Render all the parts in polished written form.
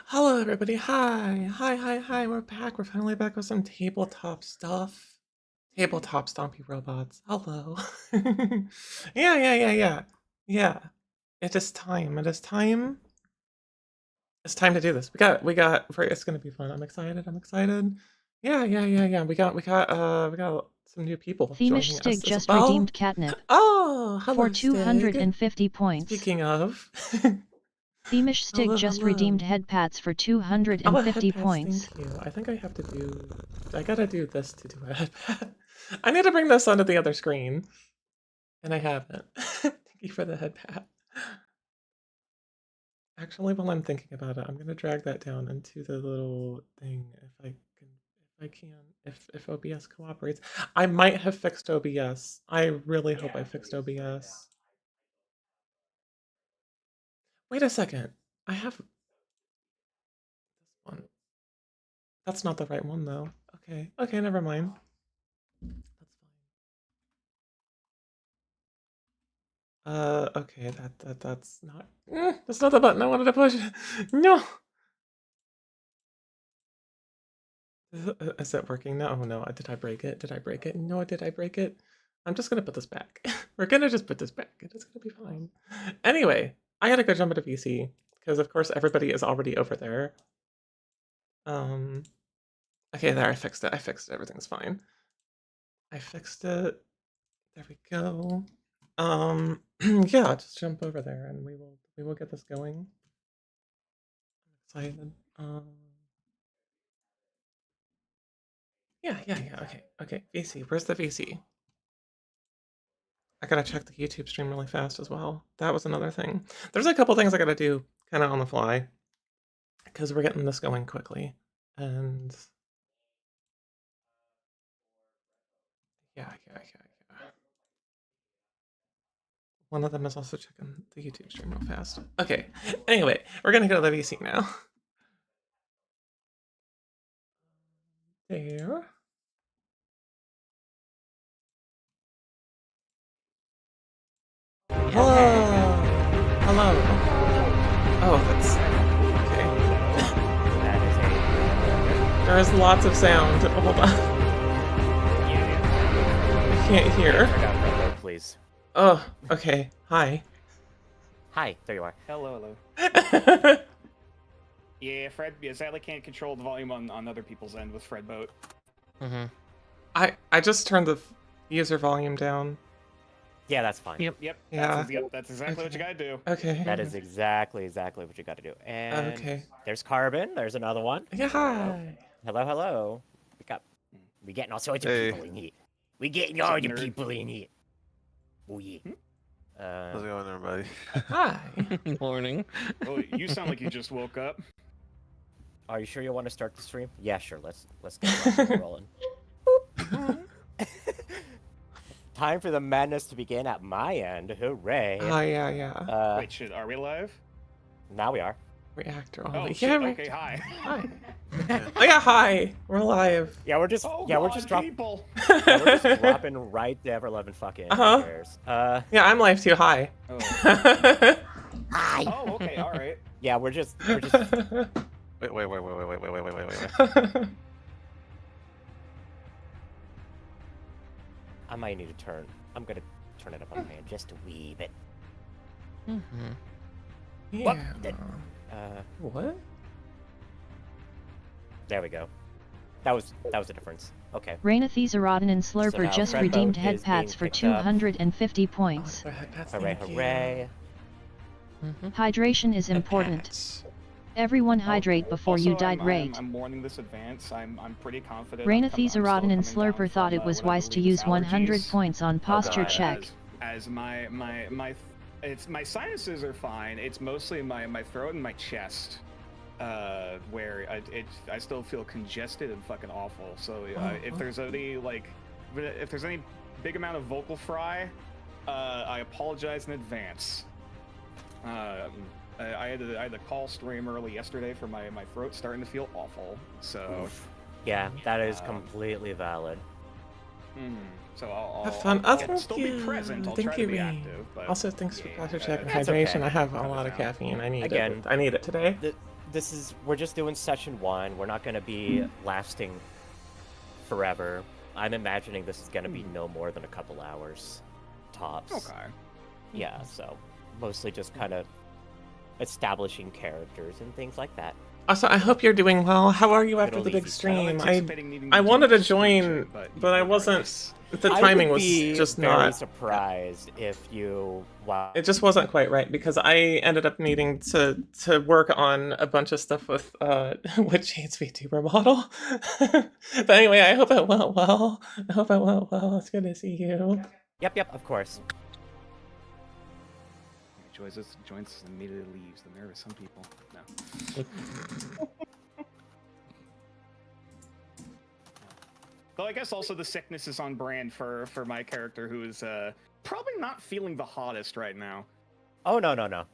Hello, everybody. Hi. We're back. We're finally back with some tabletop stuff. Tabletop Stompy robots. Hello. Yeah. It is time. It is time. It's time to do this. It's gonna be fun. I'm excited. Yeah. We got some new people Themish joining Stig us as just well. redeemed catnip. Oh, hello, For 250 Stig. points. Speaking of. Themish Stig just redeemed head pats for 250 points. Thank you. I think I gotta do this to do a head pat. I need to bring this onto the other screen. And I haven't. Thank you for the head pat. Actually, while I'm thinking about it, I'm gonna drag that down into the little thing if OBS cooperates. I might have fixed OBS. I really hope I fixed OBS. Wait a second. I have this one. That's not the right one though. Okay, never mind. That's fine. Okay, that's not the button I wanted to push. No. Is it working now? Oh no, did I break it? No, did I break it? I'm just gonna put this back. We're gonna just put this back. It's gonna be fine. Anyway, I gotta go jump into VC because of course everybody is already over there. Okay, there, I fixed it. Everything's fine. I fixed it. There we go. Yeah, just jump over there and we will get this going. I'm excited. Yeah. Okay. VC, where's the VC? I gotta check the YouTube stream really fast as well. That was another thing. There's a couple things I gotta do kind of on the fly because we're getting this going quickly. And yeah. One of them is also checking the YouTube stream real fast. Okay. Anyway, we're gonna go to the VC now. There. Hello. Oh, that's okay. There is lots of sound. Hold on. I can't hear. Please. Oh, okay. Hi. Hi, there you are. Hello. Yeah, Fred. Yeah, sadly can't control the volume on other people's end with Fred Boat. I just turned the user volume down. Yeah, that's fine. Yep. Yeah. That's exactly what you gotta do. Okay. That is exactly what you got to do. And okay. There's Carbon. There's another one. Yeah. Hi. Hello. We getting all sorts of people in here. We getting all the people in here. Oh yeah. How's it going, everybody? Hi. Morning. Oh, you sound like you just woke up. Are you sure you want to start the stream? Yeah, sure. Let's get rolling. Time for the madness to begin at my end. Hooray! Oh yeah. Wait, shit. Are we live? Now we are. Reactor Oh, only. shit. Yeah. Okay. Hi. Hi. Oh yeah. Hi. We're live. Yeah, we're just People. we're just dropping right to ever-loving fucking prayers. Yeah, I'm live too. Hi. Oh. Hi. Oh, okay. All right. Yeah, we're just. Wait. I might need to turn. I'm gonna turn it up on my end just a wee bit. Yeah. What? There we go. That was the difference. Okay. Rainathesarodin and Slurper now just Fred redeemed Boat head is pats being for picked up. 250 points. Hooray. Hydration is important. Everyone hydrate before Also, you died rate. I'm warning this advance. I'm pretty confident. Rainathesarodin and Slurper thought it was wise to use 100 points on posture God. check. As my sinuses are fine. It's mostly my throat and my chest, where I still feel congested and fucking awful. So if there's any big amount of vocal fry, I apologize in advance. I had to call stream early yesterday for my throat starting to feel awful. So Oof. Yeah, that is completely valid. So I'll Have fun. still be present. I'll Thank try you, to be Ray. active. But Also, thanks for posture check and That's hydration. okay. I have a lot of caffeine. I need Again, it. I need it today. we're just doing session 1. We're not gonna be lasting forever. I'm imagining this is gonna be no more than a couple hours, tops. Okay. Yeah, so mostly just kind of establishing characters and things like that. Also, I hope you're doing well. How are you after the Little big easy. stream? Anticipating needing I to do wanted to much join, screen share, but I wasn't. The timing I would was be just very not. surprised if you. Wow. It just wasn't quite right because I ended up needing to work on a bunch of stuff with Jade's VTuber model. But anyway, I hope it went well. I hope it went well. It's good to see you. Yep, of course. Joins us and immediately leaves. The nerve of some people. No. Though I guess also the sickness is on brand for my character, who is probably not feeling the hottest right now. Oh no.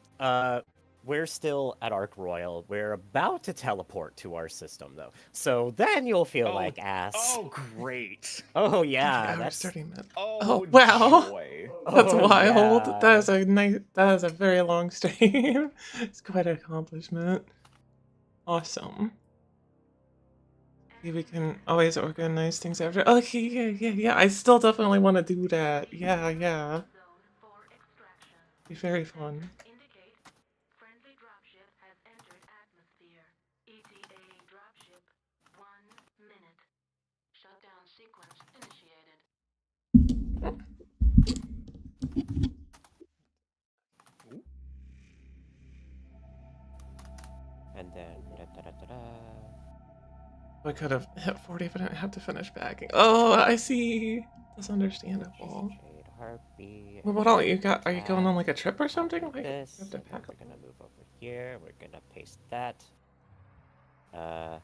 We're still at Ark Royal. We're about to teleport to our system though, so then you'll feel like ass. Oh great! Oh yeah, That's that's 30 minutes. Oh wow. joy. That's Oh, wild. yeah. That is a nice. That is a very long stream. It's quite an accomplishment. Awesome. We can always organize things after. Okay, yeah. I still definitely want to do that. Yeah. Be very fun. Indicate friendly dropship has entered atmosphere. ETA dropship 1 minute. Shutdown sequence initiated. And then I could have hit 40 if I didn't have to finish packing. Oh, I see. That's understandable. Jade, Harpy. Well, what all you got? Are you going on like a trip or something? Like, you This. have to And then pack we're up. gonna move over here. We're gonna paste that. Bada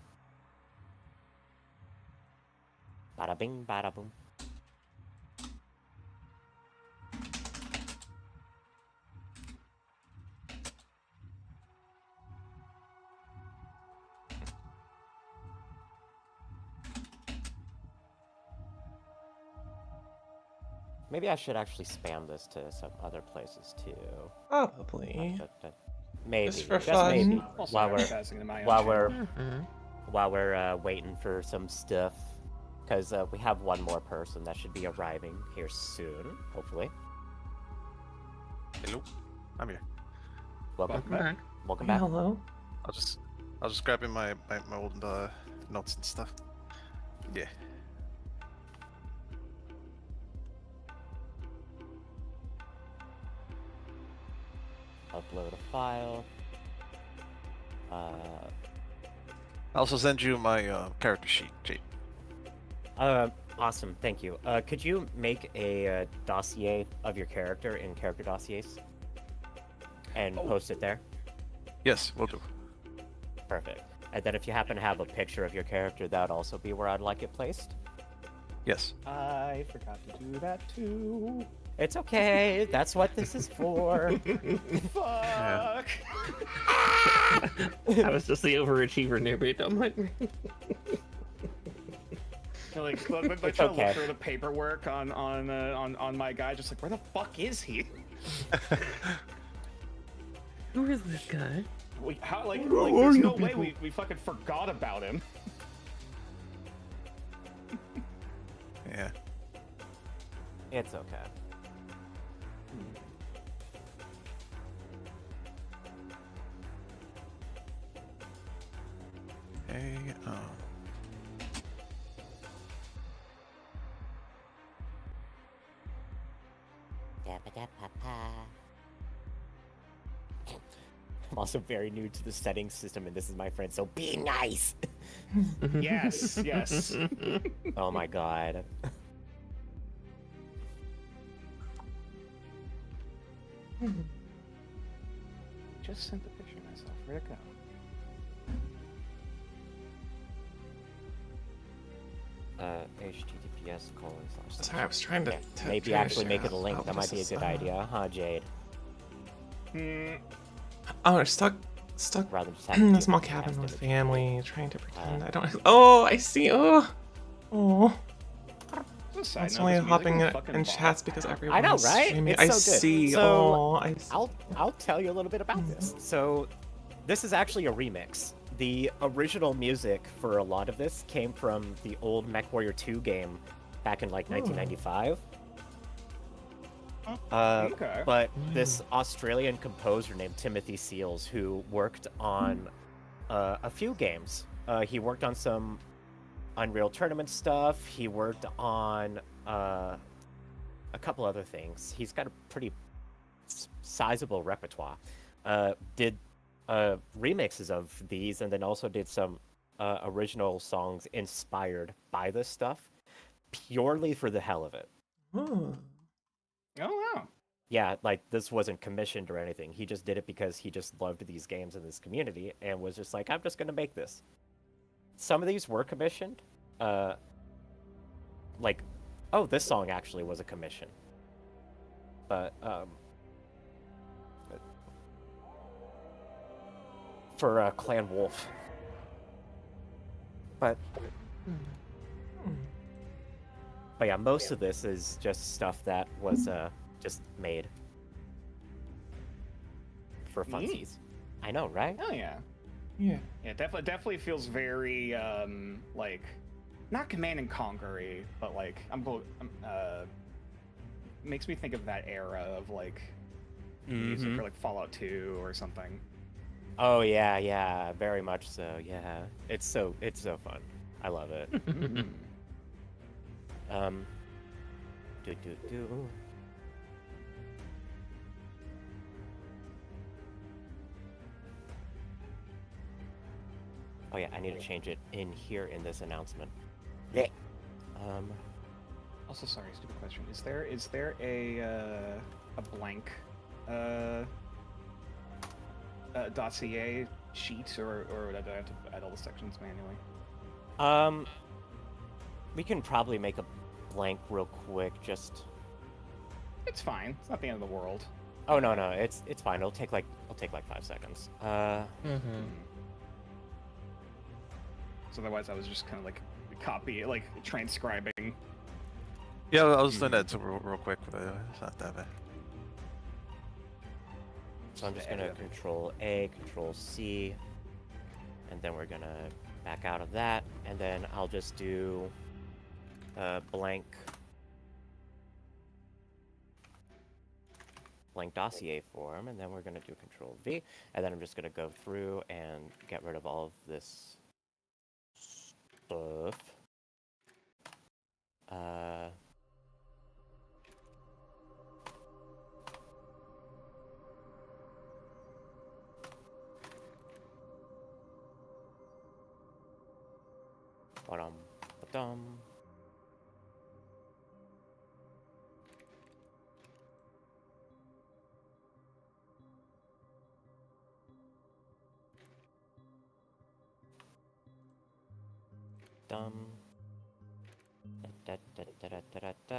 bing, bada boom. Maybe I should actually spam this to some other places too. Probably. Maybe. Just for maybe. fun. Also While advertising to my own we're channel. while we're waiting for some stuff, because we have one more person that should be arriving here soon, hopefully. Hello. I'm here. Welcome. Welcome back. Welcome Hey, back. hello. I was just grabbing my old notes and stuff. Yeah. Upload a file. I'll also send you my character sheet, Jade. Awesome, thank you. Could you make a dossier of your character in character dossiers? And post it there? Yes, we'll do. Perfect. And then if you happen to have a picture of your character, that would also be where I'd like it placed. Yes. I forgot to do that too. It's okay, that's what this is for. Fuck. I was just the overachiever nearby. I'm like, Like, my It's child okay. looked through the paperwork on my guy, just like, where the fuck is he? who is this guy? How, there's no way we fucking forgot about him. Yeah. It's okay. Hey, I'm also very new to the settings system, and this is my friend, so be nice! Yes. Oh my god. Just sent the picture of myself. Where'd it go? https:// Sorry, I was trying to. Maybe try to actually share make it this. a link. Oh, That might this be a is, good idea, huh, Jade? Oh, we're stuck Rather than just in having a to small cast cabin with image. family, trying to pretend I don't. Oh, I see. Oh. Side It's note, only this music hopping is fucking in bomb. chats because everyone right? streaming. It's I so good. see. So, Oh, I see. I'll tell you a little bit about this. So, This is actually a remix. The original music for a lot of this came from the old Mechwarrior 2 game back in like 1995. Okay. But this Australian composer named Timothy Seals, who worked on a few games. He worked on some Unreal Tournament stuff. He worked on a couple other things. He's got a pretty sizable repertoire. Did remixes of these, and then also did some original songs inspired by this stuff, purely for the hell of it. Oh. Oh wow. Yeah, like this wasn't commissioned or anything. He just did it because he just loved these games in this community and was just like, I'm just gonna make this. Some of these were commissioned. Like, oh, this song actually was a commission. But for Clan Wolf. But yeah, most of this is just stuff that was just made for funsies. I know, right? Oh yeah. Yeah. Yeah, definitely feels very like not Command and Conquer-y, but like makes me think of that era of like music for like Fallout 2 or something. Oh yeah, very much so. Yeah, it's so fun. I love it. Do. Oh yeah, I need to change it in here in this announcement. Yeah. Also, sorry, stupid question. Is there a blank dossier sheet, or do I have to add all the sections manually? We can probably make a blank real quick. Just. It's fine. It's not the end of the world. Oh no, it's fine. It'll take like 5 seconds. So otherwise, I was just kind of like transcribing. Yeah, I was doing that too real quick, but it's not that bad. So I'm just gonna Control A, Control C, and then we're gonna back out of that, and then I'll just do blank dossier form, and then we're gonna do Control V, and then I'm just gonna go through and get rid of all of this stuff. Ba-dum. Dum. Da, da, da, da, da, da, da.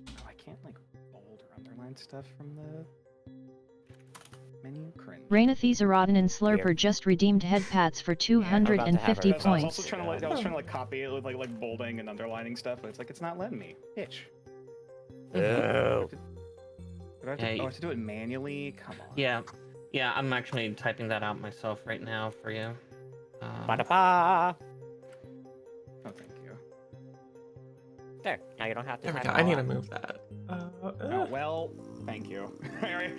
Oh, I can't like bold or underline stuff from the menu. Cringe. Rainathes Erodin and Slurper Weird. just redeemed head pats for 250 her. I was points. also trying to like copy it with like bolding and underlining stuff, but it's like it's not letting me. Bitch. Oh. Do I have to do it manually? Come on. Yeah, I'm actually typing that out myself right now for you. Ba-da-ba. Oh, thank you. There. Now you don't have to. There we type go. it I all need to out. move that. Oh, well, thank you.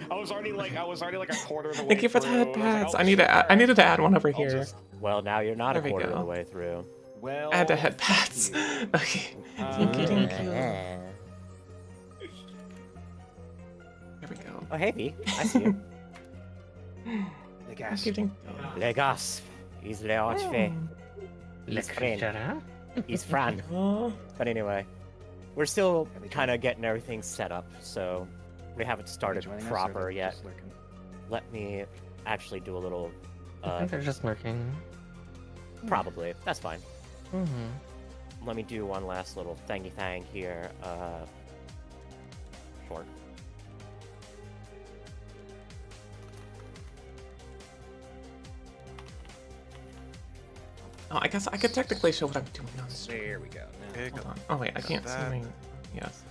I was already like a quarter of the way. Thank you for the through, head and I was pats. like, I need to. I needed to add one over I'll here. just- Well, now you're not There a we quarter of go. the way through. Well, Add the head pats. Okay. Thank you. Thank you. There we go. Oh, hey, V. I see you. the gas. Thank you. Les gars, he's le fait. Let's friend. shut up. He's Fran. Oh. But anyway, we're still kind of getting everything set up, so we haven't started Joining us, or proper they're yet. just lurking? Let me actually do a little. I think they're just lurking. Probably. That's fine. Mm-hmm. Let me do one last little thangy thang here. Short. Oh, I guess I could technically show what I'm doing on stream. There we go. Now, Okay, Hold go. on. Oh wait, I can't see that. my. Yes.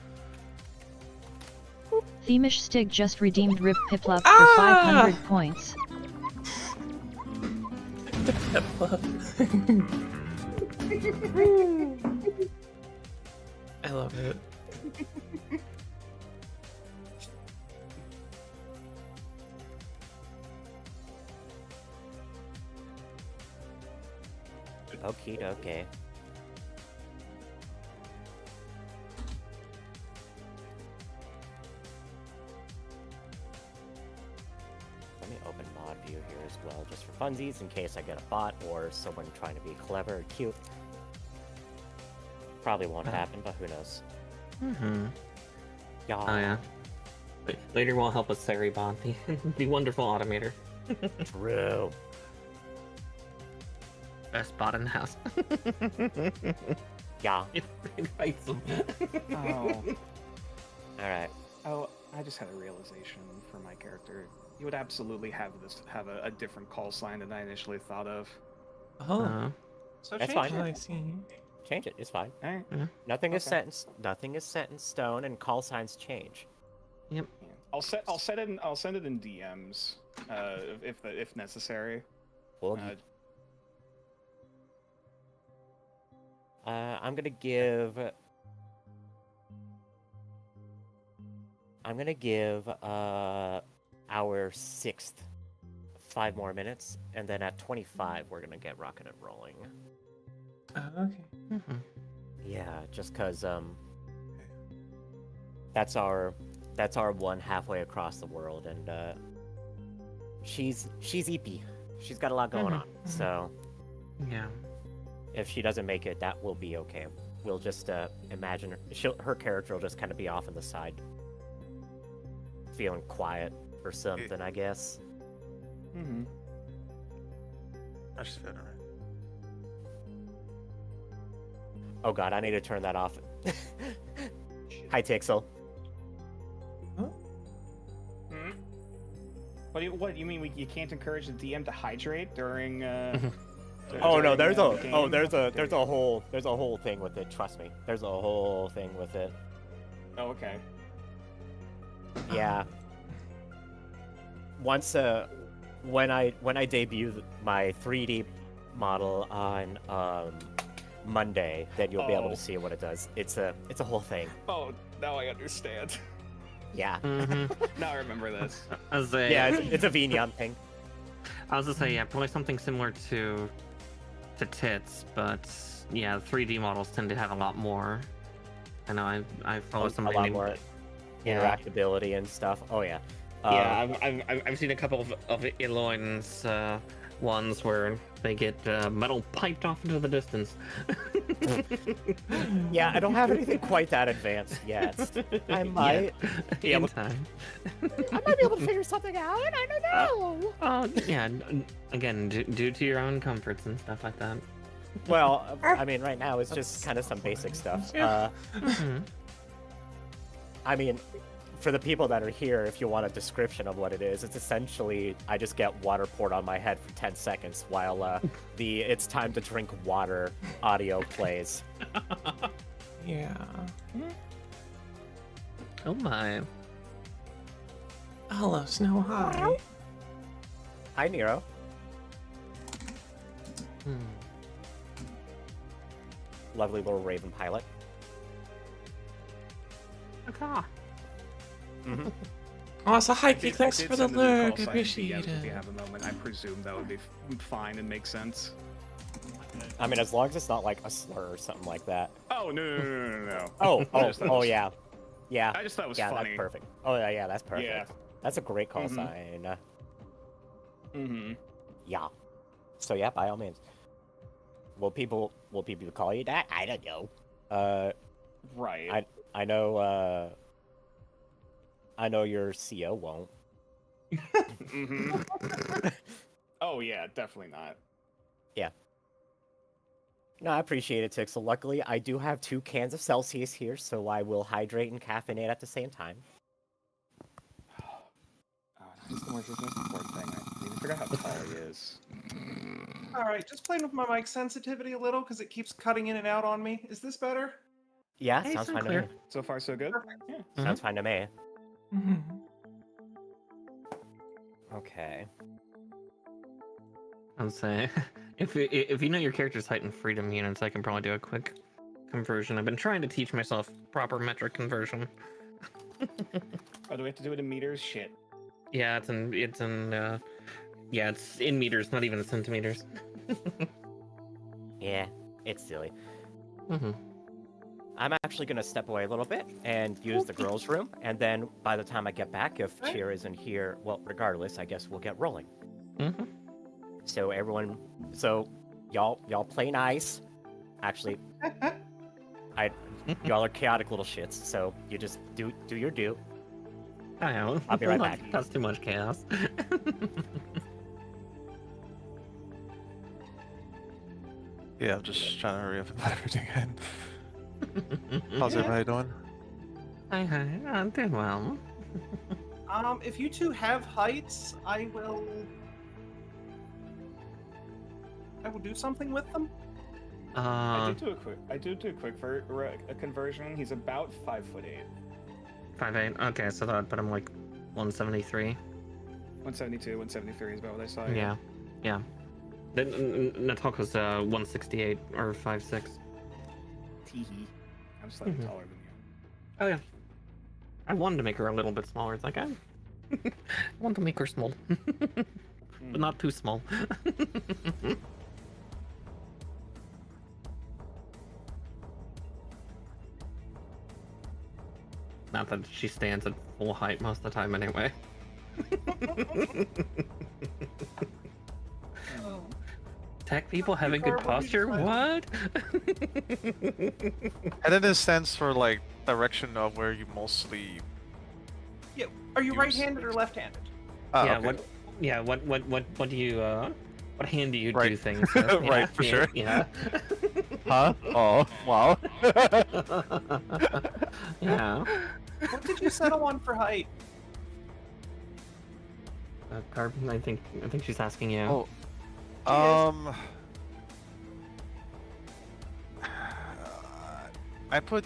Themish Stig just redeemed Rip Piplup for Ah! 500 points. The Piplup. I love it. Okie dokie. Let me open mod view here as well, just for funsies, in case I get a bot or someone trying to be clever or cute. Probably won't happen, but who knows? Mm-hmm. Yeah. Oh yeah. Later we'll help with Saribon, the wonderful automator. True. Best bot in the house. Yeah. It fights them. Oh. Alright. Oh, I just had a realization for my character. You would absolutely have a different call sign than I initially thought of. Oh, So That's change fine. I see. Change it, it's fine. Alright. Nothing is Okay. nothing is set in stone, and call signs change. Yep. Yeah. I'll send it in DMs, if necessary. Well, I'm gonna give our 6th 5 more minutes, and then at 25 we're gonna get rocking and rolling. Okay. Mm-hmm. Yeah, just cause that's our one halfway across the world, and she's eepy. She's got a lot going on, so Yeah. if she doesn't make it, that will be okay. We'll just imagine her character will just kind of be off on the side, feeling quiet or something, I guess. Mm-hmm. I just feel alright. Oh god, I need to turn that off. Hi, Tixel. Hmm? What you mean? You can't encourage the DM to hydrate during? Oh no, there's a game? there's a whole thing with it. Trust me, there's a whole thing with it. Oh, okay. Yeah. Once when I debut my 3D model on Monday, then you'll be able Oh. to see what it does. It's a whole thing. Oh, now I understand. Yeah. Mm-hmm. Now I remember this. Yeah, it's a Vignon thing. I was gonna say, yeah, probably something similar to tits, but yeah, 3D models tend to have a lot more. I know I follow A somebody lot named more yeah. interactability and stuff. Oh yeah. Yeah, I've seen a couple of Eloin's ones where they get metal piped off into the distance. Yeah, I don't have anything quite that advanced yet. I might be in able. time. I might be able to figure something out. I don't know. Oh yeah, again, due to your own comforts and stuff like that. Well, I mean, right now it's just kind of some basic stuff. Mhm. I mean, for the people that are here, if you want a description of what it is, it's essentially I just get water poured on my head for 10 seconds while the "it's time to drink water" audio plays. Yeah. Oh my. Hello, Snow. Hi. Hi, Nero. Hmm. Lovely little raven pilot. Okay. Mm-hmm. Also, hi, I Geek. did Thanks for the send it in call lurk. sign Appreciate DMs If you it. have a moment, I presume that would be fine and make sense. I mean, as long as it's not like a slur or something like that. Oh no. Oh, I just thought it was- yeah. Yeah. I just thought it was Yeah, funny. that's perfect. Oh, yeah, that's perfect. Yeah. That's a great call Mhm. sign. Mm-hmm. Yeah. So yeah, by all means. Will people call you that? I don't know. Right. I know your CO won't. Mm-hmm. Oh yeah, definitely not. No, I appreciate it, Tixel. Luckily, I do have 2 cans of Celsius here, so I will hydrate and caffeinate at the same time. Oh, it's the most important thing. I even forgot how tall he is. Alright, just playing with my mic sensitivity a little because it keeps cutting in and out on me. Is this better? Yeah, Hey, sounds sound fine clear. to me. So far, so good. Yeah. Sounds fine to me. Okay. I'd say if you know your character's height and freedom units, I can probably do a quick conversion. I've been trying to teach myself proper metric conversion. Oh, do we have to do it in meters? Shit. Yeah, it's in meters, not even in centimeters. Yeah, it's silly. Mm-hmm. I'm actually going to step away a little bit and use the girls' room, and then by the time I get back, if Cheer isn't here, well, regardless, I guess we'll get rolling. Mm-hmm. So everyone, y'all play nice. Actually, y'all are chaotic little shits. So you just do your do. I know. I'll be right back. That's too much chaos. Yeah, I'm just trying to hurry up and put everything in. How's everybody doing? Hi, I'm doing well. If you two have heights, I will do something with them. I do do a quick conversion. He's about 5'8". 5'8". Okay, so that put him like 173. 172, 173 is about what I saw. Yeah. Nataka's 168 or 5'6". Teehee. I'm slightly taller than you. Oh yeah. I wanted to make her a little bit smaller. It's like I want to make her small, but not too small. Not that she stands at full height most of the time anyway. Tech people having good posture? What? And then it stands for like direction of where you mostly. Yeah. Are you Use- right-handed or left-handed? Yeah. Okay. What do you what hand do you Right. do things with? Right, for sure. Yeah. Huh? Oh, wow. Yeah. What did you settle on for height? Carbon, I think she's asking you. Oh. I put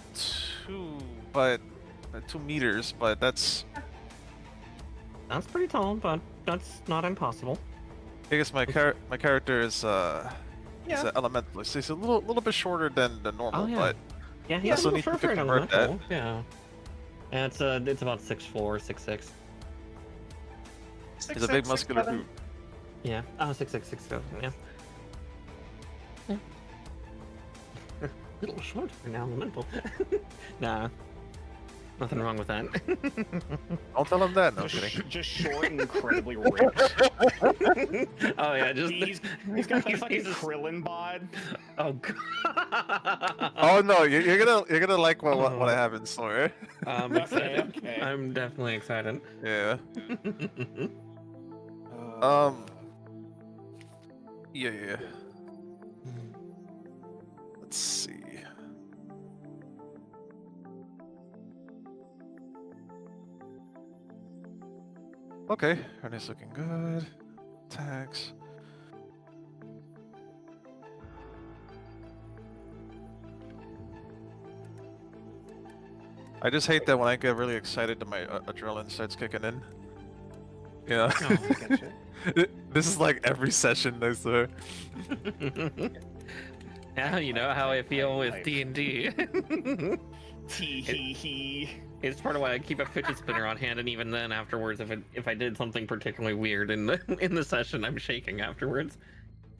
2 meters, but that's. That's pretty tall, but that's not impossible. I guess my character is he's Yeah. an elementalist. He's a little bit shorter than the normal, Oh, yeah. but Yeah, I he's still a need little to short for an convert that. elemental. Yeah. And it's about 6'4", 6'6". he's a big muscular dude. Yeah. Oh, 6'6", 6'7", yeah. Yeah. A little short for an elemental. Nah. Nothing wrong with that. Don't tell him that. No kidding. Just short and incredibly ripped. Oh yeah, just He's got that fucking he's a- Krillin bod. Oh god. Oh no, you're gonna like what I have in store. I'm excited. Okay. I'm definitely excited. Yeah. Yeah. Let's see. Okay, Renee's looking good. Tags. I just hate that when I get really excited that my adrenaline starts kicking in. Yeah. This is like every session, I swear. Now you know how I feel with D&D. Tee-hee-hee. It's part of why I keep a fidget spinner on hand, and even then, afterwards, if I did something particularly weird in the session, I'm shaking afterwards.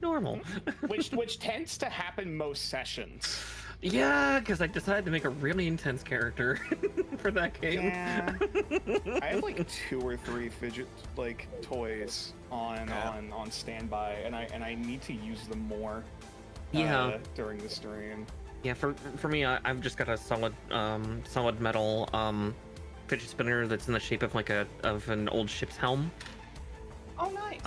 Normal. which tends to happen most sessions. Yeah, because I decided to make a really intense character for that game. Yeah. I have like 2 or 3 fidget toys on standby, and I need to use them more. Yeah. During the stream. Yeah, for me, I've just got a solid metal fidget spinner that's in the shape of an old ship's helm. Oh, nice.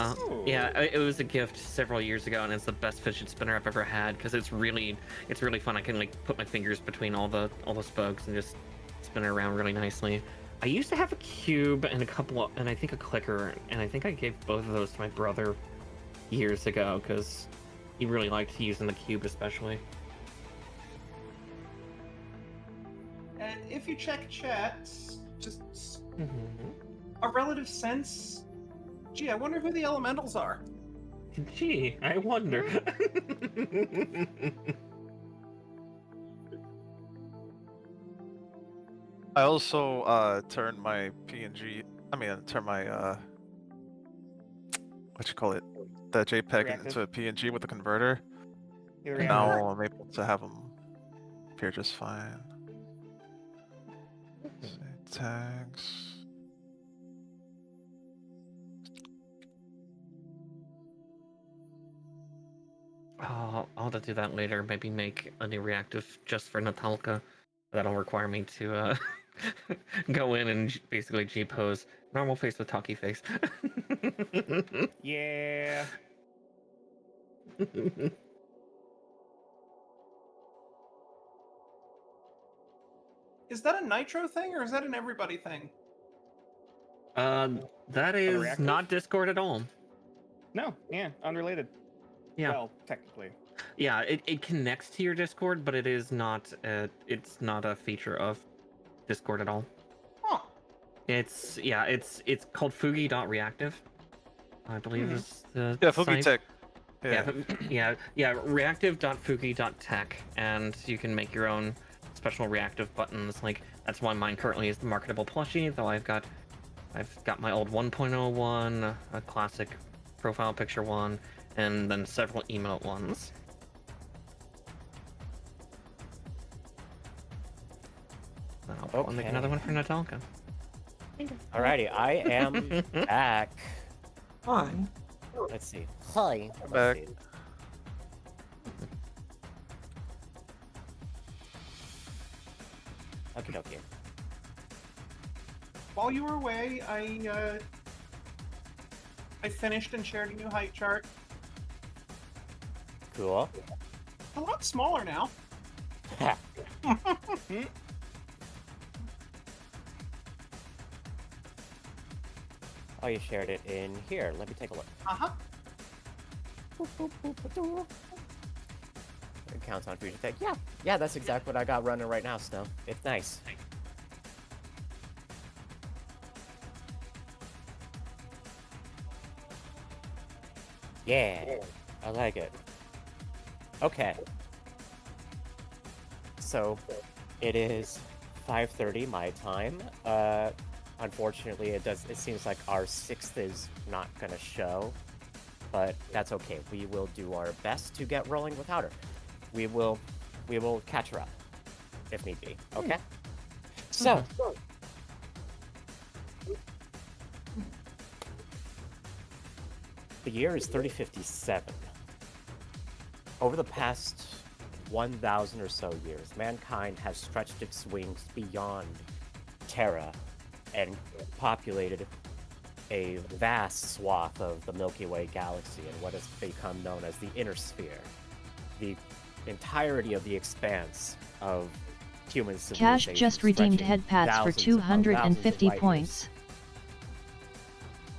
Yeah, it was a gift several years ago, and it's the best fidget spinner I've ever had because it's really fun. I can put my fingers between all the spokes and just spin it around really nicely. I used to have a cube and I think a clicker, and I think I gave both of those to my brother years ago because he really liked using the cube especially. And if you check chat, just Mhm. a relative sense. Gee, I wonder who the elementals are. Gee, I wonder. I also turned my PNG. Turn my what you call it, the JPEG Reactive? into a PNG with a converter. Here, And reactive. now I'm able to have them appear just fine. Let's see, tags. I'll have to do that later. Maybe make a new reactive just for Natalka. That'll require me to go in and basically G-pose normal face with talkie face. Yeah. Is that a Nitro thing or is that an everybody thing? That is reactive? not Discord at all. No, yeah, unrelated. Yeah. Well, technically. Yeah, it connects to your Discord, but it is not. It's not a feature of Discord at all. Huh. It's called Fugi.reactive. I believe is the Yeah, site. Fugitech. Yeah, reactive.fugi.tech, and you can make your own special reactive buttons. Like that's why mine currently is the marketable plushie. Though I've got my old 1.0 one, a classic profile picture one, and then several emote ones. I'll make another one for Natalka. Alrighty, I am back. Hi. Let's see. Hi. I'm back. Okay, okay. While you were away, I finished and shared a new height chart. Cool. A lot smaller now. Oh, you shared it in here. Let me take a look. Uh-huh. It counts on future tech. Yeah, that's exactly what I got running right now, Snow. It's nice. Yeah, I like it. Okay. So, it is 5:30 my time. Unfortunately, it seems like our 6th is not gonna show, but that's okay. We will do our best to get rolling without her. We will catch her up, if need be. Okay. So. The year is 3057. Over the past 1,000 or so years, mankind has stretched its wings beyond Terra and populated a vast swath of the Milky Way galaxy and what has become known as the Inner Sphere. The entirety of the expanse of human civilization. Cash just redeemed stretching head pats for thousands upon thousands of 250 light years. points.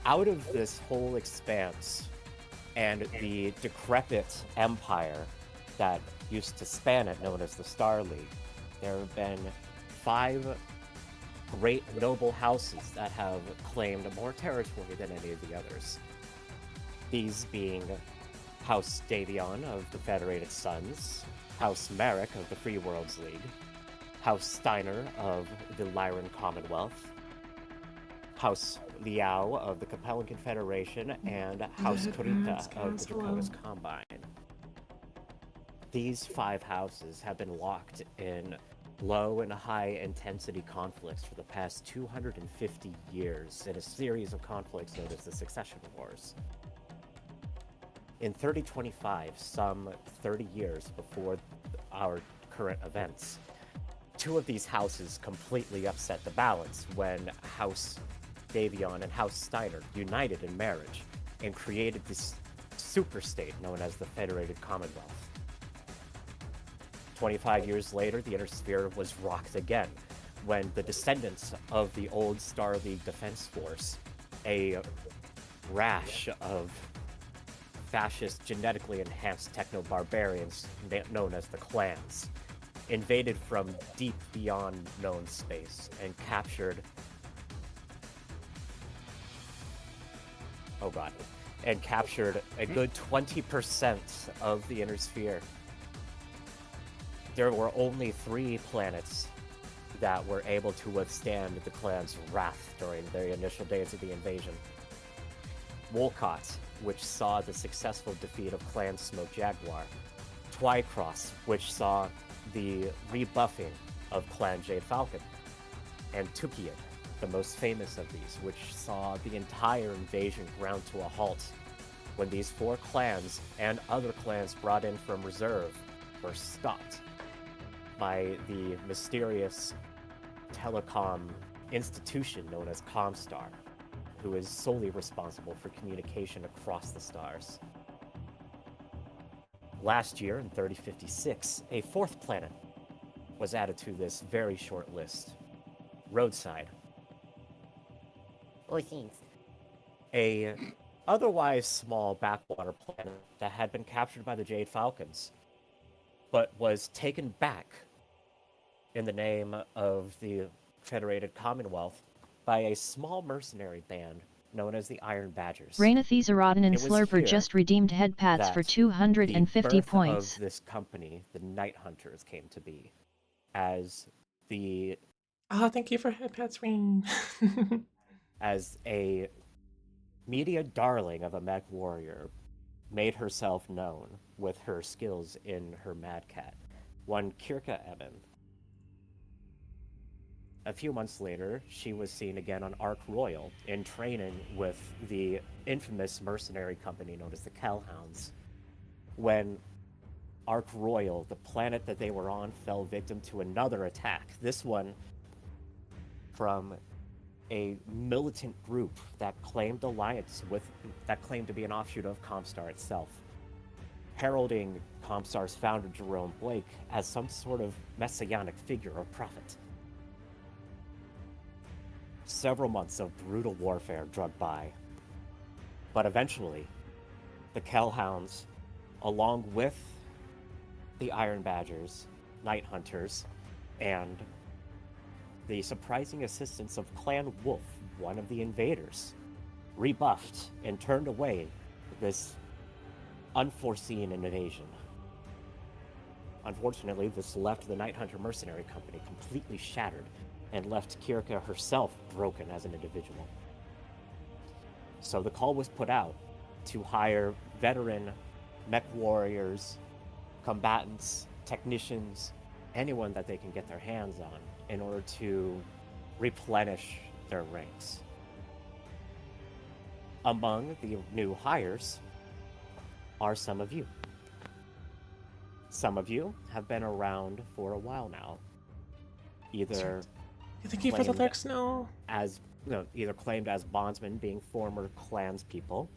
Out of this whole expanse and the decrepit empire that used to span it, known as the Star League, there have been 5 great noble houses that have claimed more territory than any of the others. These being House Davion of the Federated Suns, House Merrick of the Free Worlds League, House Steiner of the Lyran Commonwealth, House Liao of the Capellan Confederation, and House Kurita of the Draconis Combine. These 5 houses have been locked in low and high intensity conflicts for the past 250 years in a series of conflicts known as the Succession Wars. In 3025, some 30 years before our current events, 2 of these houses completely upset the balance when House Davion and House Steiner united in marriage and created this superstate known as the Federated Commonwealth. 25 years later, the Inner Sphere was rocked again when the descendants of the old Star League Defense Force, a rash of fascist, genetically enhanced techno-barbarians known as the clans, invaded from deep beyond known space and captured. Oh god. And captured a good 20% of the inner sphere. There were only 3 planets that were able to withstand the clan's wrath during the initial days of the invasion. Wolcott, which saw the successful defeat of Clan Smoke Jaguar. Twycross, which saw the rebuffing of Clan Jade Falcon. And Tukiad, the most famous of these, which saw the entire invasion ground to a halt when these 4 clans and other clans brought in from reserve were stopped by the mysterious telecom institution known as Comstar, who is solely responsible for communication across the stars. Last year, in 3056, a 4th planet was added to this very short list. Roadside. A otherwise small backwater planet that had been captured by the Jade Falcons, but was taken back in the name of the Federated Commonwealth by a small mercenary band known as the Iron Badgers. Rainathes Erodin and It was Slurper here just redeemed head pats for that 250 the birth points. of this company, the Night Hunters, came to be, as the Oh, thank you for headpats, Ring. as a media darling of a Mechwarrior, made herself known with her skills in her Mad Cat, one Kirka Evan. A few months later, she was seen again on Ark Royal in training with the infamous mercenary company known as the Kellhounds. When Ark Royal, the planet that they were on, fell victim to another attack, this one from a militant group that claimed alliance with, that claimed to be an offshoot of Comstar itself, heralding Comstar's founder Jerome Blake as some sort of messianic figure or prophet. Several months of brutal warfare dragged by, but eventually, the Kellhounds, along with the Iron Badgers, Night Hunters, and the surprising assistance of Clan Wolf, one of the invaders, rebuffed and turned away this unforeseen invasion. Unfortunately, this left the Night Hunter Mercenary Company completely shattered and left Kirka herself broken as an individual. So the call was put out to hire veteran mech warriors, combatants, technicians, anyone that they can get their hands on in order to replenish their ranks. Among the new hires are some of you. Some of you have been around for a while now. Either Thank you for the claimed lyrics, no. as either claimed as bondsmen, being former clanspeople,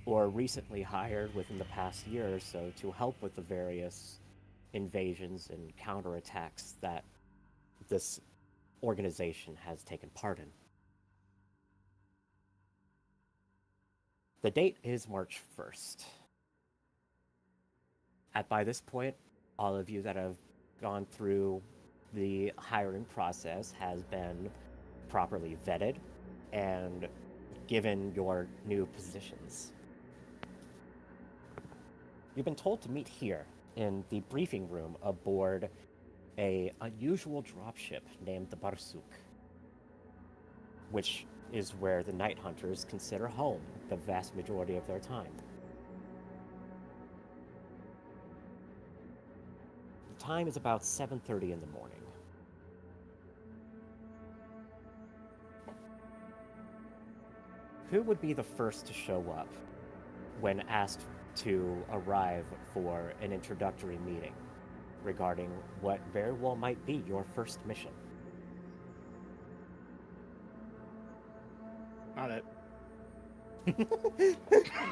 or recently hired within the past year or so to help with the various invasions and counterattacks that this organization has taken part in. The date is March 1st. By this point, all of you that have gone through the hiring process has been properly vetted and given your new positions. You've been told to meet here in the briefing room aboard a unusual dropship named the Barsuk, which is where the Night Hunters consider home the vast majority of their time. The time is about 7:30 in the morning. Who would be the first to show up when asked to arrive for an introductory meeting regarding what very well might be your first mission? Not it.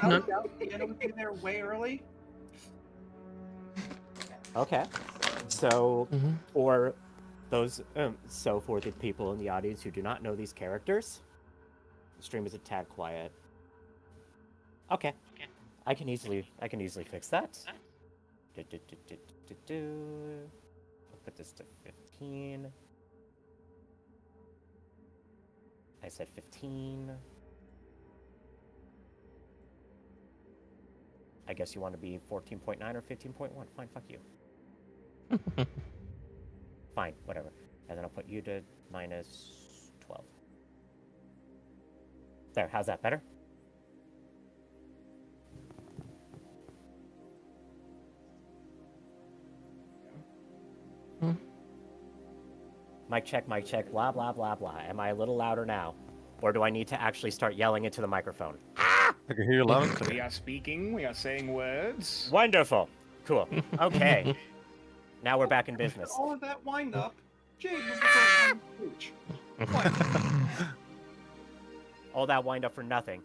No doubt Deanna would be there way early. Okay. So for those, for the people in the audience who do not know these characters, the stream is a tad quiet. Okay. I can easily fix that. put this to 15. I said 15. I guess you want to be 14.9 or 15.1. Fine, fuck you. Fine, whatever. And then I'll put you to minus 12. There, how's that better? Mic check, blah, blah, blah, blah. Am I a little louder now? Or do I need to actually start yelling into the microphone? I can hear you loud and clear. We are speaking, we are saying words. Wonderful. Cool. Okay. Now we're back in business. All of that wind up, Jade was the first one to reach. All that wind up for nothing.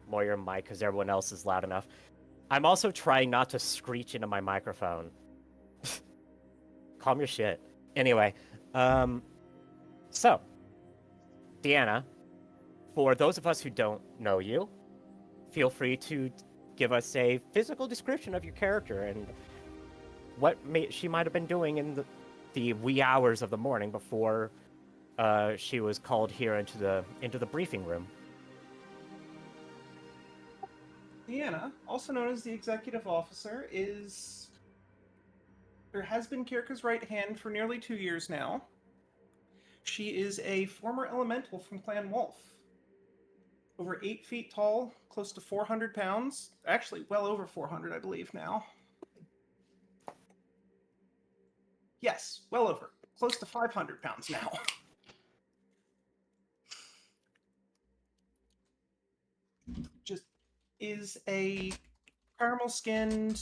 More your mic because everyone else is loud enough. I'm also trying not to screech into my microphone. Calm your shit. Anyway, so, Deanna, for those of us who don't know you, feel free to give us a physical description of your character and what she might have been doing in the wee hours of the morning before she was called here into the briefing room. Deanna, also known as the Executive Officer, has been Kirka's right hand for nearly 2 years now. She is a former elemental from Clan Wolf. Over 8 feet tall, close to 400 pounds. Actually, well over 400, I believe now. Yes, well over. Close to 500 pounds now. Just is a caramel-skinned,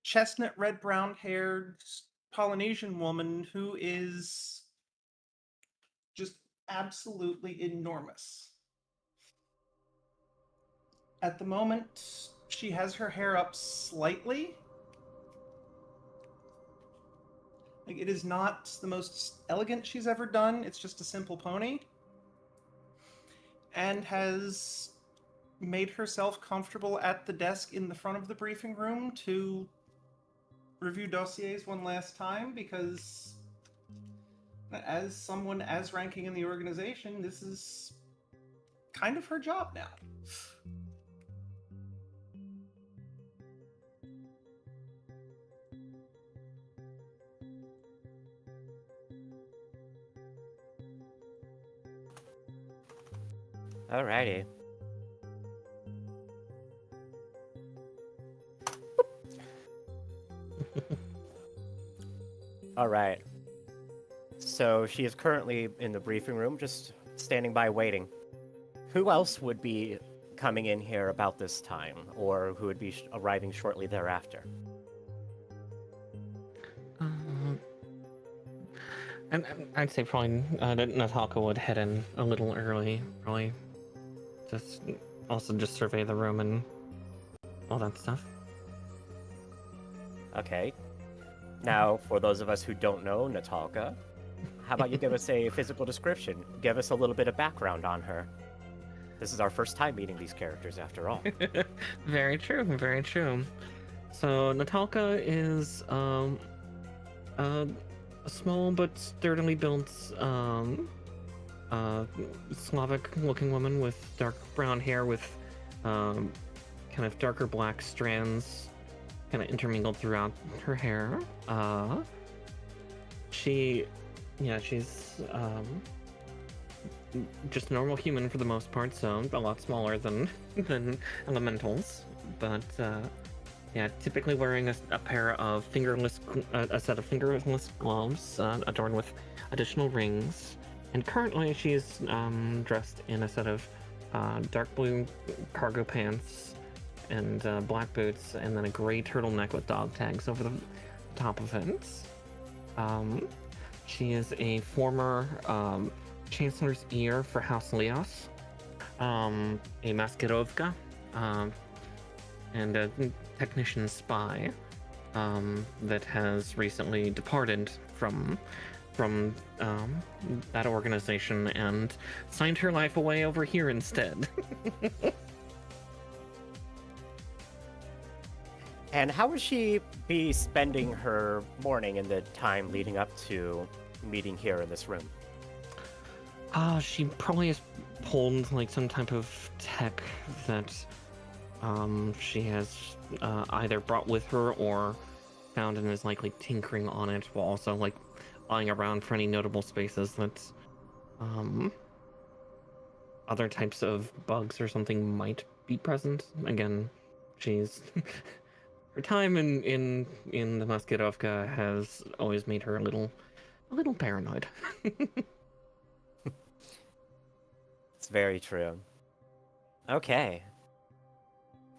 chestnut red-brown haired Polynesian woman who is just absolutely enormous. At the moment, she has her hair up slightly. Like, it is not the most elegant she's ever done, it's just a simple pony. And has made herself comfortable at the desk in the front of the briefing room to review dossiers one last time, because as someone as ranking in the organization, this is kind of her job now. Alrighty. Alright. So she is currently in the briefing room, just standing by waiting. Who else would be coming in here about this time, or who would be arriving shortly thereafter? I'd say probably that Natalka would head in a little early, probably. Just survey the room and all that stuff. Okay. Now, for those of us who don't know Natalka, how about you give us a physical description? Give us a little bit of background on her. This is our first time meeting these characters, after all. Very true, very true. So, Natalka is a small but sturdily built Slavic-looking woman with dark brown hair with kind of darker black strands kind of intermingled throughout her hair. She's just a normal human for the most part, so a lot smaller than elementals, but typically wearing a set of fingerless gloves adorned with additional rings, and currently she's dressed in a set of dark blue cargo pants and black boots, and then a gray turtleneck with dog tags over the top of it. She is a former Chancellor's Ear for House Leos, a Maskirovka, and a technician spy that has recently departed from that organization and signed her life away over here instead. And how would she be spending her morning and the time leading up to meeting here in this room? She probably has pulled like some type of tech that she has either brought with her or found and is likely tinkering on it, while also like eyeing around for any notable spaces that other types of bugs or something might be present. Again, she's her time in the Maskerovka has always made her a little paranoid. It's very true. Okay.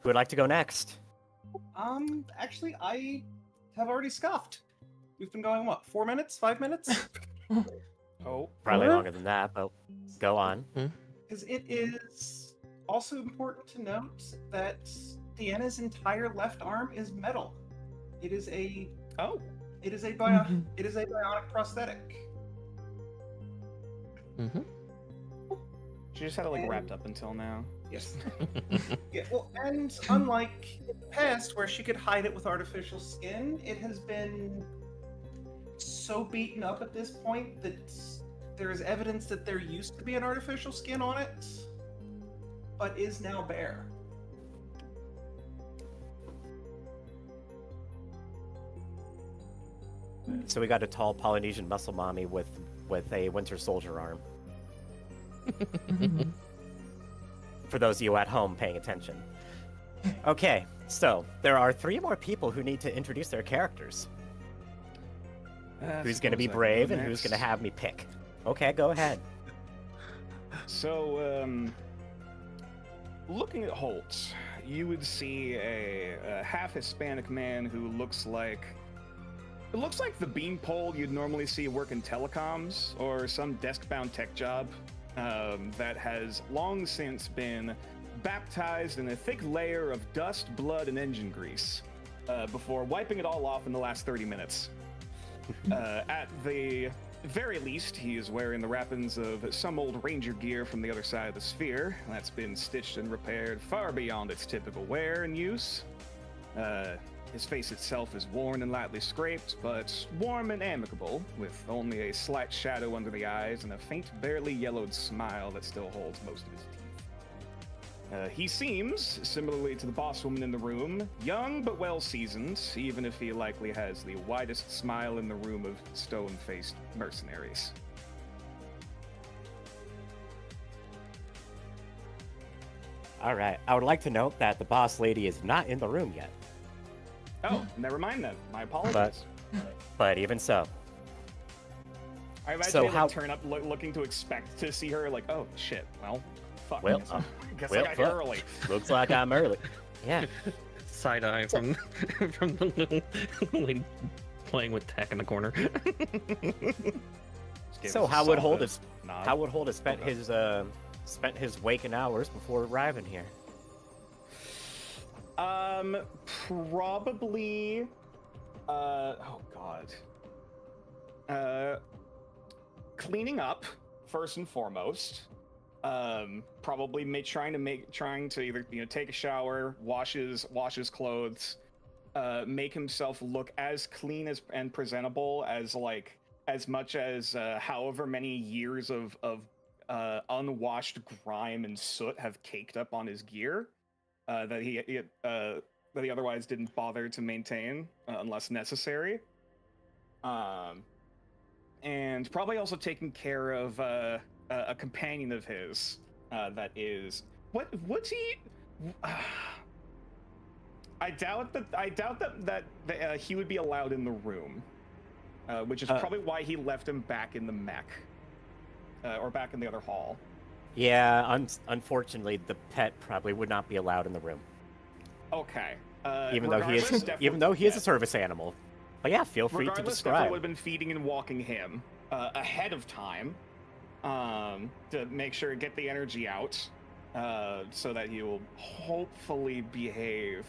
Who would like to go next? Actually, I have already scuffed. We've been going, what, 4 minutes? 5 minutes? Oh, Probably What? longer than that, but go on. Because it is also important to note that Deanna's entire left arm is metal. It is a it is a bionic prosthetic. she just had it like wrapped up until now. Yes. Yeah, well, and unlike in the past where she could hide it with artificial skin, it has been so beaten up at this point that there is evidence that there used to be an artificial skin on it, but is now bare. So we got a tall Polynesian muscle mommy with a Winter Soldier arm. For those of you at home paying attention. Okay, so there are 3 more people who need to introduce their characters. Who's going to be brave and who's going to have me pick? Okay, go ahead. So, looking at Holt, you would see a half Hispanic man who looks like the beanpole you'd normally see working telecoms or some desk-bound tech job that has long since been baptized in a thick layer of dust, blood, and engine grease before wiping it all off in the last 30 minutes. At the very least, he is wearing the wrappings of some old ranger gear from the other side of the sphere that's been stitched and repaired far beyond its typical wear and use. His face itself is worn and lightly scraped, but warm and amicable, with only a slight shadow under the eyes and a faint, barely yellowed smile that still holds most of his teeth. He seems, similarly to the boss woman in the room, young but well-seasoned, even if he likely has the widest smile in the room of stone-faced mercenaries. All right, I would like to note that the boss lady is not in the room yet. Oh, never mind then. My apologies. But even so. I imagine So they how- turn up looking to expect to see her, like, oh shit, well, fuck. Well, guess well, I got fuck. here early. Looks like I'm early. Yeah. Side eye from from the little lady playing with tech in the corner. So how would Holt have nod. spent his waking hours before arriving here? Probably. Oh god. Cleaning up first and foremost. Probably trying to either take a shower, wash his clothes, make himself look as clean and presentable as much as however many years of unwashed grime and soot have caked up on his gear. That he otherwise didn't bother to maintain unless necessary, and probably also taking care of a companion of his that is what's he? I doubt that he would be allowed in the room, which is probably why he left him back in the mech, or back in the other hall. Yeah, unfortunately, the pet probably would not be allowed in the room. Okay. Even though he is a service animal. But yeah, feel free to Regardless, describe. definitely would have been feeding and walking him ahead of time to make sure to get the energy out, so that he will hopefully behave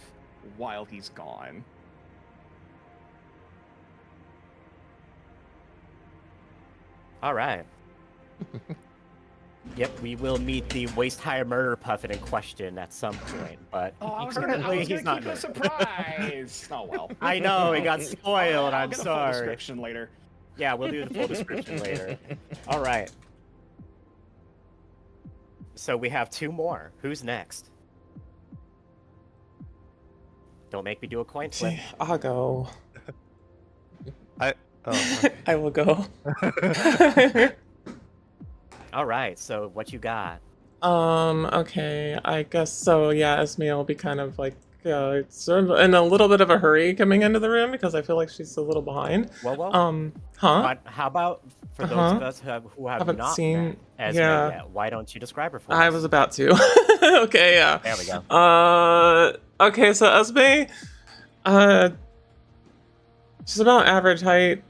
while he's gone. All right. Yep, we will meet the waist-high murder puffin in question at some point, but currently he's not keep a surprise. Oh well. I know, it got spoiled. I'll I'm get a full sorry. description later. Yeah, we'll do the full description later. All right. So we have 2 more. Who's next? Don't make me do a coin flip. I'll go. Okay. I will go. All right, so what you got? Okay, I guess so. Yeah, Esme will be kind of like sort of in a little bit of a hurry coming into the room because I feel like she's a little behind. Well. Huh? How about for those of us who have Haven't not seen- met Esme yeah. yet? Why don't you describe her for us? I was about to. Okay, yeah. There we go. Okay, so Esme, she's about average height,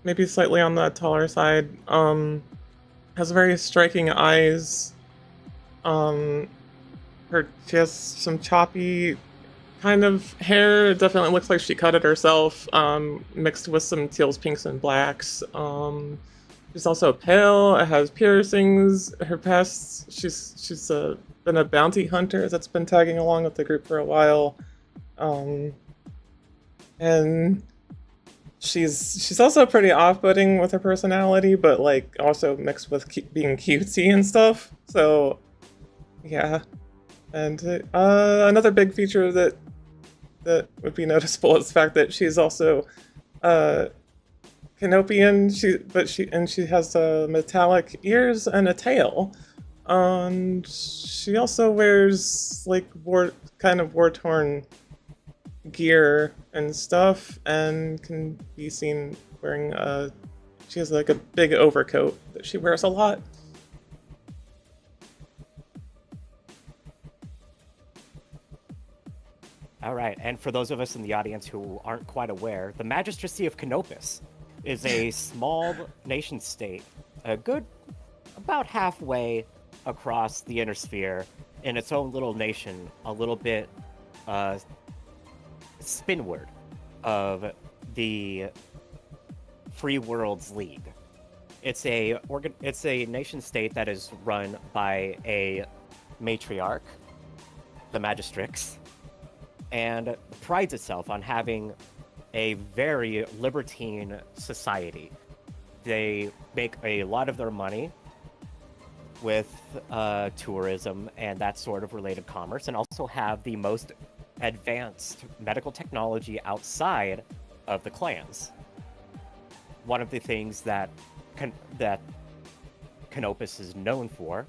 maybe slightly on the taller side. Has very striking eyes. She has some choppy kind of hair. It definitely looks like she cut it herself, mixed with some teals, pinks, and blacks. She's also pale. It has piercings. Her past, she's been a bounty hunter that's been tagging along with the group for a while, and she's also pretty off-putting with her personality, but like also mixed with being cutesy and stuff. So, yeah. And another big feature that would be noticeable is the fact that she's also Canopian. She has metallic ears and a tail. And she also wears like war-torn gear and stuff, and can be seen wearing she has like a big overcoat that she wears a lot. All right, and for those of us in the audience who aren't quite aware, the Magistracy of Canopus is a small nation-state, about halfway across the Inner Sphere, in its own little nation, a little bit spinward of the Free Worlds League. It's a nation-state that is run by a matriarch, the Magistrix, and prides itself on having a very libertine society. They make a lot of their money with tourism and that sort of related commerce, and also have the most advanced medical technology outside of the clans. One of the things that Canopus is known for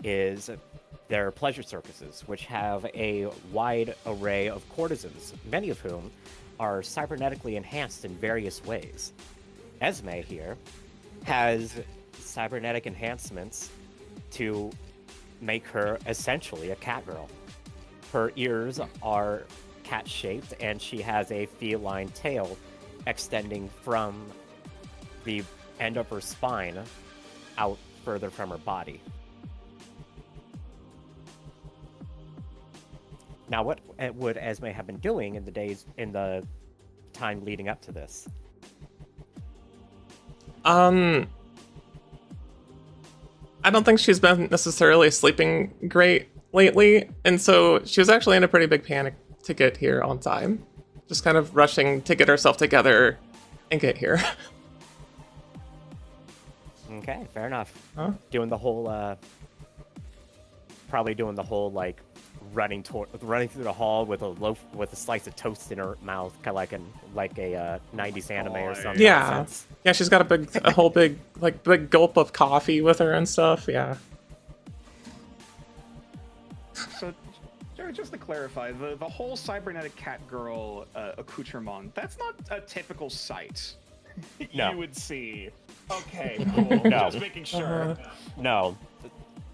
is their pleasure circuses, which have a wide array of courtesans, many of whom are cybernetically enhanced in various ways. Esme here has cybernetic enhancements to make her essentially a catgirl. Her ears are cat-shaped, and she has a feline tail extending from the end of her spine out further from her body. Now, what would Esme have been doing in the time leading up to this? I don't think she's been necessarily sleeping great lately, and so she was actually in a pretty big panic to get here on time. Just kind of rushing to get herself together and get here. Okay, fair enough. Huh? Doing the whole, probably doing the whole like running through the hall with a slice of toast in her mouth, kind of like a 90s anime or something. Yeah, nonsense. yeah, she's got a whole big gulp of coffee with her and stuff. Yeah. So, Jared, just to clarify, the whole cybernetic catgirl accoutrement, that's not a typical sight No. you would see. Okay, cool. No. Just making sure. No.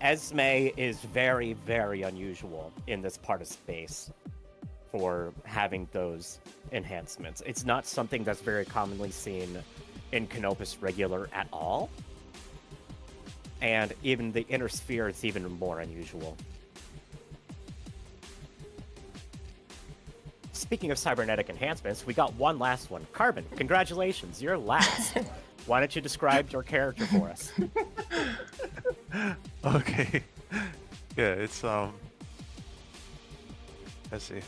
Esme is very, very unusual in this part of space for having those enhancements. It's not something that's very commonly seen in Canopus regular at all. And even the Inner Sphere is even more unusual. Speaking of cybernetic enhancements, we got one last one. Carbon, congratulations, you're last. Why don't you describe your character for us? Okay. Yeah, it's let's see.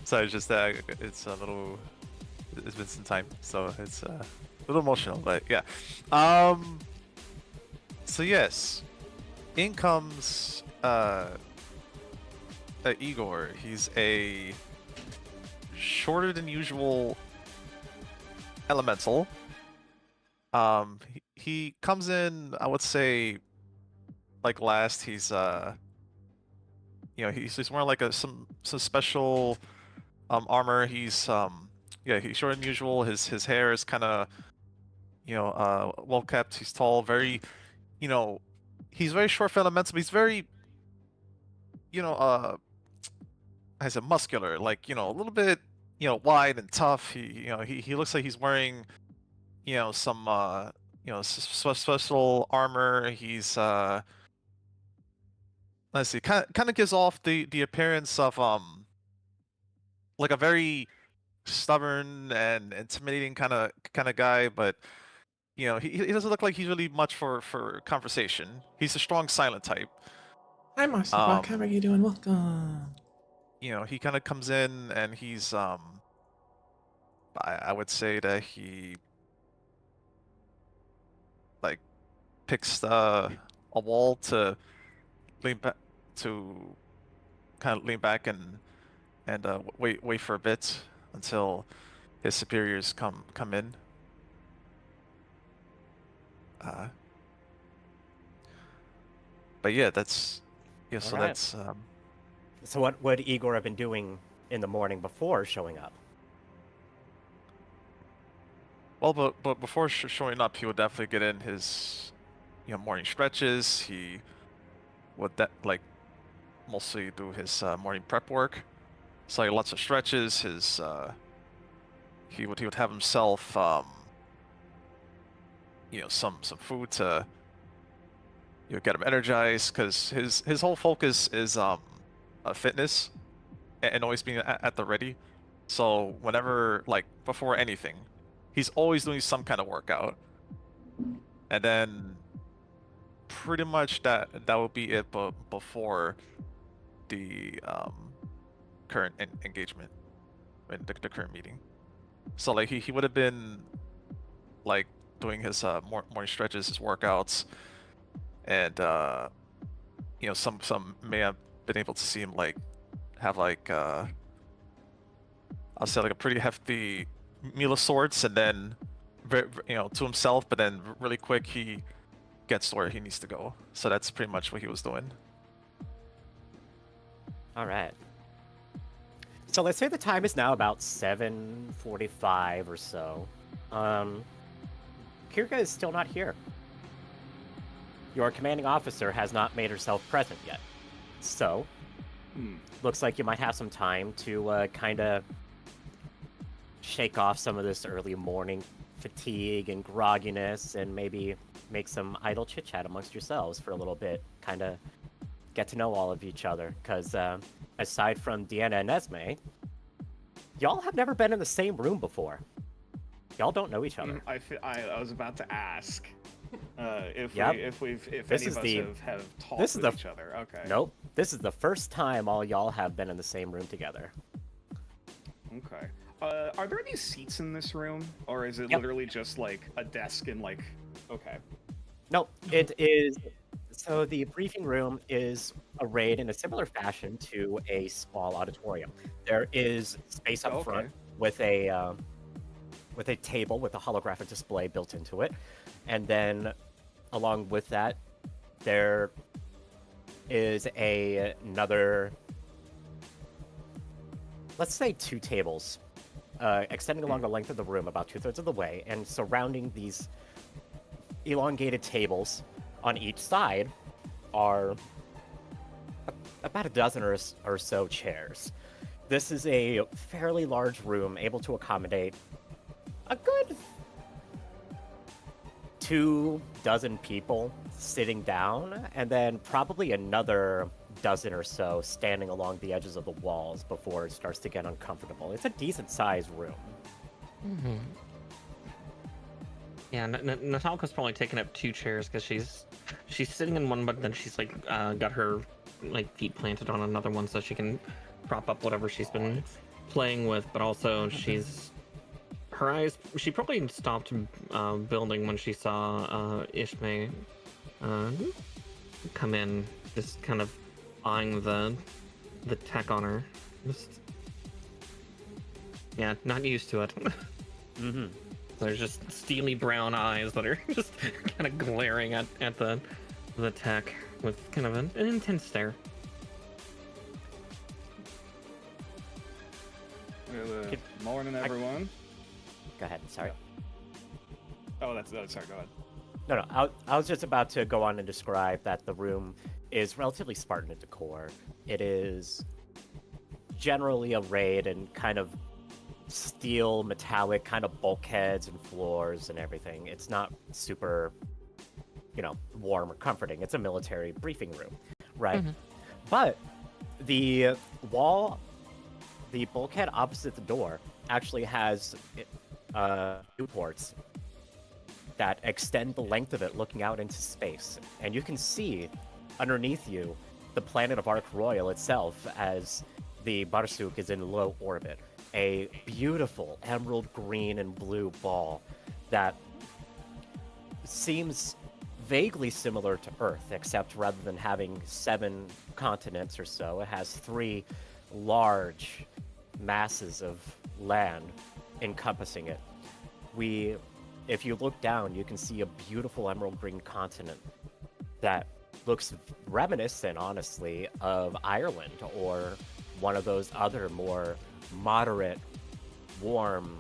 Sorry, it's just that it's a little. It's been some time, so it's a little emotional, but yeah. So yes, in comes Igor. He's a shorter than usual elemental. He comes in, I would say, like last. He's he's wearing like some special armor. He's he's shorter than usual. His hair is kind of well kept. He's tall, very he's very short for elemental, but he's very I said muscular, like a little bit wide and tough. He looks like he's wearing some special armor. He's let's see, kind of gives off the appearance of like a very stubborn and intimidating kind of guy, but he doesn't look like he's really much for conversation. He's a strong silent type. Hi, Master Buck. How are you doing? Welcome. He kind of comes in and he's I would say that he like picks a wall to lean back to kind of lean back and wait for a bit until his superiors come in. But yeah, that's so All right. that's So what would Igor have been doing in the morning before showing up? well, but before showing up, he would definitely get in his morning stretches. He would mostly do his morning prep work. So like lots of stretches. His he would have himself some food to get him energized, because his whole focus is fitness and always being at the ready. So whenever, like, before anything, he's always doing some kind of workout, and then pretty much that would be it. But before the current engagement, the current meeting, so like he would have been like doing his morning stretches, his workouts, and some may have been able to see him like have like I'll say like a pretty hefty meal of sorts, and then to himself, but then really quick he gets to where he needs to go. So that's pretty much what he was doing. All right. So let's say the time is now about 7:45 or so. Kirka is still not here. Your commanding officer has not made herself present yet. So, looks like you might have some time to kind of shake off some of this early morning fatigue and grogginess, and maybe make some idle chit-chat amongst yourselves for a little bit, kind of get to know all of each other, because aside from Deanna and Esme, y'all have never been in the same room before. Y'all don't know each other. I was about to ask if Yep. if This any is of the- us have talked this is with the- each other. Okay. Nope. This is the first time all y'all have been in the same room together. Okay. Are there any seats in this room, or is it Yep. literally just like a desk and like? Okay. Nope. It is. So the briefing room is arrayed in a similar fashion to a small auditorium. There is space up front with a table with a holographic display built into it, and then along with that, there is another, let's say, 2 tables, extending along the length of the room about 2/3 of the way, and surrounding these elongated tables on each side are about a dozen or so chairs. This is a fairly large room, able to accommodate a good 24 people sitting down, and then probably another dozen or so standing along the edges of the walls before it starts to get uncomfortable. It's a decent-sized room. Yeah, Natalka's probably taken up 2 chairs because she's she's sitting in one, but then she's like got her like feet planted on another one so she can prop up whatever she's been playing with. But also she's her eyes. She probably stopped building when she saw Ishmael come in, just kind of eyeing the tech on her. Just, yeah, not used to it. Mm-hmm. There's just steely brown eyes that are just kind of glaring at the tech with kind of an intense stare. Well, morning, everyone. Go ahead. Sorry. Oh, sorry. Go ahead. No. I was just about to go on and describe that the room is relatively Spartan in decor. It is generally arrayed in kind of steel, metallic kind of bulkheads and floors and everything. It's not super, warm or comforting. It's a military briefing room, right? Mm-hmm. But the bulkhead opposite the door actually has viewports that extend the length of it looking out into space. And you can see underneath you the planet of Ark Royal itself as the Barsuk is in low orbit. A beautiful emerald green and blue ball that seems vaguely similar to Earth, except rather than having 7 continents or so, it has 3 large masses of land encompassing it. If you look down, you can see a beautiful emerald green continent that looks reminiscent, honestly, of Ireland or one of those other more moderate, warm,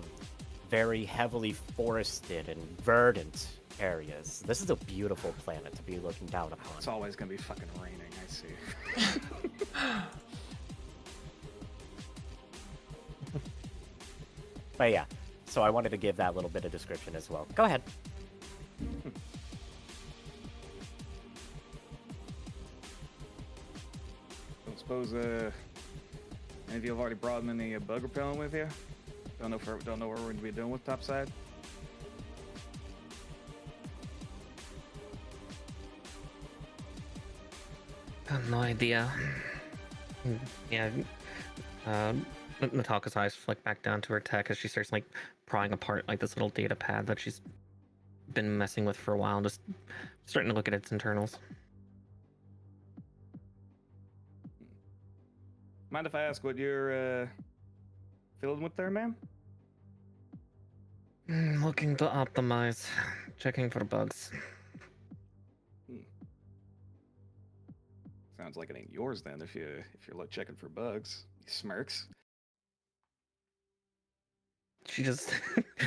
very heavily forested and verdant areas. This is a beautiful planet to be looking down upon. It's always gonna be fucking raining, I see. But yeah, so I wanted to give that little bit of description as well. Go ahead. I suppose any of you have already brought any bug repellent with you? Don't know what we're going to be doing with topside. I have no idea. Yeah. Natalka's eyes flick back down to her tech as she starts like prying apart like this little data pad that she's been messing with for a while, just starting to look at its internals. Mind if I ask what you're fiddling with there, ma'am? Looking to optimize, checking for bugs. Sounds like it ain't yours then. If you're checking for bugs, he smirks. She just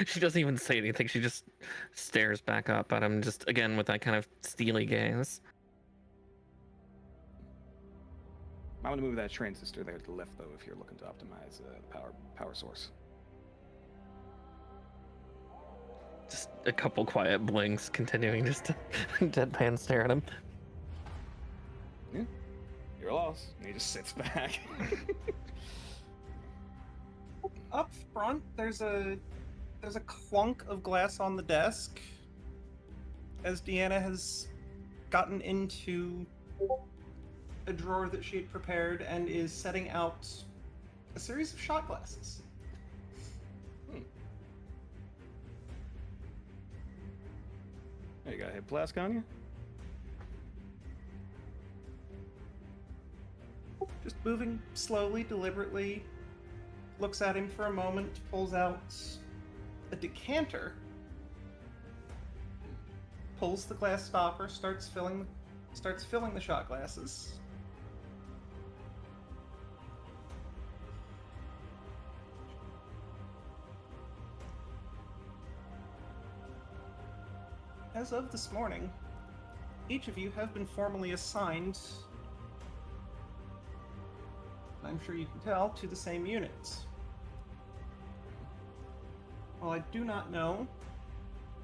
she doesn't even say anything. She just stares back up at him, just again with that kind of steely gaze. I'm gonna move that transistor there to the left, though, if you're looking to optimize the power source. Just a couple quiet blinks, continuing just to deadpan stare at him. Yeah, you're lost. And he just sits back. Up front, there's a clunk of glass on the desk as Deanna has gotten into a drawer that she had prepared and is setting out a series of shot glasses. Hey, you got a hip flask on you? Just moving slowly, deliberately, looks at him for a moment, pulls out a decanter, pulls the glass stopper, starts filling the shot glasses. As of this morning, each of you have been formally assigned, I'm sure you can tell, to the same units. While I do not know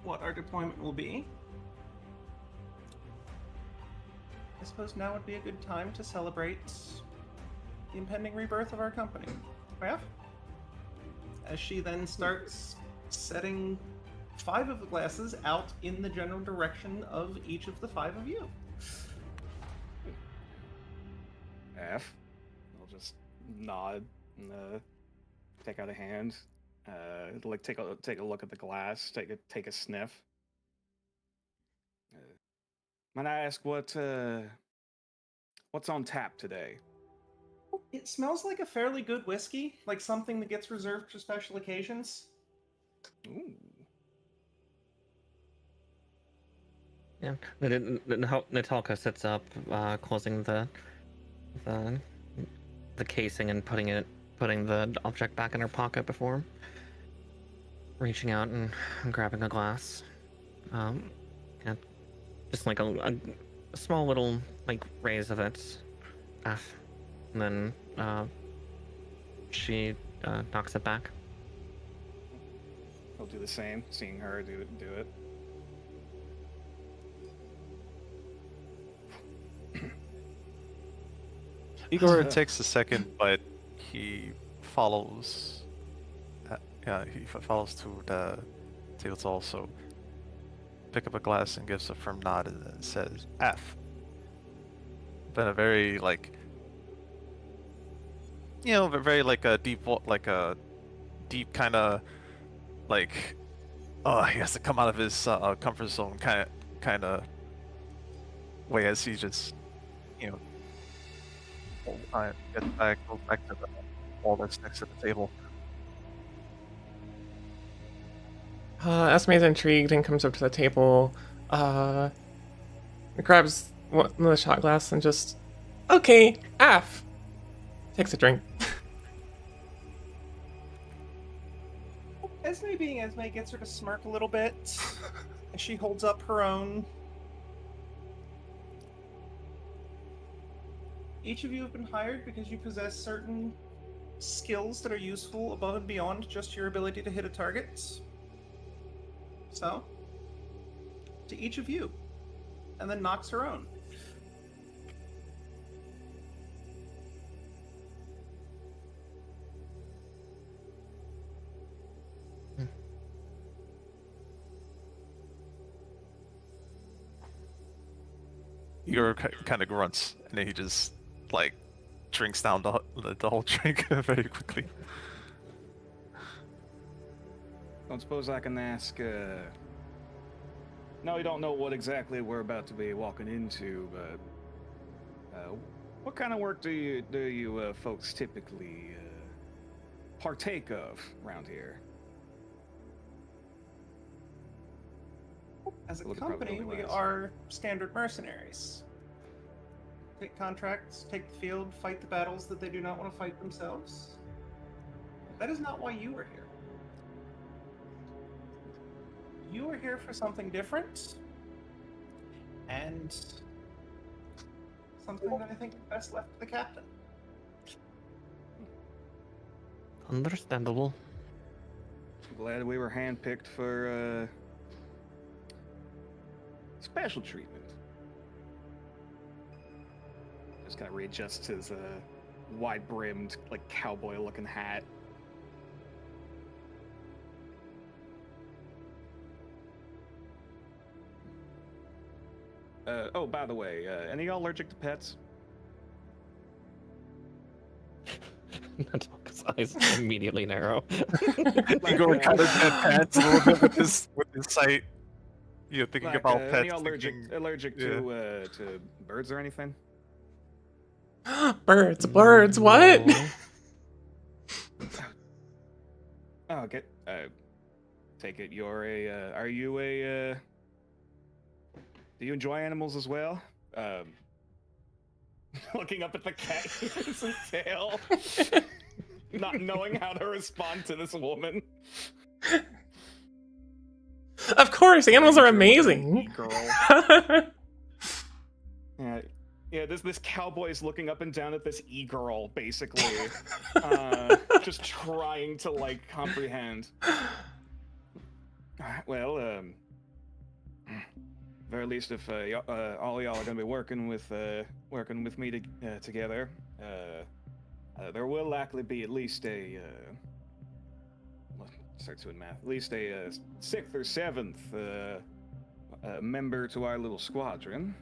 what our deployment will be, I suppose now would be a good time to celebrate the impending rebirth of our company. Raph? As she then starts setting 5 of the glasses out in the general direction of each of the 5 of you. F. I'll just nod and take out a hand. Like take a look at the glass. Take a sniff. Might I ask what's on tap today? It smells like a fairly good whiskey, like something that gets reserved for special occasions. Ooh. Yeah. Natalka sits up, closing the casing and putting the object back in her pocket before reaching out and grabbing a glass. Yeah, just like a small little like raise of it, and then she knocks it back. I'll do the same, seeing her do it. Igor takes a second, but he follows. He follows to the table to also pick up a glass and gives a firm nod and then says F. Then a very like, very like a deep kind of like, he has to come out of his comfort zone kind of way as he just, goes back to the wall that's next to the table. Esme's intrigued and comes up to the table, grabs one of the shot glass and just, okay, F. Takes a drink. Esme being Esme gets her to smirk a little bit, and she holds up her own. Each of you have been hired because you possess certain skills that are useful above and beyond just your ability to hit a target. So, to each of you, and then knocks her own. Igor kind of grunts, and then he just like drinks down the whole drink very quickly. Don't suppose I can ask. No, we don't know what exactly we're about to be walking into, but what kind of work do you folks typically partake of around here? As a Well, the company, probability we wise. are standard mercenaries. Take contracts, take the field, fight the battles that they do not want to fight themselves. That is not why you are here. You are here for something different, and something that I think is best left to the captain. Understandable. Glad we were handpicked for special treatment. Just kind of readjusts his wide-brimmed, like cowboy-looking hat. Oh, by the way, any of y'all allergic to pets? Natalka's eyes immediately narrow. Igor kind of deadpans a little bit with his sight. Thinking Like, about pets. any allergic thinking, to birds or anything? Birds, what? Oh, okay. Take it you're are you a, do you enjoy animals as well? Looking up at the cat ears and tail, not knowing how to respond to this woman. Of course, animals are amazing. Girl. Yeah, this cowboy is looking up and down at this e-girl, basically, just trying to like comprehend. Well, very least, if all y'all are gonna be working with me together, there will likely be at least a start doing math. At least a 6th or 7th member to our little squadron.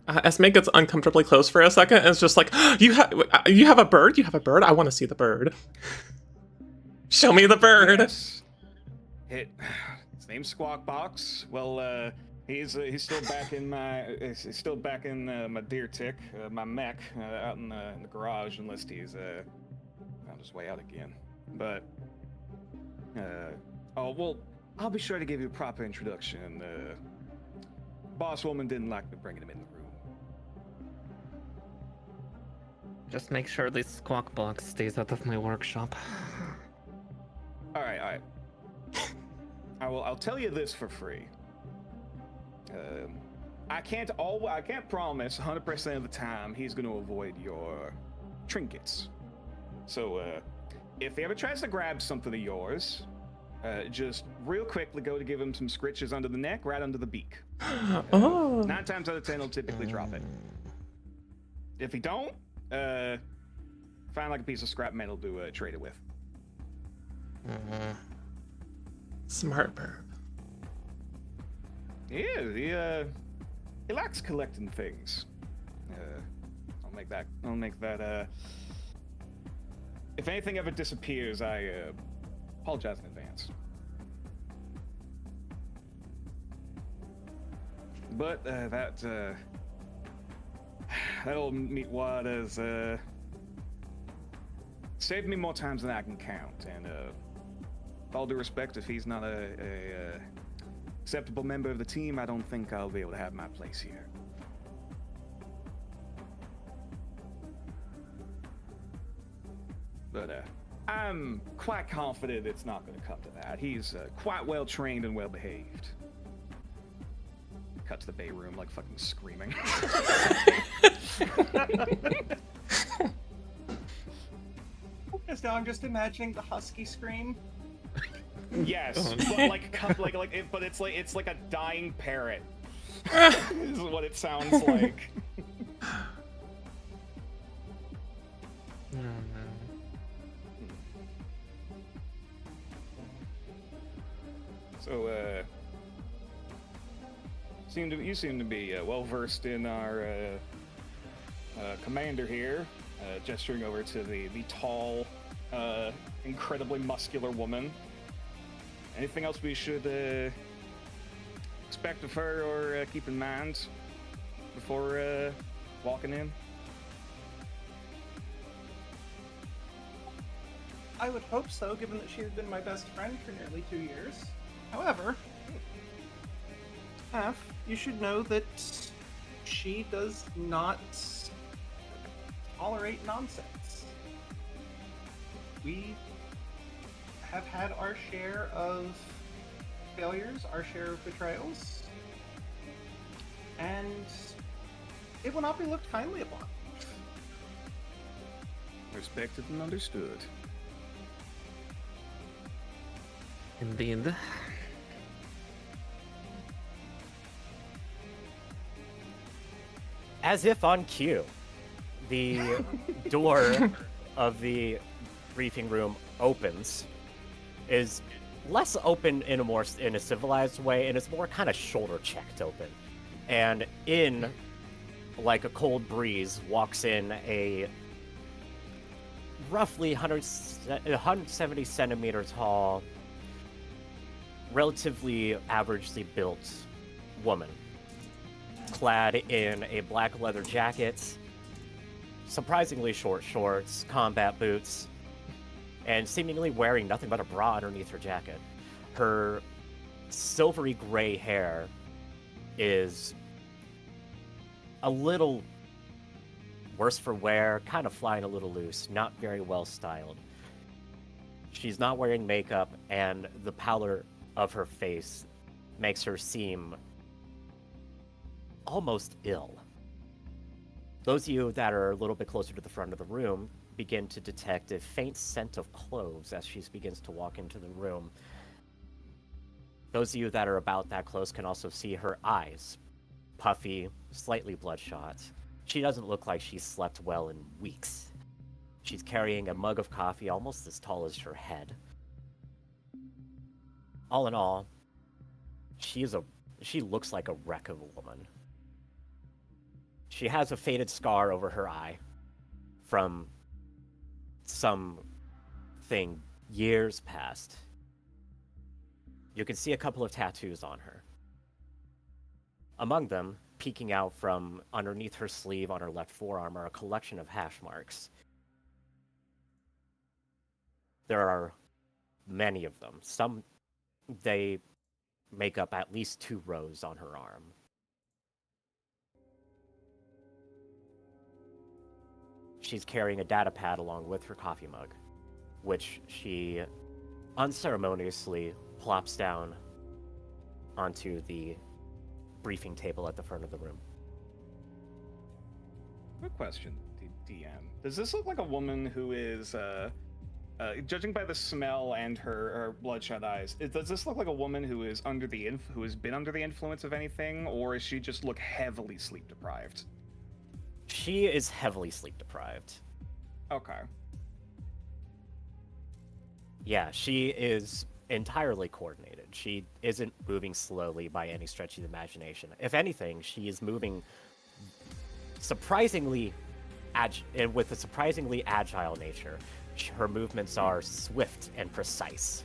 Esme gets uncomfortably close for a second, and it's just like, you have a bird? You have a bird? I want to see the bird. Show me the bird. Yes. His name's Squawkbox. Well, he's still back in my deer tick, my mech, out in the garage, unless he's found his way out again. But oh well, I'll be sure to give you a proper introduction. Boss woman didn't like me bringing him in the room. Just make sure this squawk box stays out of my workshop. All right. I'll tell you this for free. I can't promise 100% of the time he's going to avoid your trinkets. So if he ever tries to grab something of yours, just real quickly go to give him some scritches under the neck, right under the beak. 9 times out of 10 he'll typically drop it. If he don't, find like a piece of scrap metal to trade it with. Smart bird. Yeah, he likes collecting things. I'll make that. If anything ever disappears, I apologize in advance. But that old meatwad has saved me more times than I can count, and with all due respect, if he's not a acceptable member of the team, I don't think I'll be able to have my place here. But I'm quite confident it's not going to come to that. He's quite well trained and well behaved. Cut to the bay room, like fucking screaming. Yes, now I'm just imagining the husky scream. Yes, but it's like a dying parrot. Is what it sounds like. So, you seem to be well versed in our commander here, gesturing over to the tall, incredibly muscular woman. Anything else we should expect of her or keep in mind before walking in? I would hope so, given that she has been my best friend for nearly 2 years. However, you should know that she does not tolerate nonsense. We have had our share of failures, our share of betrayals, and it will not be looked kindly upon. Respected and understood. Indeed. As if on cue, the door of the briefing room opens. Is less open in a civilized way, and it's more kind of shoulder checked open. And in, like a cold breeze, walks in a roughly 170 centimeter tall, relatively averagely built woman, clad in a black leather jacket, surprisingly short shorts, combat boots, and seemingly wearing nothing but a bra underneath her jacket. Her silvery gray hair is a little worse for wear, kind of flying a little loose, not very well styled. She's not wearing makeup, and the pallor of her face makes her seem almost ill. Those of you that are a little bit closer to the front of the room begin to detect a faint scent of cloves as she begins to walk into the room. Those of you that are about that close can also see her eyes, puffy, slightly bloodshot. She doesn't look like she's slept well in weeks. She's carrying a mug of coffee almost as tall as her head. All in all, she looks like a wreck of a woman. She has a faded scar over her eye from something years past. You can see a couple of tattoos on her. Among them, peeking out from underneath her sleeve on her left forearm, are a collection of hash marks. There are many of them. They make up at least 2 rows on her arm. She's carrying a data pad along with her coffee mug, which she unceremoniously plops down onto the briefing table at the front of the room. Quick question, DM. Does this look like a woman who is, judging by the smell and her bloodshot eyes, does this look like a woman who is who has been under the influence of anything, or does she just look heavily sleep deprived? She is heavily sleep deprived. Okay. Yeah, she is entirely coordinated. She isn't moving slowly by any stretch of the imagination. If anything, she is moving surprisingly with a surprisingly agile nature. Her movements are swift and precise.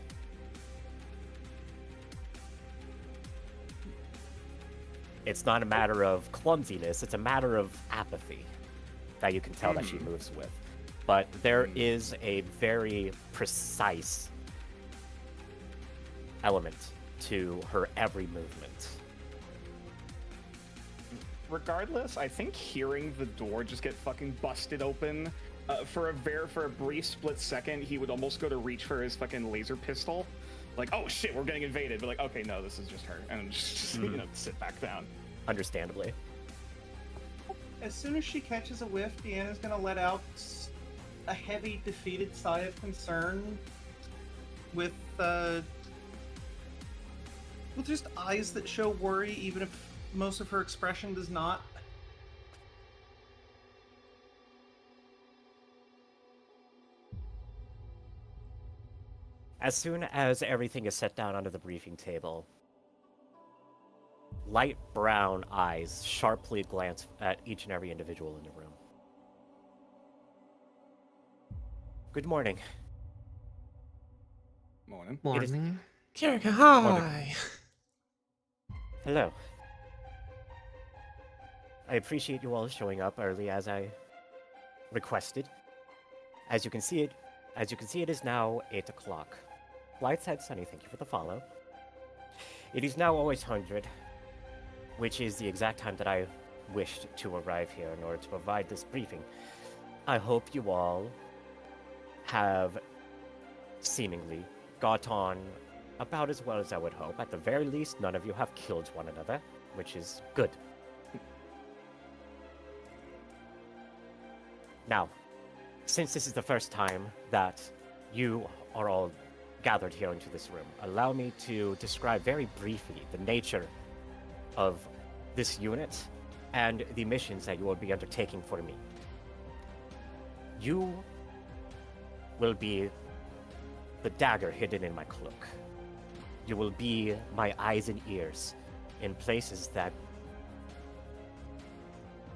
It's not a matter of clumsiness, it's a matter of apathy that you can tell that she moves with. But there is a very precise element to her every movement. Regardless, I think hearing the door just get fucking busted open, for a brief split second, he would almost go to reach for his fucking laser pistol. Like, oh shit, we're getting invaded. But like, okay, no, this is just her. And just you know, sit back down. Understandably. As soon as she catches a whiff, Deanna's gonna let out a heavy, defeated sigh of concern with just eyes that show worry, even if most of her expression does not. As soon as everything is set down onto the briefing table, light brown eyes sharply glance at each and every individual in the room. Good morning. Morning. Morning. Kirika, hi! Hello. I appreciate you all showing up early as I requested. As you can see, it is now 8 o'clock. Lightside Sunny, thank you for the follow. It is now 0800, which is the exact time that I wished to arrive here in order to provide this briefing. I hope you all have seemingly got on about as well as I would hope. At the very least, none of you have killed one another, which is good. Now, since this is the first time that you are all gathered here into this room, allow me to describe very briefly the nature of this unit and the missions that you will be undertaking for me. You will be the dagger hidden in my cloak. You will be my eyes and ears in places that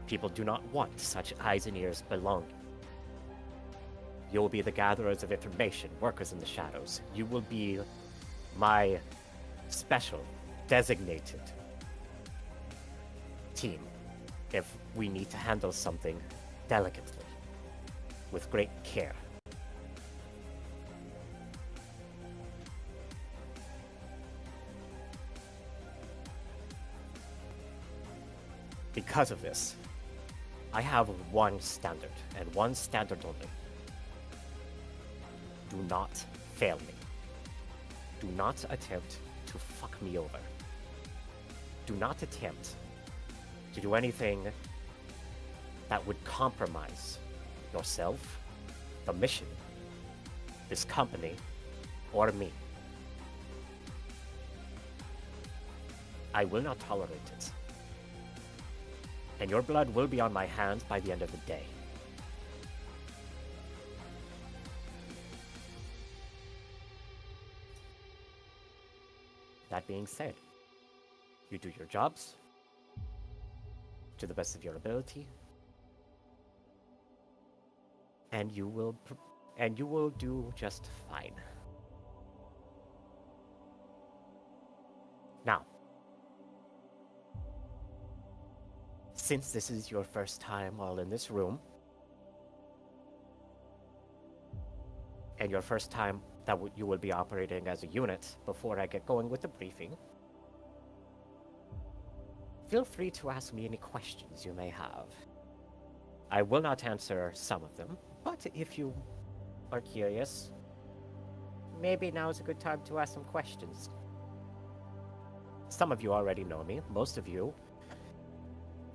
people do not want such eyes and ears belonging. You will be the gatherers of information, workers in the shadows. You will be my special, designated team if we need to handle something delicately, with great care. Because of this, I have one standard, and one standard only. Do not fail me. Do not attempt to fuck me over. Do not attempt to do anything that would compromise yourself, the mission, this company, or me. I will not tolerate it. And your blood will be on my hands by the end of the day. That being said, you do your jobs to the best of your ability, and you will do just fine. Now, since this is your first time while in this room, and your first time that you will be operating as a unit, before I get going with the briefing, feel free to ask me any questions you may have. I will not answer some of them, but if you are curious, maybe now is a good time to ask some questions. Some of you already know me. Most of you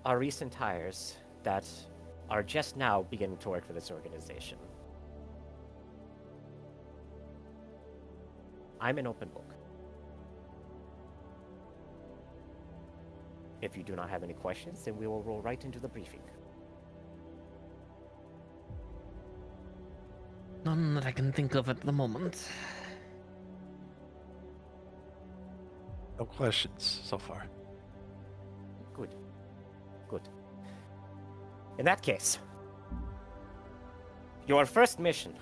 are recent hires that are just now beginning to work for this organization. I'm an open book. If you do not have any questions, then we will roll right into the briefing. None that I can think of at the moment. No questions so far. Good. Good. In that case, your first mission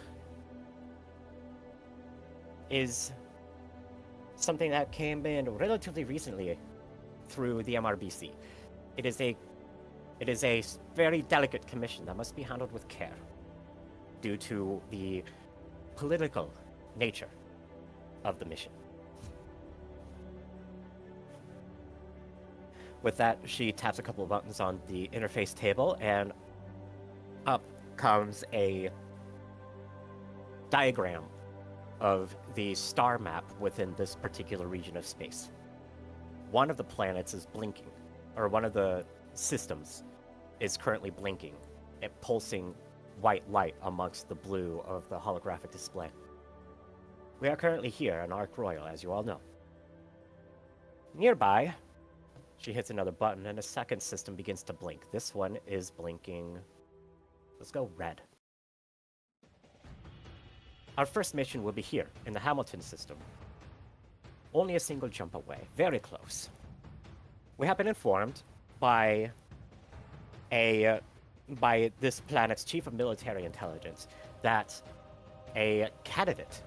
is something that came in relatively recently through the MRBC. It is a very delicate commission that must be handled with care due to the political nature of the mission. With that, she taps a couple of buttons on the interface table, and up comes a diagram of the star map within this particular region of space. One of the planets is blinking, or one of the systems is currently blinking, pulsing white light amongst the blue of the holographic display. We are currently here on Ark Royal, as you all know. Nearby, she hits another button and a second system begins to blink. This one is blinking, let's go red. Our first mission will be here, in the Hamilton system. Only a single jump away, very close. We have been informed by this planet's chief of military intelligence that a candidate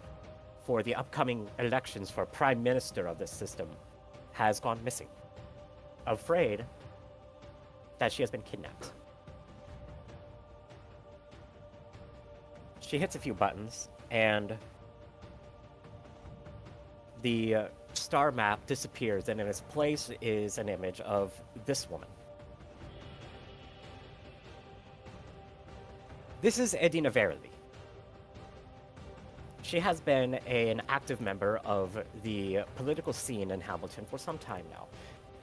for the upcoming elections for prime minister of this system has gone missing. Afraid that she has been kidnapped. She hits a few buttons, and the star map disappears, and in its place is an image of this woman. This is Edina Verily. She has been an active member of the political scene in Hamilton for some time now,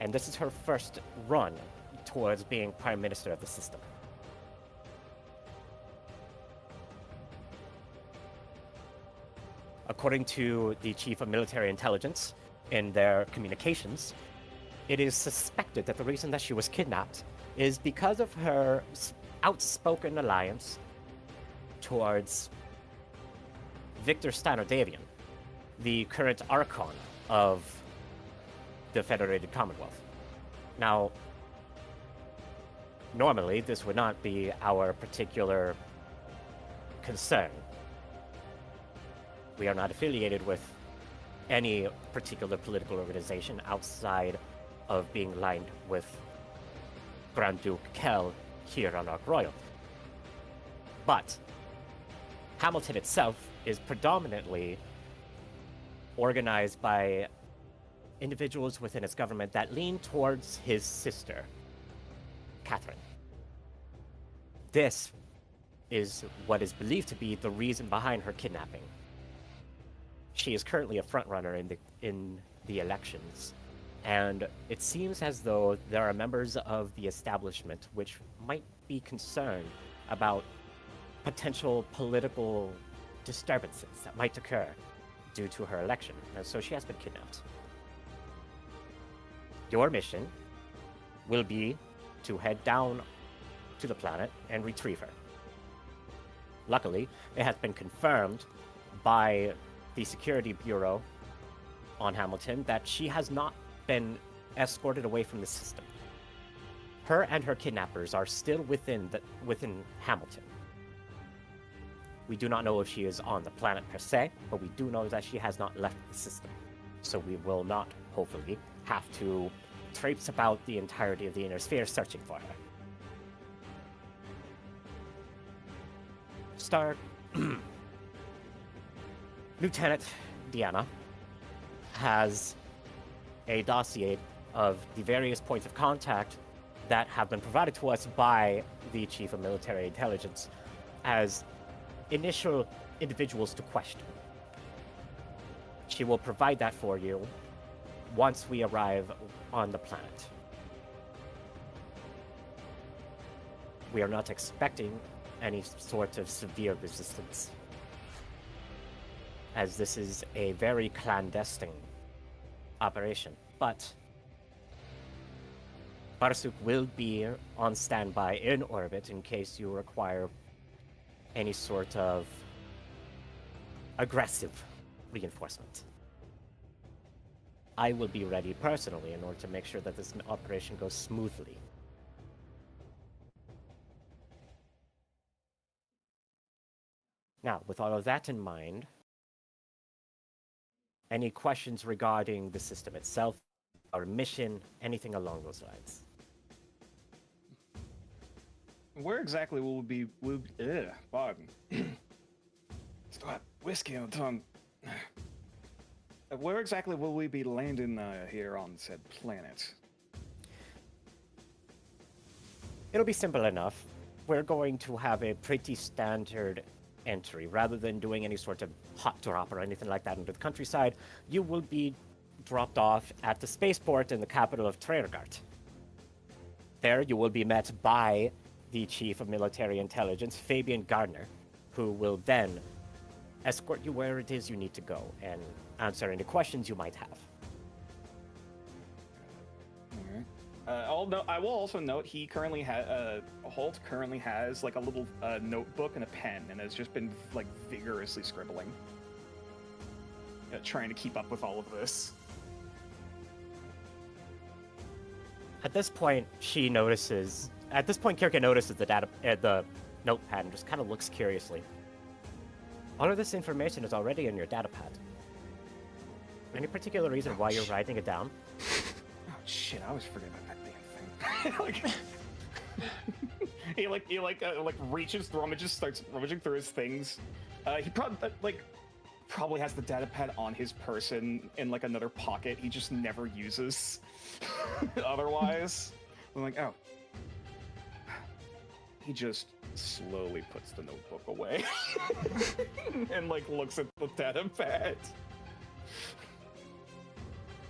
and this is her first run towards being Prime Minister of the system. According to the Chief of Military Intelligence in their communications, it is suspected that the reason that she was kidnapped is because of her outspoken alliance towards Victor Stanodavian, the current Archon of the Federated Commonwealth. Now, normally this would not be our particular concern. We are not affiliated with any particular political organization outside of being lined with Grand Duke Kell here on Ark Royal. But Hamilton itself is predominantly organized by individuals within its government that lean towards his sister, Catherine. This is what is believed to be the reason behind her kidnapping. She is currently a frontrunner in the elections, and it seems as though there are members of the establishment which might be concerned about potential political disturbances that might occur due to her election, and so she has been kidnapped. Your mission will be to head down to the planet and retrieve her. Luckily, it has been confirmed by the Security Bureau on Hamilton that she has not been escorted away from the system. Her and her kidnappers are still within Hamilton. We do not know if she is on the planet per se, but we do know that she has not left the system. So we will not, hopefully, have to traipse about the entirety of the inner sphere searching for her. Lieutenant Deanna has a dossier of the various points of contact that have been provided to us by the Chief of Military Intelligence as initial individuals to question. She will provide that for you once we arrive on the planet. We are not expecting any sort of severe resistance, as this is a very clandestine operation. But Barsuk will be on standby in orbit in case you require any sort of aggressive reinforcement. I will be ready personally in order to make sure that this operation goes smoothly. Now, with all of that in mind, any questions regarding the system itself, our mission, anything along those lines? Where exactly will we be? Pardon. Still have whiskey on the tongue. Where exactly will we be landing here on said planet? It'll be simple enough. We're going to have a pretty standard entry. Rather than doing any sort of hot drop or anything like that into the countryside, you will be dropped off at the spaceport in the capital of Treyargard. There you will be met by the Chief of Military Intelligence, Fabian Gardner, who will then escort you where it is you need to go and answer any questions you might have. I will also note he currently Holt currently has like a little notebook and a pen, and has just been like vigorously scribbling, trying to keep up with all of this. At this point, Kirka notices the notepad and just kind of looks curiously. All of this information is already in your datapad. Any particular reason why you're writing it down? Oh shit! I always forget about that damn thing. he reaches through and just starts rummaging through his things. He probably has the datapad on his person in like another pocket he just never uses. Otherwise, I'm like, oh. He just slowly puts the notebook away and like looks at the datapad.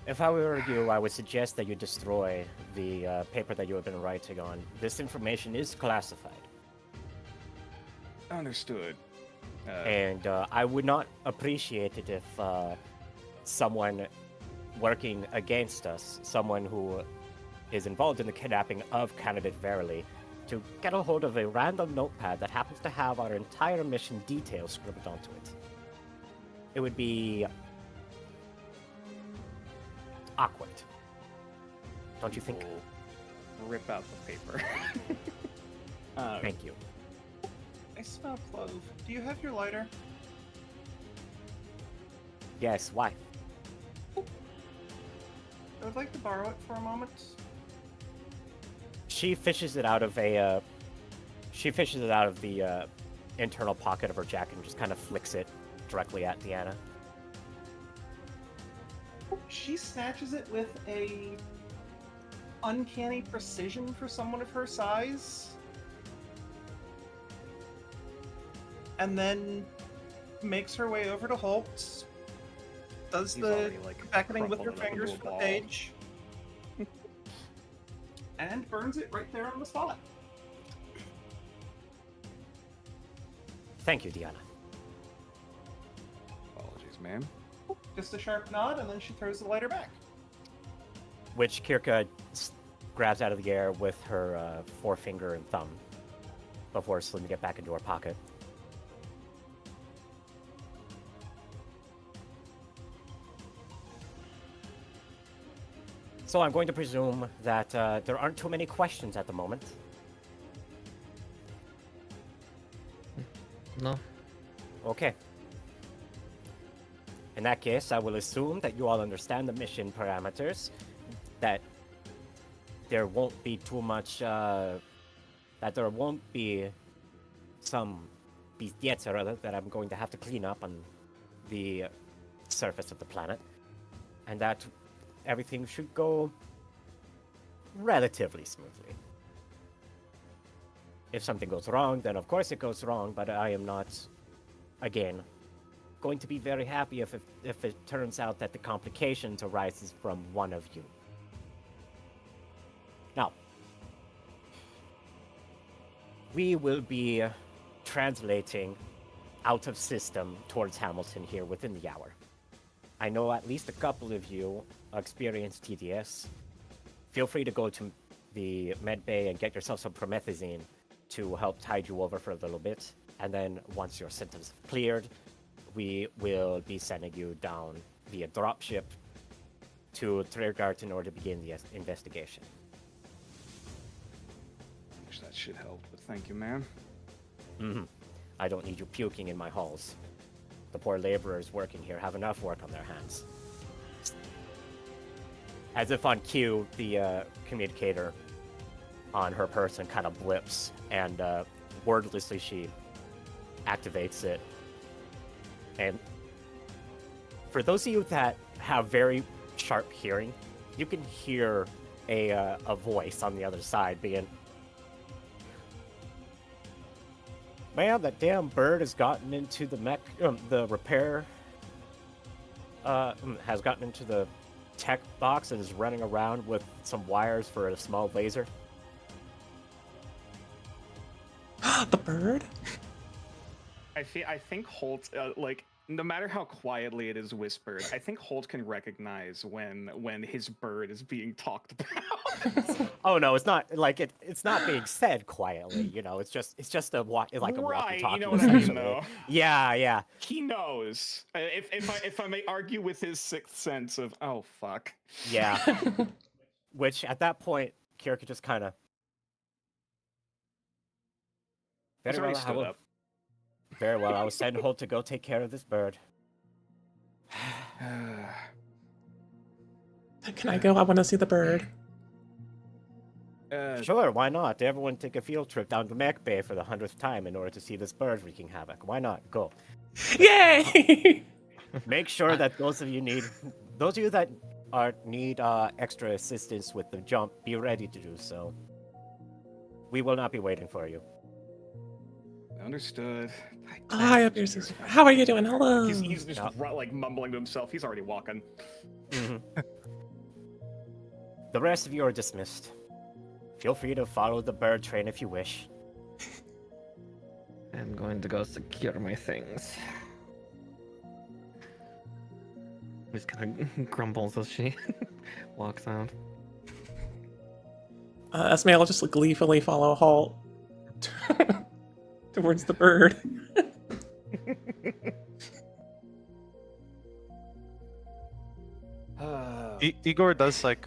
If I were you, I would suggest that you destroy the paper that you have been writing on. This information is classified. Understood. And I would not appreciate it if someone working against us, someone who is involved in the kidnapping of candidate Verily, to get a hold of a random notepad that happens to have our entire mission details scribbled onto it. It would be awkward. Don't you think? We'll rip out the paper. Thank you. I smell clove. Do you have your lighter? Yes, why? I would like to borrow it for a moment. She fishes it out of the internal pocket of her jacket and just kind of flicks it directly at Deanna. She snatches it with a uncanny precision for someone of her size, and then makes her way over to Holt, does He's the already, like, beckoning with her crumpled it up fingers into for a the ball. page, and burns it right there on the spot. Thank you, Deanna. Apologies, ma'am. Just a sharp nod, and then she throws the lighter back. Which Kirka grabs out of the air with her forefinger and thumb before slipping it back into her pocket. So I'm going to presume that there aren't too many questions at the moment. No. Okay. In that case, I will assume that you all understand the mission parameters, that there won't be too much, that there won't be some bestiets or other that I'm going to have to clean up on the surface of the planet, and that everything should go relatively smoothly. If something goes wrong, then of course it goes wrong, but I am not, again, going to be very happy if it turns out that the complications arises from one of you. Now, we will be translating out of system towards Hamilton here within the hour. I know at least a couple of you experienced TDS. Feel free to go to the med bay and get yourself some promethazine to help tide you over for a little bit. And then once your symptoms have cleared, we will be sending you down via dropship to Triergart in order to begin the investigation. That should help, but thank you, man. I don't need you puking in my halls. The poor laborers working here have enough work on their hands. As if on cue, the communicator on her person kind of blips, and wordlessly she activates it. And for those of you that have very sharp hearing, you can hear a voice on the other side being, "Man, that damn bird has gotten into the mech, the repair, has gotten into the tech box and is running around with some wires for a small laser." The bird? I think Holt, like, no matter how quietly it is whispered, I think Holt can recognize when his bird is being talked about. Oh no, it's not like it's not being said quietly. You know, it's just a like a Right, walkie-talkie. you know what I mean, essentially. though. Yeah. He knows. If I may argue with his sixth sense of, oh fuck. Yeah. Which at that point, Kirk just kind of. He's already stood up. Very well. I will send Holt to go take care of this bird. Can I go? I want to see the bird. Sure, why not? Everyone take a field trip down to Mech Bay for the 100th time in order to see this bird wreaking havoc. Why not? Go. Yay! Make sure that those of you that need extra assistance with the jump, be ready to do so. We will not be waiting for you. Understood. Hi, up your sister. How are you doing? Hello. He's just like mumbling to himself. He's already walking. The rest of you are dismissed. Feel free to follow the bird train if you wish. I'm going to go secure my things. Just kind of grumbles as she walks out. Esme will just gleefully follow Halt towards the bird. Igor does like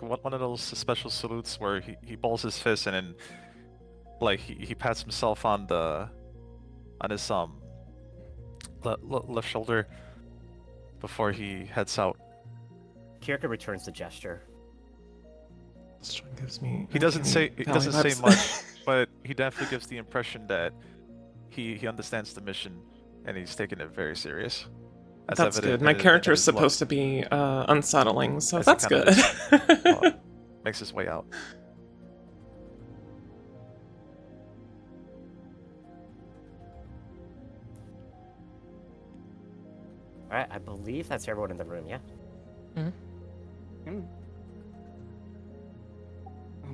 one of those special salutes where he balls his fist and then like he pats himself on his left shoulder before he heads out. Kirka returns the gesture. This one gives me. He doesn't say much, but he definitely gives the impression that he understands the mission and he's taking it very serious. That's good. My character is supposed to be unsettling, so that's good. Makes his way out. All right, I believe that's everyone in the room. Yeah.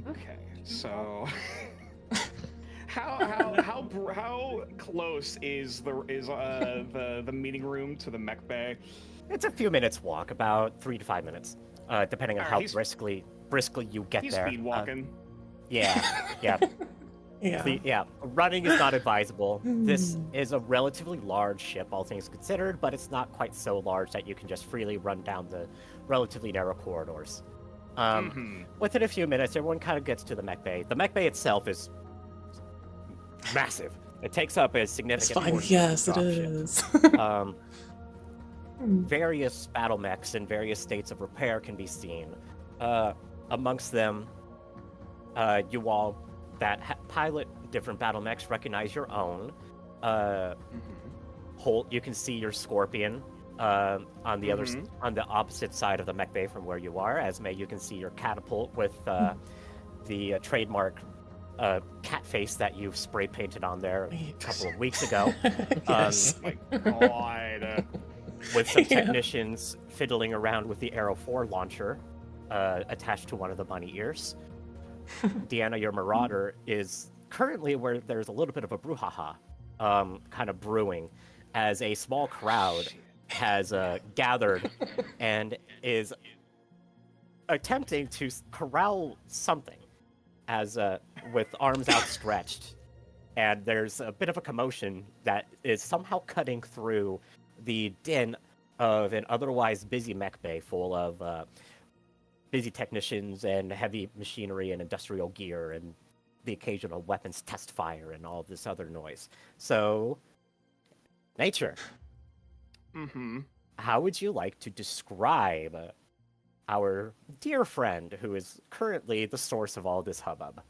Okay, so how close is the meeting room to the mech bay? It's a few minutes walk, about 3 to 5 minutes, depending on how briskly you get He's there. speed walking. Yeah. Yeah. Running is not advisable. This is a relatively large ship, all things considered, but it's not quite so large that you can just freely run down the relatively narrow corridors. Within a few minutes, everyone kind of gets to the mech bay. The mech bay itself is massive. It takes up a It's significant fine. portion Yes, of the it dropship. is. Various battle mechs in various states of repair can be seen. Amongst them, you all that pilot different battle mechs recognize your own. Holt, you can see your Scorpion on the on the opposite side of the mech bay from where you are. Esme, you can see your Catapult with the trademark cat face that you've spray painted on there a couple of weeks ago. Yes. My God. With some Yeah. technicians fiddling around with the Arrow 4 launcher attached to one of the bunny ears. Deanna, your Marauder, is currently where there's a little bit of a brouhaha kind of brewing, as a small crowd has gathered and is attempting to corral something as with arms outstretched. And there's a bit of a commotion that is somehow cutting through the din of an otherwise busy mech bay full of busy technicians and heavy machinery and industrial gear and the occasional weapons test fire and all this other noise. So, Nature, how would you like to describe our dear friend who is currently the source of all this hubbub?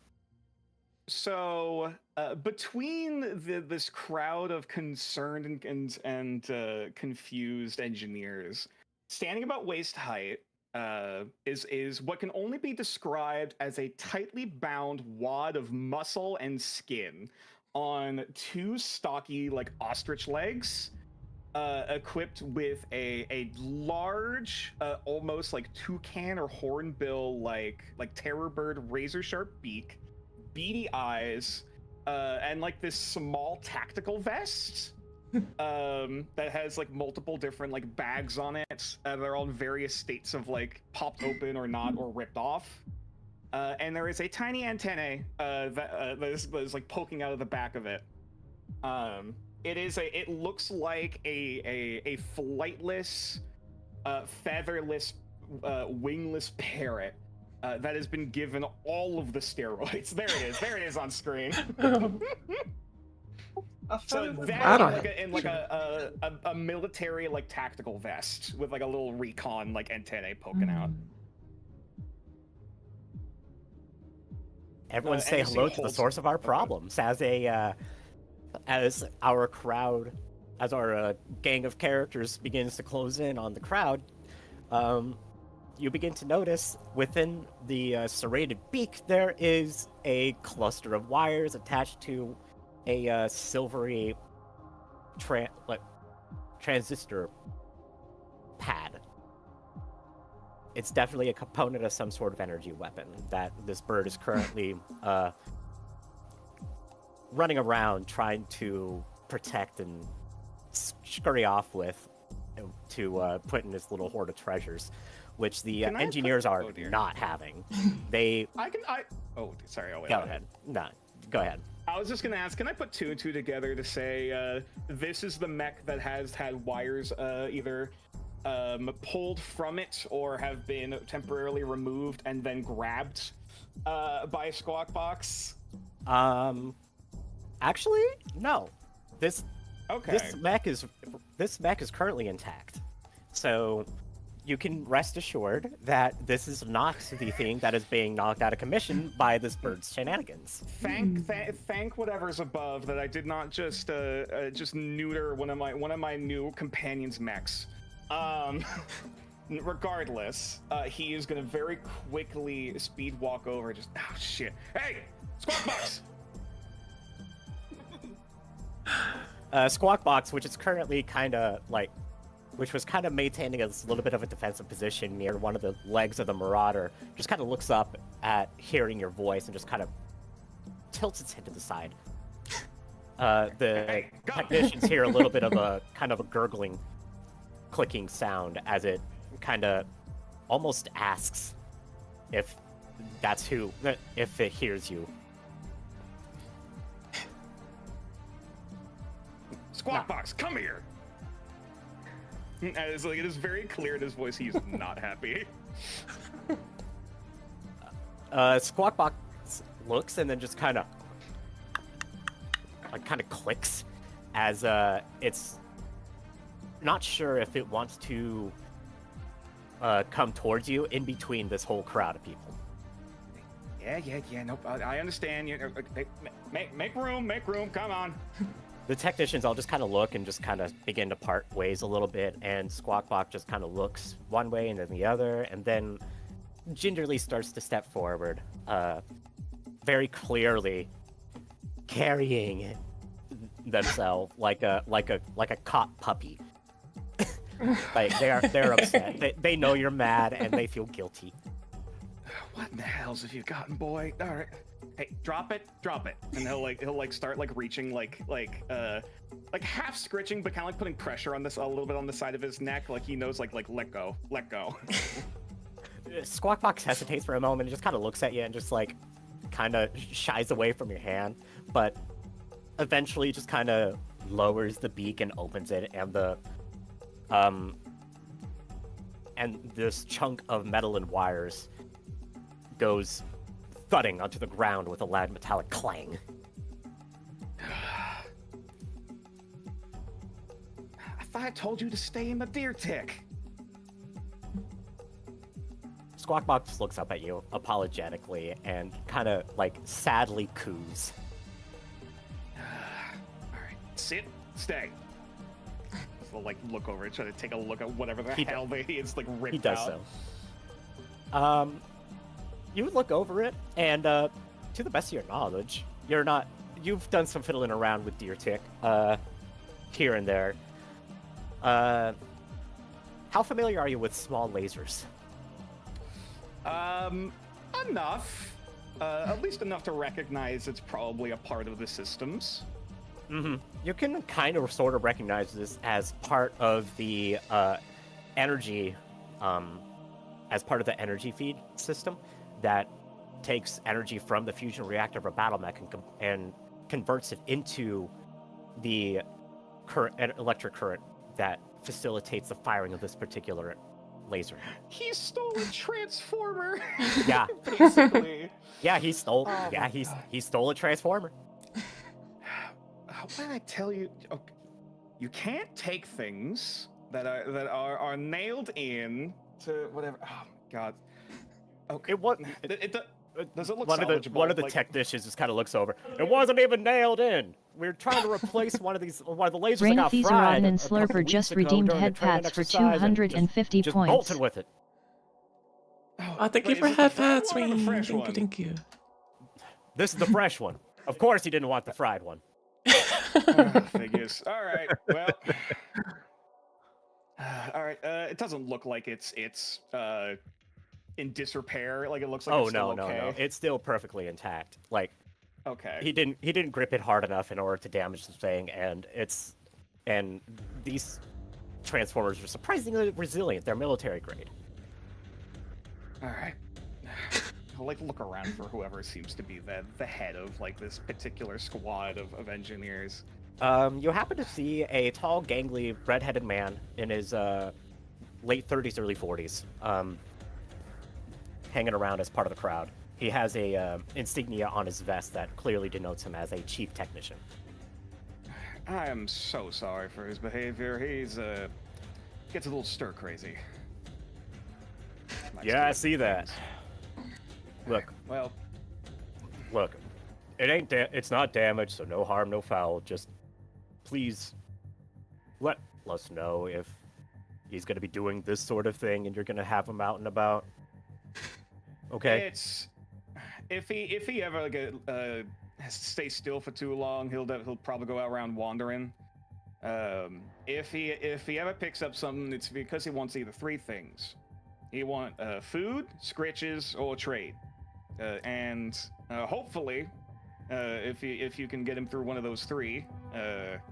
So between this crowd of concerned and confused engineers, standing about waist height is what can only be described as a tightly bound wad of muscle and skin on two stocky, like ostrich legs, equipped with a large, almost like toucan or hornbill, like terror bird, razor sharp beak, beady eyes, and like this small tactical vest that has like multiple different like bags on it. They're all in various states of like popped open or not or ripped off. And there is a tiny antennae that is like poking out of the back of it. It looks like a flightless, featherless, wingless parrot that has been given all of the steroids. There it is on screen. So that in like a military like tactical vest with like a little recon like antennae poking out. Everyone say hello to the source of our problems. As our crowd, as our gang of characters begins to close in on the crowd, you begin to notice within the serrated beak there is a cluster of wires attached to a silvery transistor pad. It's definitely a component of some sort of energy weapon that this bird is currently running around trying to protect and scurry off with to put in this little hoard of treasures, which the engineers are not having. Oh, sorry. Oh, wait. Go ahead. No, go ahead. I was just gonna ask, can I put two and two together to say this is the mech that has had wires either pulled from it or have been temporarily removed and then grabbed by a Squawk Box? Actually, no. This Okay. This mech is currently intact. So you can rest assured that this is not the thing that is being knocked out of commission by this bird's shenanigans. Thank whatever's above that I did not just neuter one of my new companions' mechs. Regardless, he is gonna very quickly speed walk over. Just oh shit! Hey, Squawk Box! Squawk Box, which is currently which was kind of maintaining a little bit of a defensive position near one of the legs of the Marauder, just kind of looks up at hearing your voice and just kind of tilts its head to the side. The technicians hear a little bit of a kind of a gurgling, clicking sound as it kind of almost asks if it hears you. Squawk Box, come here. And it's like, it is very clear in his voice he's not happy. Squawk Box looks and then just kind of clicks as it's not sure if it wants to come towards you in between this whole crowd of people. Yeah. Nope. I understand. Make room. Come on. The technicians all just kind of look and just kind of begin to part ways a little bit, and Squawkbot just kind of looks one way and then the other, and then gingerly starts to step forward, very clearly carrying themselves like a caught puppy. Like they're upset. They know you're mad and they feel guilty. What in the hells have you gotten, boy? All right. Hey, drop it, and he'll start reaching like half scritching, but kind of like putting pressure on this a little bit on the side of his neck, like he knows like let go. Squawkbox hesitates for a moment and just kind of looks at you and just like kind of shies away from your hand, but eventually just kind of lowers the beak and opens it, and this chunk of metal and wires goes thudding onto the ground with a loud metallic clang. I thought I told you to stay in the deer tick. Squawkbox looks up at you apologetically and kind of like sadly coos. All right, sit, stay. So look over and try to take a look at whatever the hell is like ripped out. He does so. You would look over it, and to the best of your knowledge, you've done some fiddling around with deer tick, here and there. How familiar are you with small lasers? Enough. At least enough to recognize it's probably a part of the systems. Mm-hmm. You can kind of sort of recognize this as part of the energy, as part of the energy feed system that takes energy from the fusion reactor of a battle mech and converts it into the electric current that facilitates the firing of this particular laser. He stole a transformer. Yeah, basically. Yeah, he stole. He stole a transformer. What did I tell you? Okay. You can't take things that are nailed in to whatever. Oh my god. Okay. Does it look salvageable? One of the technicians just kind of looks over. It wasn't even nailed in. We're trying to replace one of the lasers that got fried. and Slurper just redeemed head pats for 250 just points. Bolted with it. Oh, thank you for head pats, thank you. This is the fresh one. Of course, he didn't want the fried one. Figures. All right. Well. All right. It doesn't look like it's in disrepair. Like it looks like. Oh it's still no. It's still perfectly intact. Like. Okay. He didn't grip it hard enough in order to damage the thing, and these transformers are surprisingly resilient. They're military grade. All right. I'll look around for whoever seems to be the head of this particular squad of engineers. You happen to see a tall, gangly, red-headed man in his late 30s, early 40s, hanging around as part of the crowd. He has a insignia on his vest that clearly denotes him as a chief technician. I am so sorry for his behavior. He's gets a little stir crazy. Yeah, I see that. Look. Well. Look. It's not damage, so no harm, no foul. Just please let us know if he's going to be doing this sort of thing and you're going to have him out and about. Okay. If he ever has to stay still for too long, he'll probably go out around wandering. If he ever picks up something, it's because he wants either three things. He wants food, scritches, or trade. And hopefully, if you can get him through one of those three,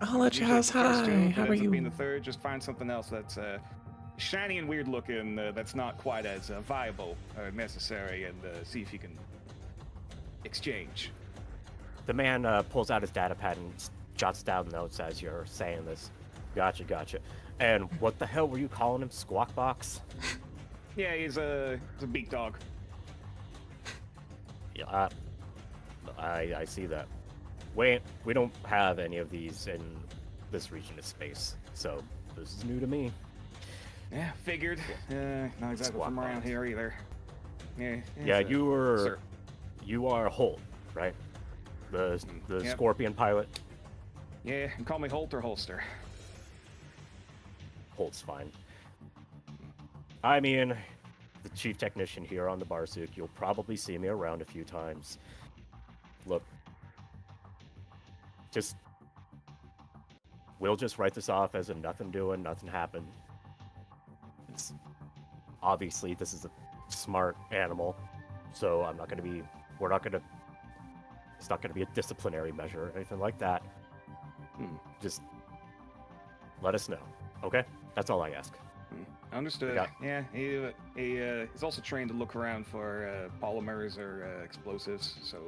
I'll let you ask hi. How are you? Being the third, just find something else that's shiny and weird looking, that's not quite as viable or necessary, and see if you can exchange. The man pulls out his data pad and jots down notes as you're saying this. Gotcha. And what the hell were you calling him? Squawk Box? Yeah, he's a beak dog. Yeah, I see that. Wait, we don't have any of these in this region of space, so this is new to me. Yeah, figured. Not exactly Squawk from around Box. here either. Yeah. Yeah, Sir. you are Holt, right? The Yep. Scorpion pilot. Yeah, and call me Holt or Holster. Holt's fine. I mean, the chief technician here on the Barsuk, you'll probably see me around a few times. Look, we'll just write this off as a nothing doing, nothing happened. Obviously, this is a smart animal, so it's not gonna be a disciplinary measure or anything like that. Just let us know, okay? That's all I ask. Understood. Yeah. Yeah, he's also trained to look around for polymers or explosives. So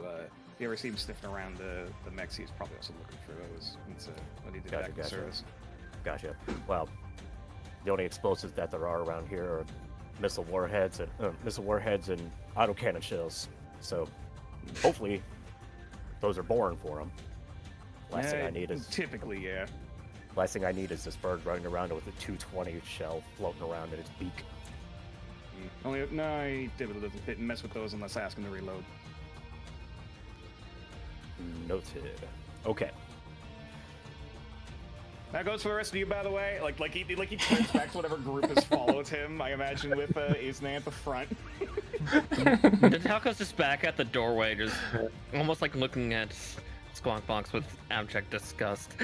if you ever see him sniffing around the mechs, he's probably also looking for those. It's what he did back in the service. Gotcha. Well, the only explosives that there are around here are missile warheads and autocannon shells. So hopefully those are born for him. Last thing I need is this bird running around with a 220 shell floating around in its beak. He didn't mess with those unless I ask him to reload. Noted. Okay. That goes for the rest of you, by the way. Like he turns back to whatever group has followed him. I imagine with Isna at the front. Talco's just back at the doorway, just almost like looking at Squawk Box with abject disgust.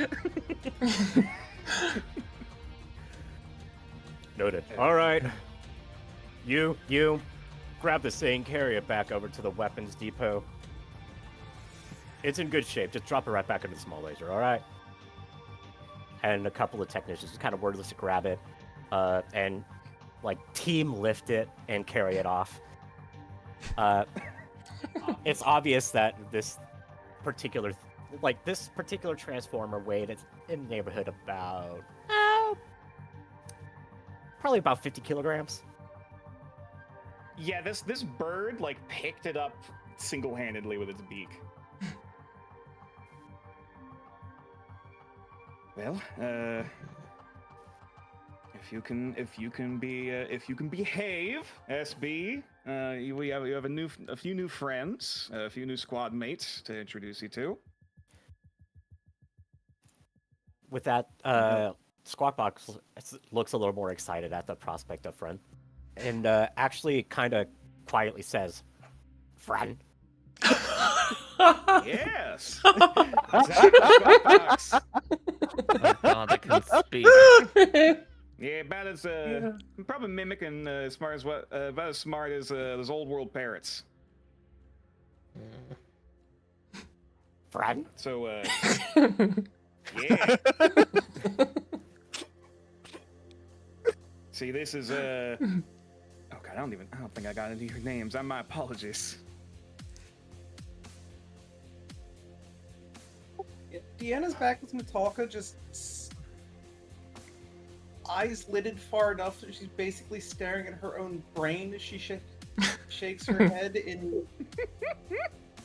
Noted. All right. You grab this thing, carry it back over to the weapons depot. It's in good shape. Just drop it right back into the small laser, all right? And a couple of technicians just kind of wordless to grab it and like team lift it and carry it off. It's obvious that this particular transformer weighed it's in the neighborhood about probably about 50 kilograms. Yeah, this bird like picked it up single-handedly with its beak. Well, if you can behave, SB, you have a few new friends, a few new squad mates to introduce you to. With that, Squawkbox looks a little more excited at the prospect of friend, and actually kind of quietly says, "Friend." Yes. Squawkbox. Oh god, I can speak. Yeah, about as probably mimicking about as smart as those old world parrots. Friend. So yeah. See, this is oh god, I don't think I got any of your names. My apologies. Deanna's back with Natalka, just eyes lidded far enough that she's basically staring at her own brain as she shakes her head in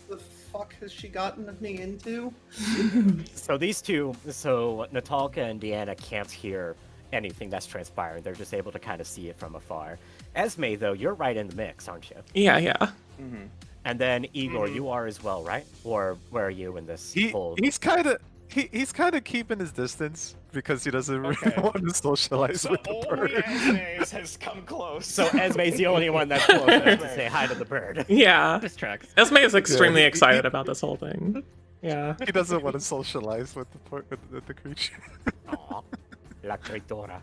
the fuck has she gotten me into? So these two, Natalka and Deanna can't hear anything that's transpiring. They're just able to kind of see it from afar. Esme, though, you're right in the mix, aren't you? Yeah. Mm-hmm. And then Igor, you are as well, right? Or where are you in this whole? He's kind of keeping his distance because he doesn't really want to socialize with the bird. Esme has come close. So Esme's the only one that's close enough to say hi to the bird. Yeah. This tracks. Esme is extremely excited about this whole thing. Yeah. He doesn't want to socialize with the creature. Aw, la creatura.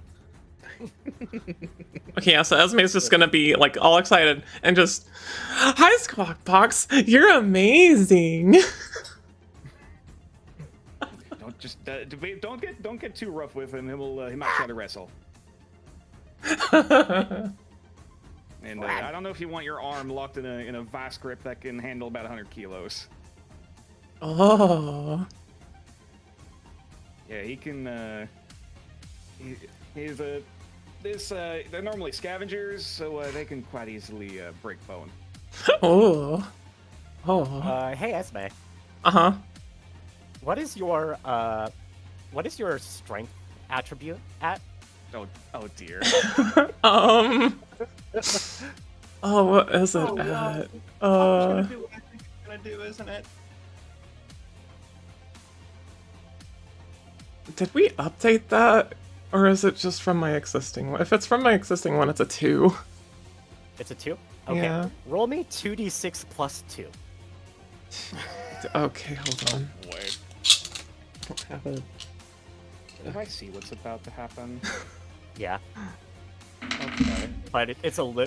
Okay, yeah, so Esme's just gonna be like all excited and just, "Hi, Squawkbox, you're amazing." Don't get too rough with him. He might try to wrestle. And I don't know if you want your arm locked in a vice grip that can handle about 100 kilos. Oh. Yeah, he can. He's a. They're normally scavengers, so they can quite easily break bone. Oh. Oh. Hey Esme, Uh-huh. what is your strength attribute at? Oh dear. Oh, what is it Oh, at? God. It's gonna do what I think it's gonna do, isn't it? Did we update that? Or is it just from my existing one? If it's from my existing one, it's a 2. It's a 2. Okay. Yeah. Roll me 2d6 plus 2. Okay, hold on. Boy. I don't have it. If I see what's about to happen. Yeah. Okay. But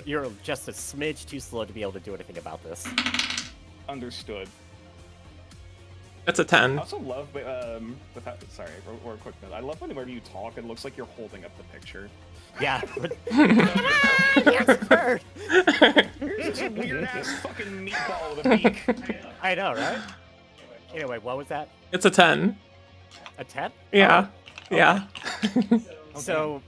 you're just a smidge too slow to be able to do anything about this. Understood. It's a I 10. also love, sorry, or a quick note. I love whenever you talk, it looks like you're holding up the picture. Yeah. Yes, bird. Here's this weird ass fucking meatball with a beak. I know, right? Anyway, what was that? It's a 10. A 10? Yeah. Yeah. So,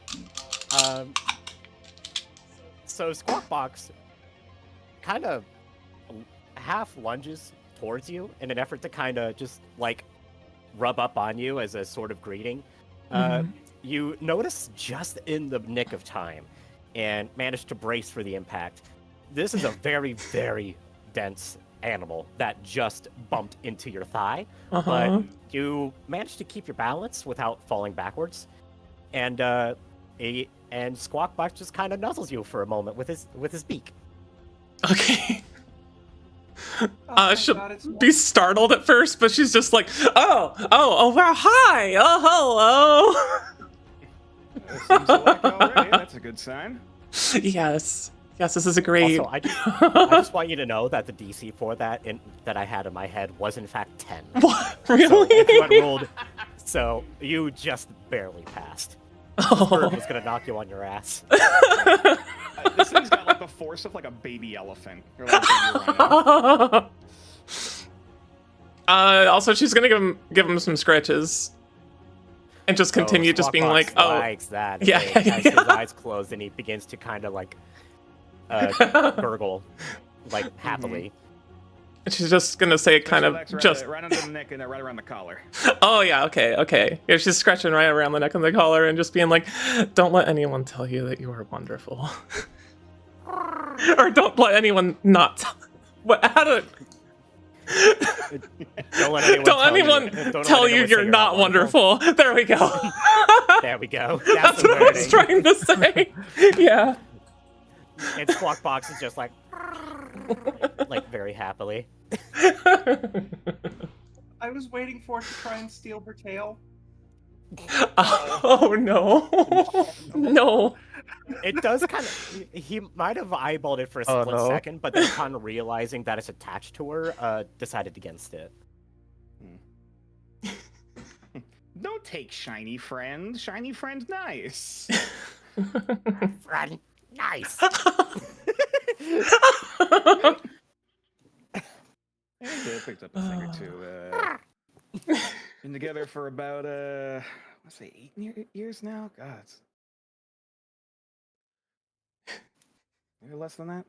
so Squawkbox kind of half lunges towards you in an effort to kind of just like rub up on you as a sort of greeting. You notice just in the nick of time and manage to brace for the impact. This is a very, very dense animal that just bumped into your thigh, but you managed to keep your balance without falling backwards. And Squawkbox just kind of nuzzles you for a moment with his beak. Okay. Oh, She'll God, it's be startled at first, but she's just like, oh, wow, hi, oh, hello. Seems to like it already. That's a good sign. Yes, this is a great. Also, I just want you to know that the DC for that that I had in my head was in fact 10. What? So Really? if you had rolled, so you just barely passed. Bird was gonna knock you on your ass. This thing's got like the force of like a baby elephant. Or like a baby rhino. Also, she's gonna give him some scratches, and just continue just being Squawkbox like, likes that. Yeah, As his eyes close and he begins to kind of like gurgle, like happily. And she's just gonna say kind of Right, just. right under the neck and right around the collar. Oh yeah, okay. Yeah, she's scratching right around the neck and the collar and just being like, "Don't let anyone tell you that you are wonderful," or don't let anyone not. What? How to? Don't let anyone tell you you're not wonderful. There we go. There we go. That's what I was trying to say. Yeah. And Squawkbox is just like very happily. I was waiting for it to try and steal her tail. Oh no. No. It does kind of. He might have eyeballed it for a split second, but then kind of realizing that it's attached to her, decided against it. Don't take shiny friend. Shiny friend, nice. Friend, nice. I picked up a thing or two. Been together for about let's say 8 years now. God, maybe less than that.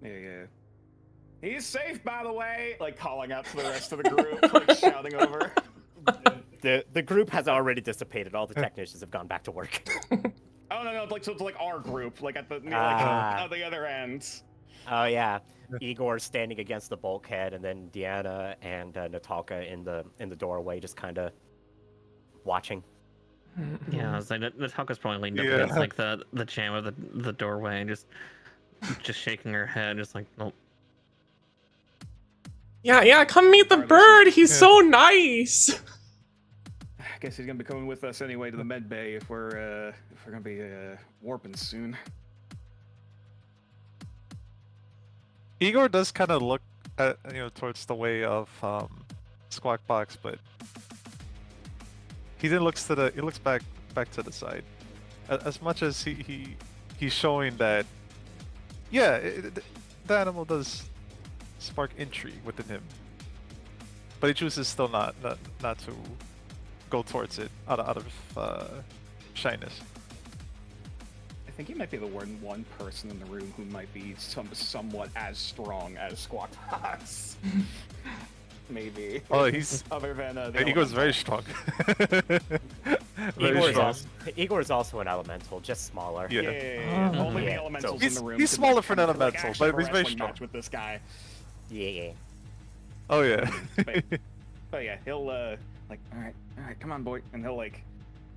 Yeah. He's safe, by the way. Like calling out to the rest of the group, like shouting over. The group has already dissipated. All the technicians have gone back to work. Oh no, like so it's like our group, like at the at the other end. Oh yeah, Igor's standing against the bulkhead, and then Deanna and Natalka in the doorway, just kind of watching. Yeah, I was like, Natalka's probably leaned up against like the jam of the doorway and just shaking her head, just like, nope. Yeah, come meet the bird. He's so nice. I guess he's gonna be coming with us anyway to the med bay if we're gonna be warping soon. Igor does kind of look at, towards the way of Squawkbox, but he then looks back to the side. As much as he's showing that, yeah, the animal does spark intrigue within him, but he chooses still not to go towards it out of shyness. I think he might be the one person in the room who might be somewhat as strong as Squawk Fox. Maybe. Oh, he's other than Igor's very strong. Igor is also an elemental, just smaller. Yeah. Only the Yeah. elementals So in the room. he's could, smaller like, for an come to, like, elemental, actually but he's have a very wrestling strong. match with this guy. Yeah. Oh yeah. But yeah, he'll like, all right, come on, boy, and he'll like,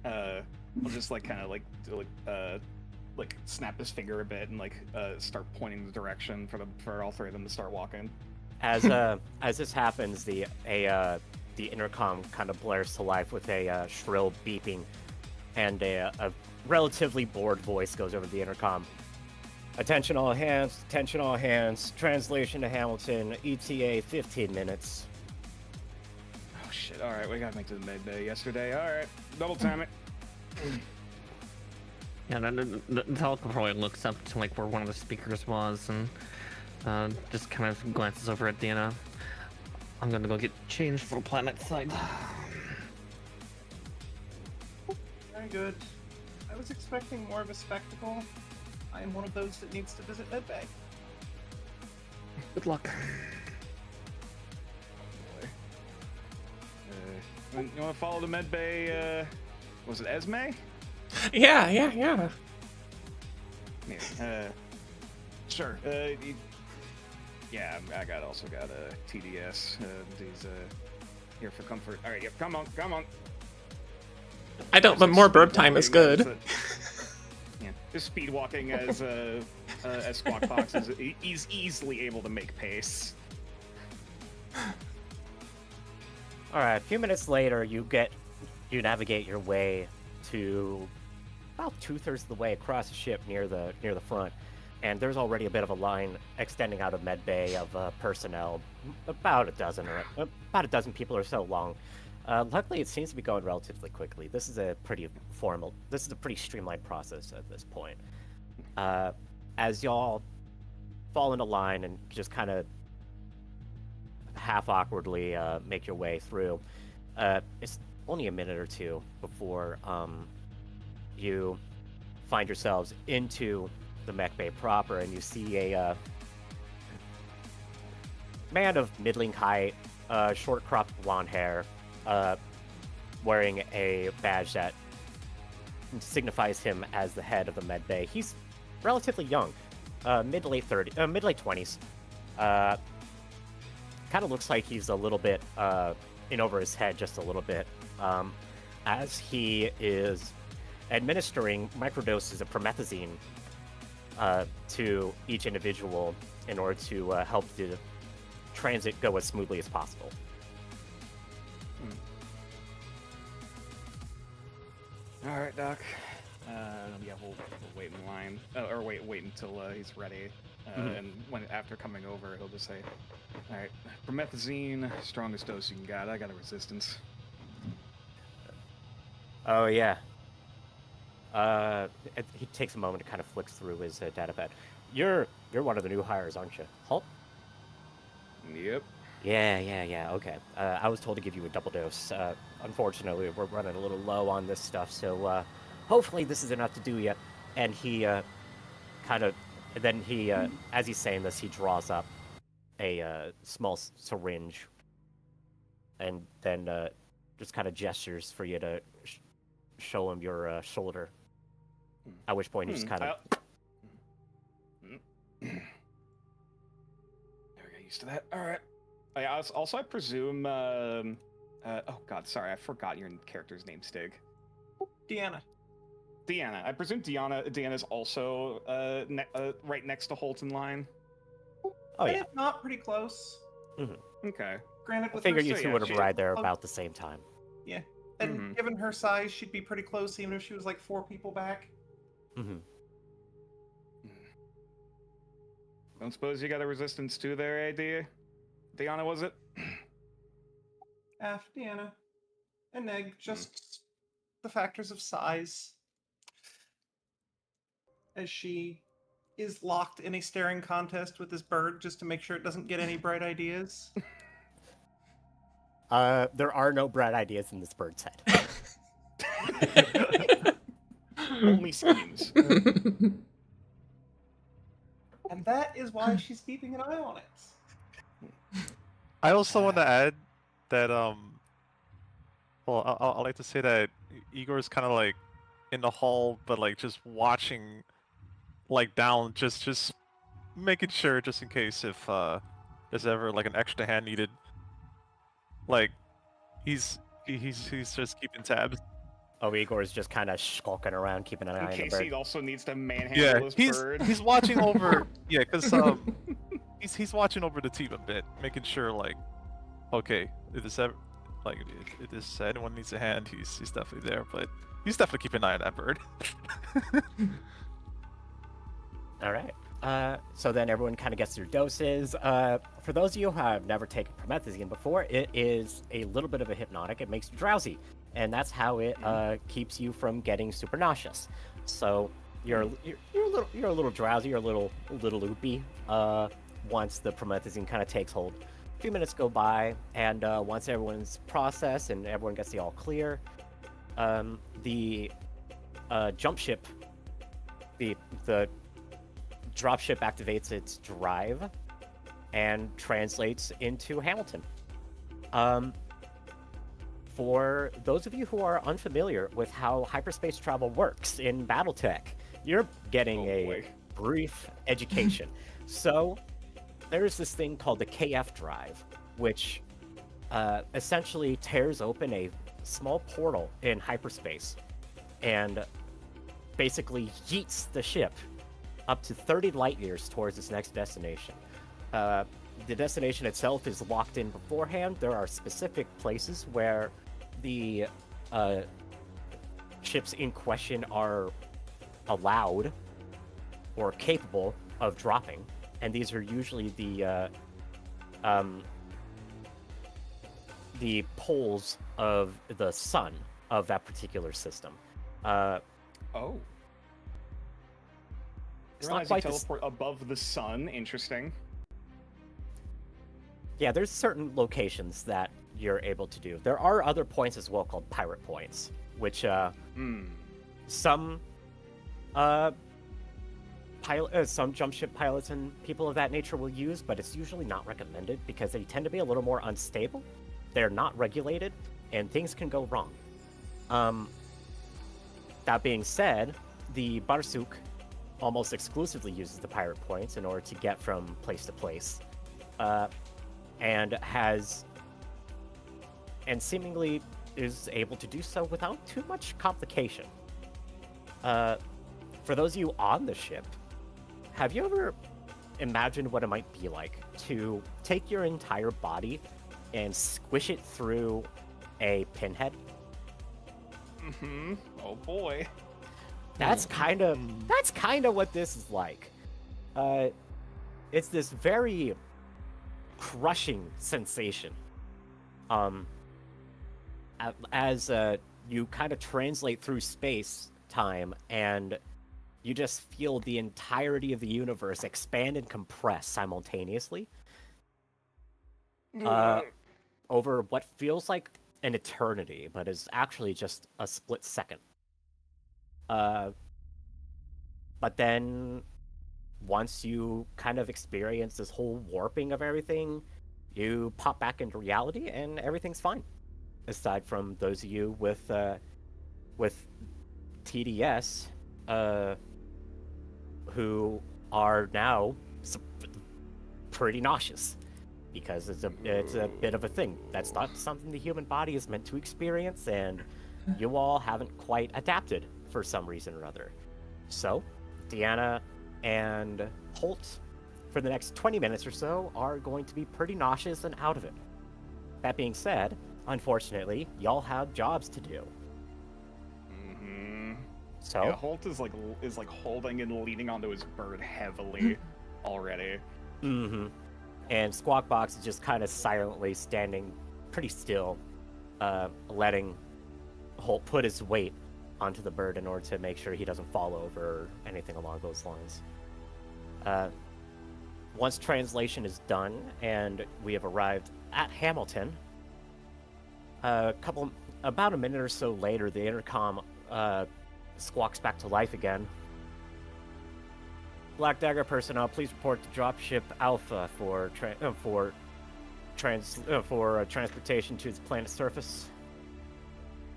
he'll just like kind of like snap his finger a bit and like start pointing the direction for all three of them to start walking. As this happens, the intercom kind of blares to life with a shrill beeping, and a relatively bored voice goes over the intercom. Attention all hands, translation to Hamilton, ETA 15 minutes. Oh shit, all right, we gotta make it to the mid-bay yesterday. All right, double time it. Yeah, the telecom probably looks up to like where one of the speakers was and just kind of glances over at Deanna. I'm gonna go get changed for the planet side. Very good. I was expecting more of a spectacle. I am one of those that needs to visit Medbay. Good luck. You want to follow the medbay? Was it Esme? Yeah. Yeah. Sure. Yeah, I also got a TDS. These here for comfort. All right, yep. Come on. I don't, but more burp time is good. Yeah, just speed walking as Squawk Fox is he's easily able to make pace. All right, a few minutes later, you navigate your way to about 2/3 of the way across the ship near the front, and there's already a bit of a line extending out of medbay of personnel, about a dozen people or so long. Luckily, it seems to be going relatively quickly. This is a pretty streamlined process at this point. As y'all fall into line and just kind of half awkwardly make your way through, it's only a minute or two before you find yourselves into the mech bay proper, and you see a man of middling height, short cropped blonde hair, wearing a badge that signifies him as the head of the med bay. He's relatively young, mid-late 20s. Kind of looks like he's a little bit in over his head, just a little bit, as he is administering microdoses of promethazine to each individual in order to help the transit go as smoothly as possible. All right, Doc. Yeah, we'll wait in line, or wait until he's ready, and after coming over, he'll just say, "All right, promethazine, strongest dose you can get. I got a resistance." Oh yeah. He takes a moment to kind of flick through his data pad. You're one of the new hires, aren't you? Halt. Yep. Yeah. Okay. I was told to give you a double dose. Unfortunately, we're running a little low on this stuff, so hopefully this is enough to do you. And he as he's saying this, he draws up a small syringe, and then just kind of gestures for you to show him your shoulder. At which point he just kind of. Never got used to that. All right. I presume. Oh God, sorry, I forgot your character's name. Stig. Deanna. I presume Deanna's also right next to Holt in line. Oh yeah. If not, pretty close. Mm-hmm. Okay. Granted, I with figured her you size, two would have she- arrived there about the same time. Yeah, and given her size, she'd be pretty close, even if she was like 4 people back. Mm-hmm. Don't suppose you got a resistance too there, AD? Deanna, was it? Deanna. And Neg, just the factors of size. As she is locked in a staring contest with this bird just to make sure it doesn't get any bright ideas? There are no bright ideas in this bird's head. Only schemes. And that is why she's keeping an eye on it. I also want to add that well, I like to say that Igor's kind of like in the hall, but like just watching, like down, just making sure, just in case if there's ever like an extra hand needed. Like he's just keeping tabs. Oh, Igor's just kind of skulking around, keeping an eye In on the case bird. he also needs to manhandle this bird. He's watching over. Yeah, because he's watching over the team a bit, making sure like, okay, if this ever like if this anyone needs a hand, he's definitely there. But he's definitely keeping an eye on that bird. All right. So then everyone kind of gets their doses. For those of you who have never taken promethazine before, it is a little bit of a hypnotic. It makes you drowsy, and that's how it keeps you from getting super nauseous. So you're a little drowsy, you're a little loopy. Once the promethazine kind of takes hold, a few minutes go by, and once everyone's processed and everyone gets the all clear, the jump ship, the dropship activates its drive and translates into Hamilton. For those of you who are unfamiliar with how hyperspace travel works in BattleTech, you're getting a brief education. So there's this thing called the KF drive, which essentially tears open a small portal in hyperspace and basically yeets the ship up to 30 light years towards its next destination. The destination itself is locked in beforehand. There are specific places where the ships in question are allowed or capable of dropping, and these are usually the poles of the sun of that particular system. Oh. It's Realize not quite you teleport above the sun. Interesting. Yeah, there's certain locations that you're able to do. There are other points as well called pirate points, which some some jump ship pilots and people of that nature will use, but it's usually not recommended because they tend to be a little more unstable. They're not regulated, and things can go wrong. That being said, the Barsuk almost exclusively uses the pirate points in order to get from place to place, and seemingly is able to do so without too much complication. For those of you on the ship, have you ever imagined what it might be like to take your entire body and squish it through a pinhead? Mm-hmm. Oh boy. That's kind of what this is like. It's this very crushing sensation. As you kind of translate through space time, and you just feel the entirety of the universe expand and compress simultaneously. Over what feels like an eternity, but is actually just a split second. But then, once you kind of experience this whole warping of everything, you pop back into reality and everything's fine. Aside from those of you with TDS, who are now pretty nauseous, because it's a bit of a thing. That's not something the human body is meant to experience, and you all haven't quite adapted for some reason or other. So, Deanna and Holt, for the next 20 minutes or so, are going to be pretty nauseous and out of it. That being said, unfortunately, y'all have jobs to do. Mm-hmm. So yeah, Holt is like holding and leaning onto his bird heavily already. Mm-hmm. And Squawkbox is just kind of silently standing pretty still, letting Holt put his weight onto the bird in order to make sure he doesn't fall over or anything along those lines. Once translation is done and we have arrived at Hamilton, about a minute or so later, the intercom squawks back to life again. Black Dagger personnel, please report to Dropship Alpha for transportation to its planet surface.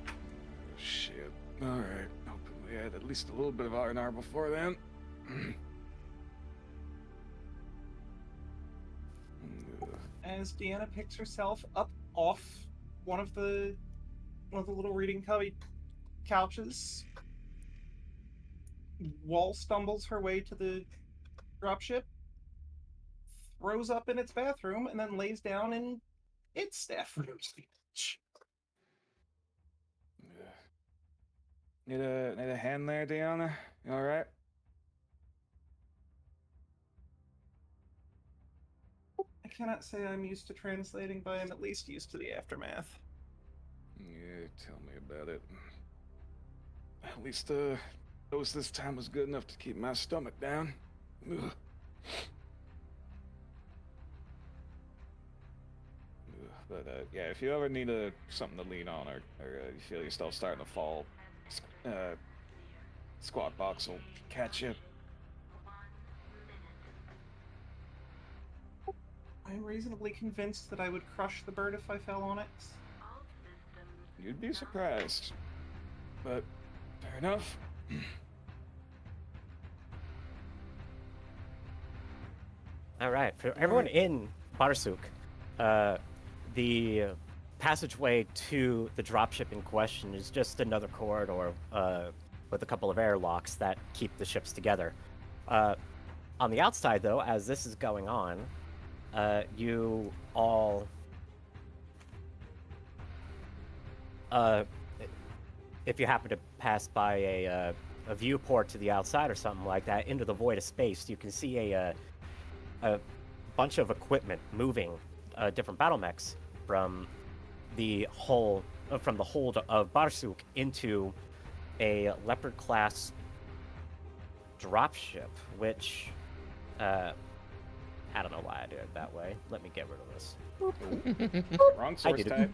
Oh, shit. Alright. Hoping we had at least a little bit of R&R before then. As Deanna picks herself up off one of the little reading cubby couches, Wall stumbles her way to the dropship, throws up in its bathroom, and then lays down in its staff room. Need a hand there, Deanna? You alright? I cannot say I'm used to translating, but I'm at least used to the aftermath. Yeah, tell me about it. At least, dose this time was good enough to keep my stomach down. Ugh. But, yeah, if you ever need something to lean on or you feel yourself starting to fall, Squawk Box will catch you. I'm reasonably convinced that I would crush the bird if I fell on it. You'd be surprised. But, fair enough. Alright, for everyone in Barsuk, the passageway to the dropship in question is just another corridor with a couple of airlocks that keep the ships together. On the outside, though, as this is going on, you all... if you happen to pass by a viewport to the outside or something like that, into the void of space, you can see a bunch of equipment moving, different battle mechs from the hold of Barsuk into a Leopard class dropship, which I don't know why I did it that way. Let me get rid of this. Wrong source type.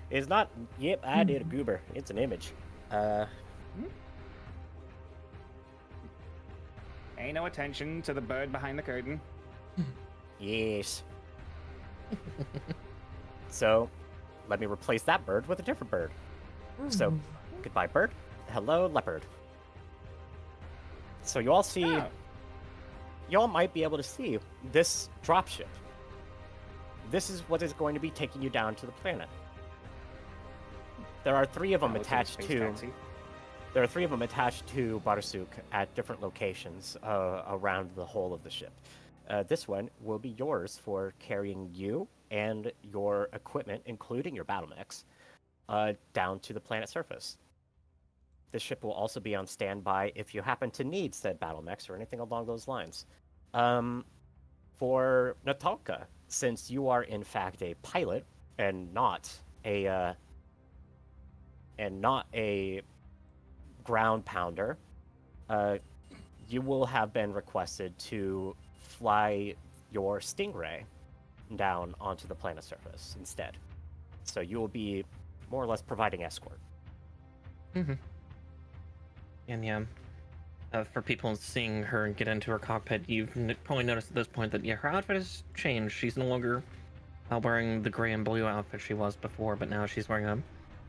It's not. Yep, I did a goober. It's an image. Pay no attention to the bird behind the curtain. Yes. So, let me replace that bird with a different bird. So, goodbye, bird. Hello, leopard. So you all see... Oh. You all might be able to see this dropship. This is what is going to be taking you down to the planet. There are three of them attached to... There are three of them attached to Barsuk at different locations around the whole of the ship. This one will be yours for carrying you and your equipment, including your battle mechs, down to the planet surface. This ship will also be on standby if you happen to need said battle mechs or anything along those lines. For Natalka, since you are in fact a pilot and not a ground pounder, you will have been requested to fly your Stingray down onto the planet surface instead. So you will be more or less providing escort. Mm-hmm. And yeah, for people seeing her get into her cockpit, you've probably noticed at this point that, yeah, her outfit has changed. She's no longer wearing the gray and blue outfit she was before, but now she's wearing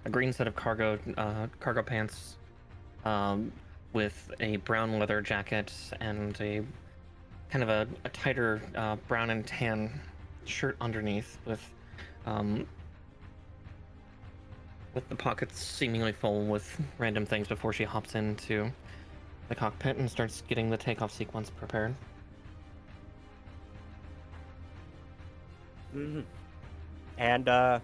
a green set of cargo pants with a brown leather jacket and a kind of a tighter brown and tan shirt underneath with the pockets seemingly full with random things before she hops into the cockpit and starts getting the takeoff sequence prepared. Mm-hmm. And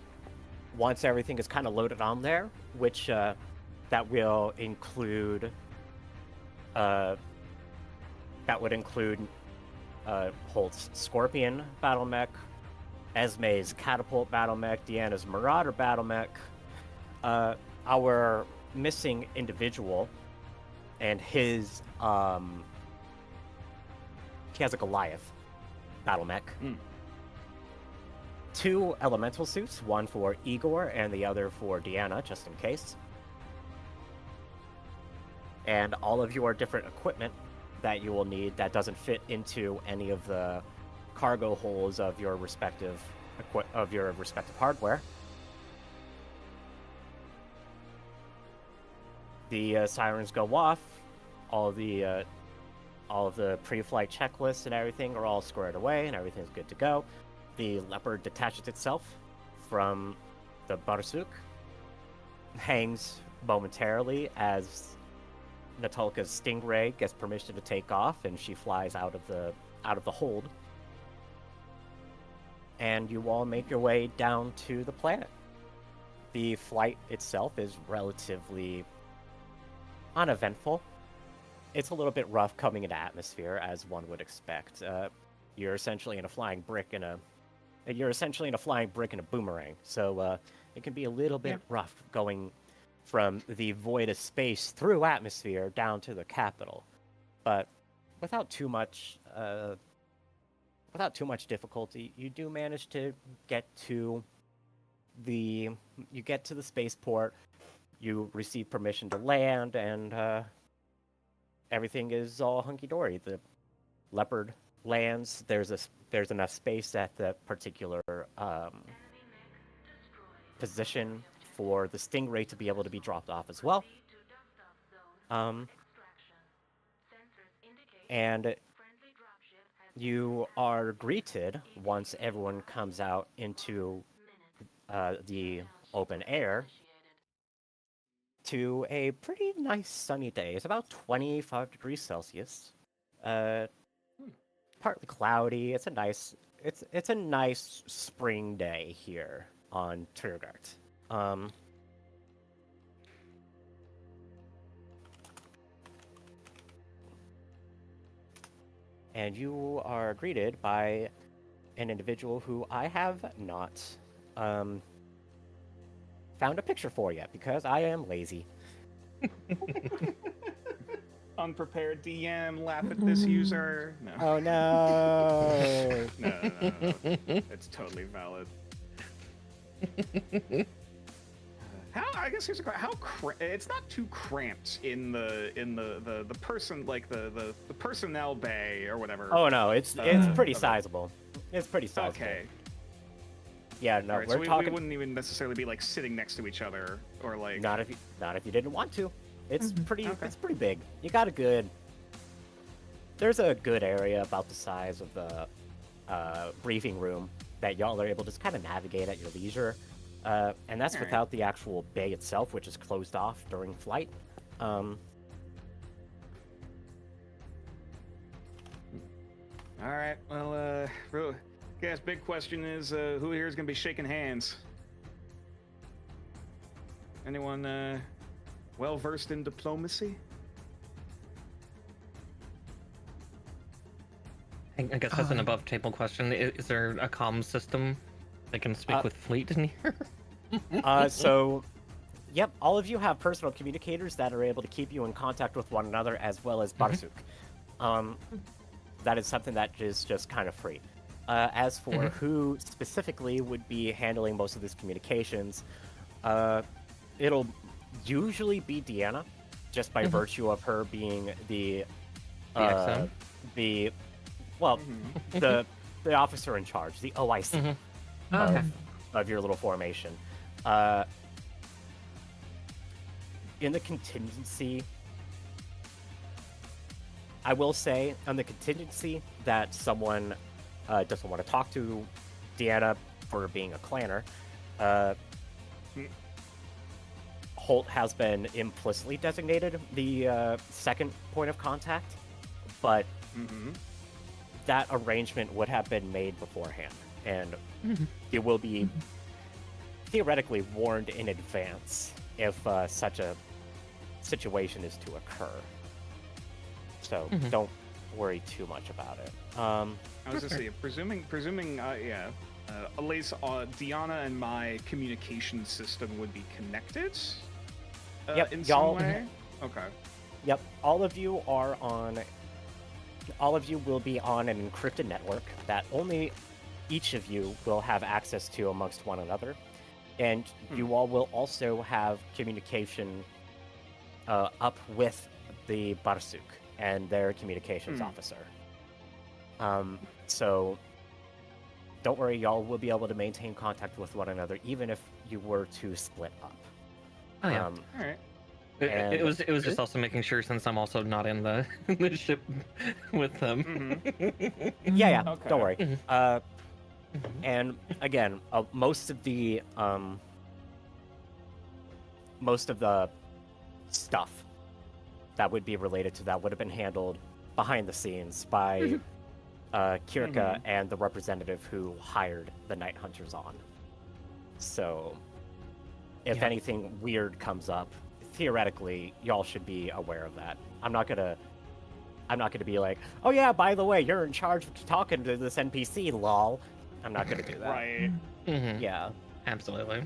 once everything is kind of loaded on there, which that will include Holt's Scorpion battle mech, Esme's Catapult battle mech, Deanna's Marauder battle mech, our missing individual and his He has a Goliath battle mech. Mm. 2 elemental suits, one for Igor and the other for Deanna, just in case. And all of your different equipment that you will need that doesn't fit into any of the cargo holes of your respective hardware. The sirens go off. All of the pre-flight checklists and everything are all squared away, and everything's good to go. The Leopard detaches itself from the Barsuk, hangs momentarily as Natulka's Stingray gets permission to take off, and she flies out of the hold. And you all make your way down to the planet. The flight itself is relatively uneventful. It's a little bit rough coming into atmosphere, as one would expect. You're essentially in a flying brick and a boomerang, so it can be a little bit rough going from the void of space through atmosphere down to the capital. But without too much difficulty, you do manage to get to the spaceport. You receive permission to land, and everything is all hunky-dory. The Leopard lands. There's enough space at the particular position for the Stingray to be able to be dropped off as well. And you are greeted, once everyone comes out into the open air, to a pretty nice sunny day. It's about 25 degrees Celsius. Partly cloudy. It's a nice spring day here on Turgart. And you are greeted by an individual who I have not found a picture for yet, because I am lazy. Unprepared DM, laugh at this user. No. Oh no! No. It's totally valid. I guess here's a question. It's not too cramped in the person, like the personnel bay or whatever. Oh no, it's pretty sizable. It's pretty sizable. Okay. Yeah, no, Right, we're so talking. we wouldn't even necessarily be like sitting next to each other or like. Not if you didn't want to. It's pretty. Okay. It's pretty big. You got There's a good area about the size of the briefing room that y'all are able to just kind of navigate at your leisure, and that's without the actual bay itself, which is closed off during flight. All right. Well, I guess big question is who here is gonna be shaking hands? Anyone well versed in diplomacy? I guess that's an above table question. Is there a comm system that can speak with Fleet in here? So, yep, all of you have personal communicators that are able to keep you in contact with one another, as well as Barsuk. That is something that is just kind of free. As for who specifically would be handling most of these communications, it'll usually be Deanna, just by virtue of her being the the officer in charge, the OIC of your little formation. In the contingency, I will say, on the contingency that someone doesn't want to talk to Deanna for being a clanner, Holt has been implicitly designated the second point of contact, but that arrangement would have been made beforehand, and it will be theoretically warned in advance if such a situation is to occur. So don't worry too much about it. I was just saying, presuming, at least Deanna and my communication system would be connected. Yep, in y'all. some way. Okay. Yep, all of you are on all of you will be on an encrypted network that only each of you will have access to amongst one another. And you all will also have communication up with the Barsuk and their communications officer. So don't worry, y'all will be able to maintain contact with one another, even if you were to split up. Oh yeah. All right. It was just also making sure, since I'm also not in the the ship with them. Yeah, Okay. don't worry. And again, most of the stuff that would be related to that would have been handled behind the scenes by Kirka and the representative who hired the Night Hunters on. So, if anything weird comes up, theoretically, y'all should be aware of that. I'm not gonna be like, oh yeah, by the way, you're in charge of talking to this NPC, lol. I'm not gonna do that. Right. Yeah. Absolutely.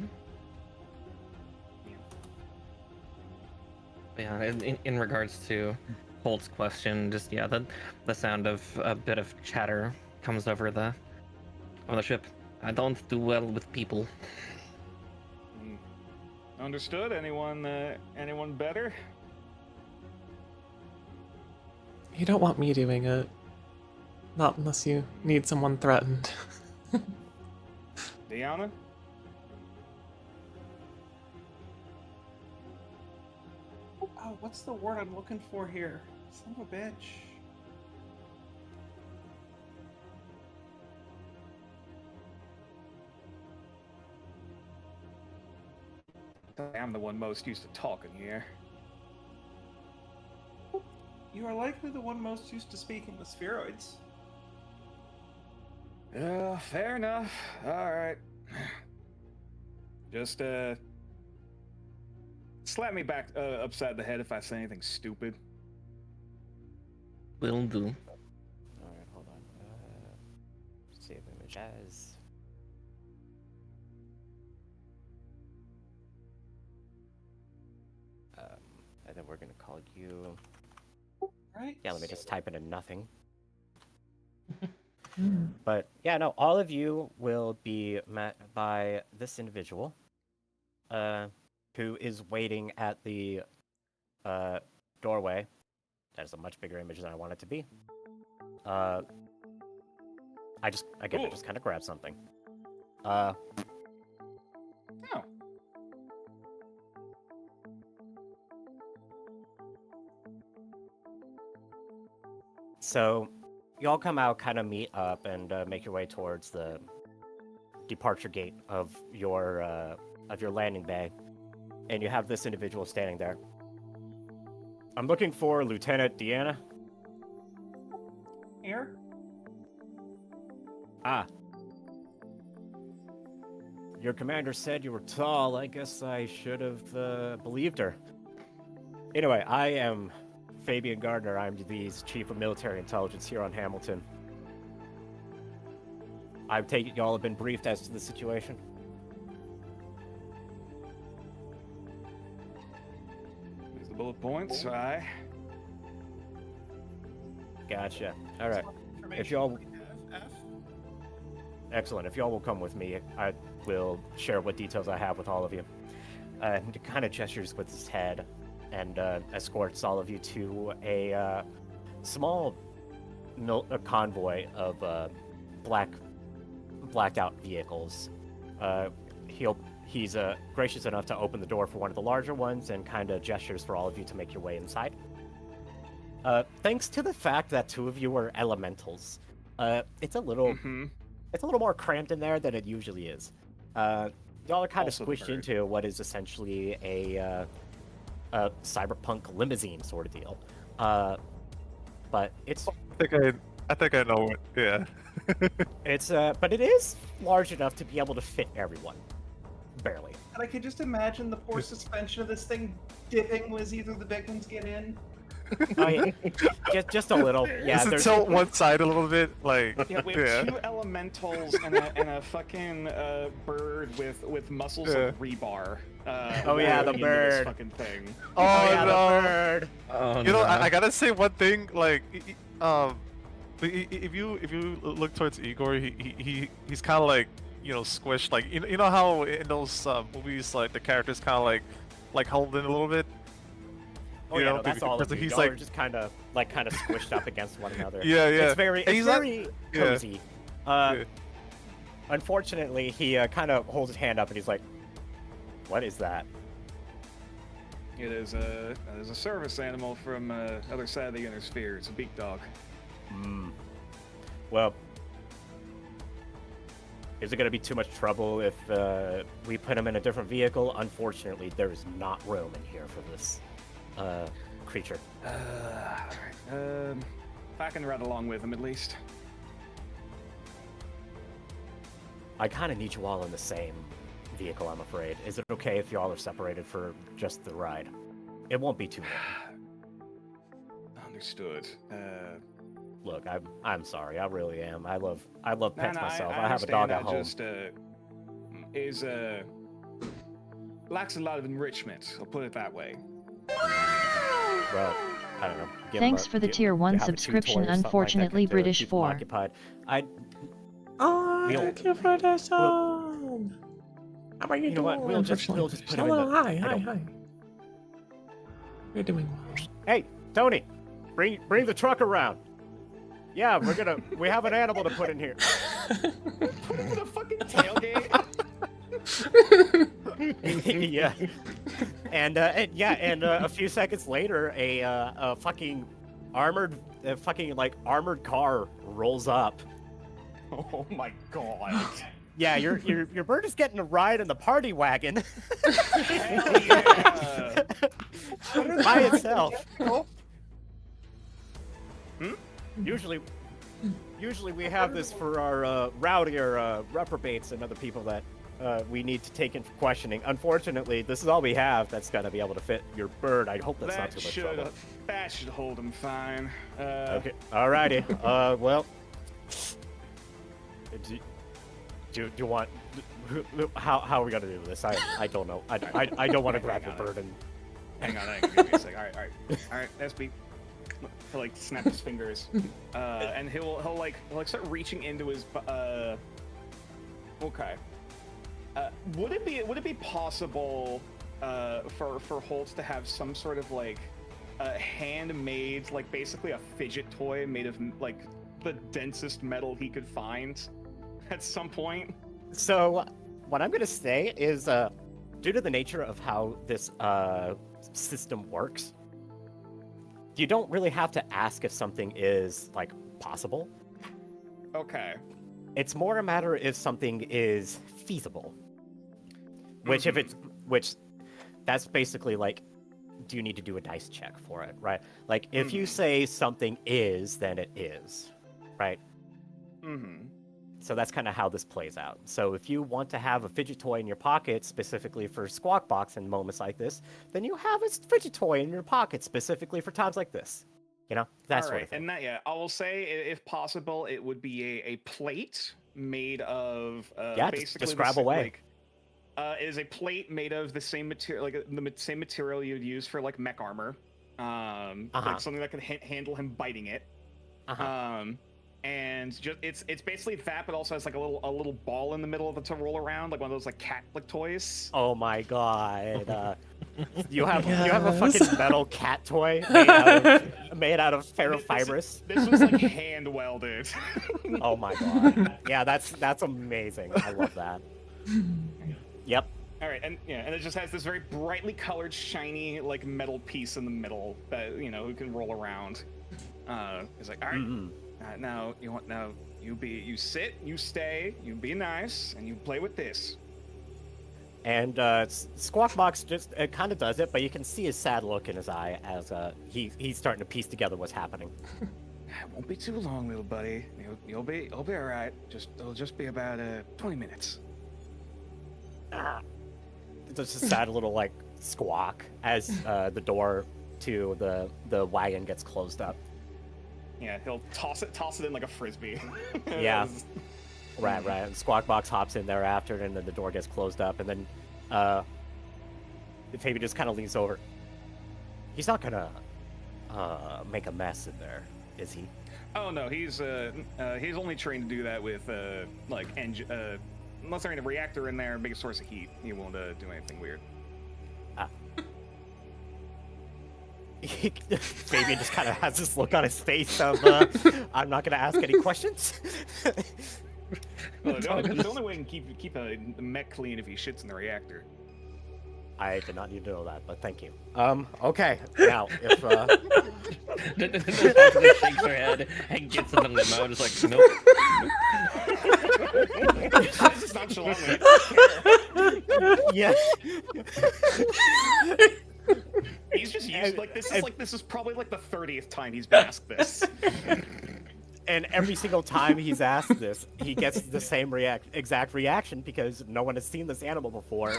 Yeah, in regards to Holt's question, just the sound of a bit of chatter comes over the ship. I don't do well with people. Understood. Anyone better? You don't want me doing it. Not unless you need someone threatened. Deanna? Oh, what's the word I'm looking for here? Son of a bitch. I'm the one most used to talking here. You are likely the one most used to speaking with spheroids. Fair enough. Alright. Just, slap me back upside the head if I say anything stupid. Will do. Alright, hold on. Save image as. And then we're gonna call you. Right? Yeah, let me just type it in nothing. But yeah, no, all of you will be met by this individual, who is waiting at the doorway. That is a much bigger image than I want it to be. I just kind of grabbed something. Oh. So, y'all come out, kind of meet up, and make your way towards the departure gate of your landing bay, and you have this individual standing there. I'm looking for Lieutenant Deanna. Here? Ah. Your commander said you were tall. I guess I should have believed her. Anyway, I am Fabian Gardner. I'm the Chief of Military Intelligence here on Hamilton. I take it y'all have been briefed as to the situation? There's the bullet points, aye. Gotcha. Alright. If y'all... Excellent. If y'all will come with me, I will share what details I have with all of you. He kind of gestures with his head and escorts all of you to a small convoy of blacked out vehicles. He's gracious enough to open the door for one of the larger ones and kind of gestures for all of you to make your way inside. Thanks to the fact that two of you are elementals, it's a little more cramped in there than it usually is. Y'all are kind of squished into what is essentially a cyberpunk limousine sort of deal. But it's... I think I know it, yeah. but it is large enough to be able to fit everyone. Barely. And I could just imagine the poor suspension of this thing dipping as either the big ones get in. Oh yeah, just a little. Yeah, Does it tilt one side a little bit? Like, yeah, we have two elementals and a fucking bird with muscles of rebar. Oh yeah, the bird. This fucking thing. Oh, yeah, no. the bird. Oh, You know, I gotta say one thing. Like, If you look towards Igor, he's kind of like, you know, squished. Like you know how in those movies like the characters kind of like held in a little bit. Oh You yeah, know, no, that's all of you. he's Y'all like are just kind of squished up against one another. Yeah, yeah. It's very And he's not- cozy. yeah. Unfortunately, he kind of holds his hand up and he's like, "What is that?" It is a service animal from other side of the inner sphere. It's a beak dog. Well, is it going to be too much trouble if we put him in a different vehicle? Unfortunately, there is not room in here for this creature. Alright. If I can ride along with him at least. I kind of need you all in the same vehicle, I'm afraid. Is it okay if y'all are separated for just the ride? It won't be too long. Understood. Look, I'm sorry. I really am. I love pets myself. I have a dog at understand. home. Just is lacks a lot of enrichment. I'll put it that way. Well, I don't know. Thanks for the tier 1 have a subscription, tutor or something unfortunately like that to British keep him 4. occupied. Oh, We'll- thank you for the song. How are you You know what? doing? We'll just put him in Hello, the. hi, I hi, don't- hi. You're doing well. Hey, Tony, bring the truck around. Yeah, we have an animal to put in here. Put him in the fucking tailgate. Yeah, and a few seconds later, a fucking armored car rolls up. Oh my god. Yeah, your bird is getting a ride in the party wagon Hell yeah. by itself. Hmm? Usually we have this for our rowdier reprobates and other people that we need to take in for questioning. Unfortunately, this is all we have that's gonna be able to fit your bird. I hope that's not too much trouble. That should hold him fine. Okay, alrighty. Well, do you want? How are we gonna do this? I don't know. I don't want to grab your bird and. Hang on, give me a sec. All right. SB. He'll like snap his fingers, and he'll like start reaching into his. Okay. Would it be possible for Holt to have some sort of like handmade, like basically a fidget toy made of like the densest metal he could find at some point? So, what I'm gonna say is, due to the nature of how this system works, you don't really have to ask if something is like possible. Okay. It's more a matter if something is feasible. Which that's basically like, do you need to do a dice check for it, right? Like, if you say something is, then it is, right? Mm-hmm. So that's kind of how this plays out. So if you want to have a fidget toy in your pocket specifically for Squawk Box and moments like this, then you have a fidget toy in your pocket specifically for times like this. You know, that sort of thing. And that, yeah, I will say, if possible, it would be a plate made of basically describe away. Like, it is a plate made of the same material, like the same material you'd use for like mech armor, like something that could handle him biting it. And just it's basically that, but also has like a little ball in the middle of it to roll around, like one of those like cat toys. Oh my god! You have a fucking metal cat toy made out of ferrofibrous. This was like hand welded. Oh my god! Yeah, that's amazing. I love that. Yep. All right, and it just has this very brightly colored, shiny like metal piece in the middle that who can roll around. It's like, all right. Now you sit, you stay, you be nice, and you play with this. And Squawkbox just kind of does it, but you can see his sad look in his eye as he's starting to piece together what's happening. It won't be too long, little buddy. You'll be all right. It'll just be about 20 minutes. It's just a sad little like squawk as the door to the wagon gets closed up. Yeah, he'll toss it in like a frisbee. Yeah. Right. And Squawkbox hops in there after, and then the door gets closed up, and then Fabi just kind of leans over. He's not gonna make a mess in there, is he? Oh no, he's only trained to do that with unless there's a reactor in there, big source of heat. He won't do anything weird. Fabian just kind of has this look on his face of, I'm not going to ask any questions. Well, the only way you can keep a mech clean if he shits in the reactor. I did not need to know that, but thank you. Okay. Now, if She shakes her head and gets in the limo and is like, nope. This is nonchalant. yeah. He's just used this is probably like the 30th time he's been asked this. And every single time he's asked this, he gets the same exact reaction because no one has seen this animal before,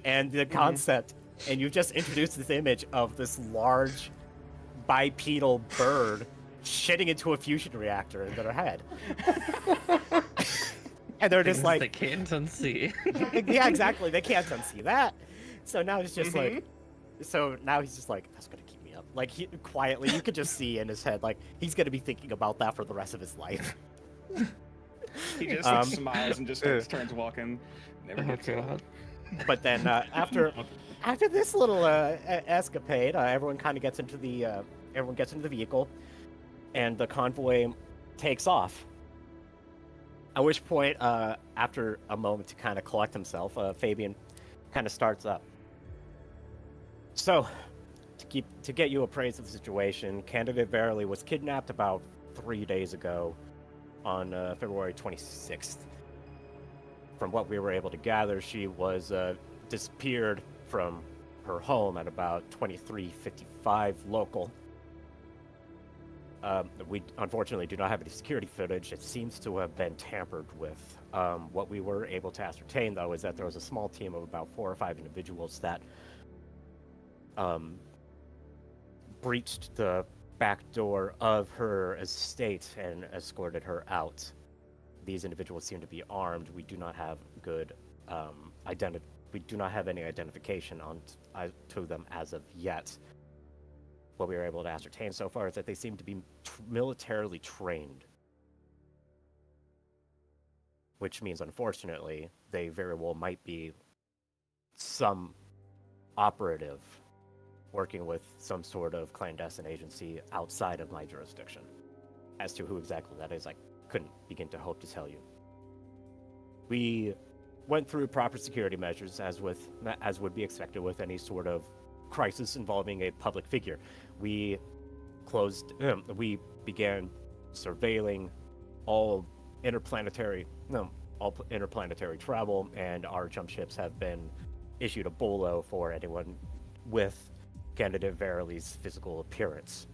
and the concept. And you've just introduced this image of this large bipedal bird shitting into a fusion reactor in their head. And they're just like, they can't unsee. yeah, exactly. They can't unsee that. So now it's just like, so now he's just like, that's gonna keep me up. Like quietly, you could just see in his head, like he's gonna be thinking about that for the rest of his life. He just smiles and just turns walking. Never gets out. But then after this little escapade, everyone kind of gets into the vehicle, and the convoy takes off. At which point, after a moment to kind of collect himself, Fabian kind of starts up. So, to get you appraised of the situation, candidate Verily was kidnapped about 3 days ago, on February 26th. From what we were able to gather, she was disappeared from her home at about 23:55 local. We unfortunately do not have any security footage. It seems to have been tampered with. What we were able to ascertain, though, is that there was a small team of about 4 or 5 individuals that breached the back door of her estate and escorted her out. These individuals seem to be armed. We do not have good we do not have any identification to them as of yet. What we were able to ascertain so far is that they seem to be militarily trained, which means, unfortunately, they very well might be some operative working with some sort of clandestine agency outside of my jurisdiction. As to who exactly that is, I couldn't begin to hope to tell you. We went through proper security measures, as would be expected with any sort of crisis involving a public figure. We began surveilling all interplanetary travel, and our jump ships have been issued a bolo for anyone with candidate Verily's physical appearance.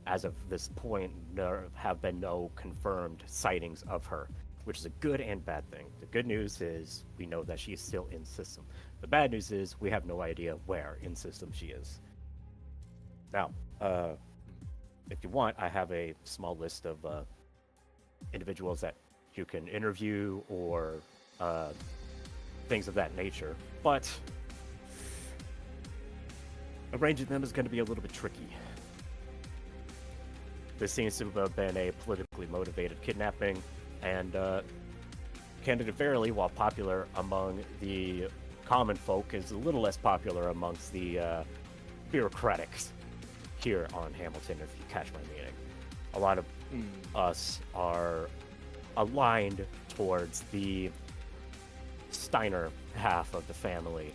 As of this point, there have been no confirmed sightings of her, which is a good and bad thing. The good news is we know that she is still in system. The bad news is we have no idea where in system she is. Now, if you want, I have a small list of individuals that you can interview or things of that nature, but arranging them is going to be a little bit tricky. This seems to have been a politically motivated kidnapping, and candidate Verily, while popular among the common folk, is a little less popular amongst the bureaucratics here on Hamilton, if you catch my meaning. A lot of us are aligned towards the Steiner half of the family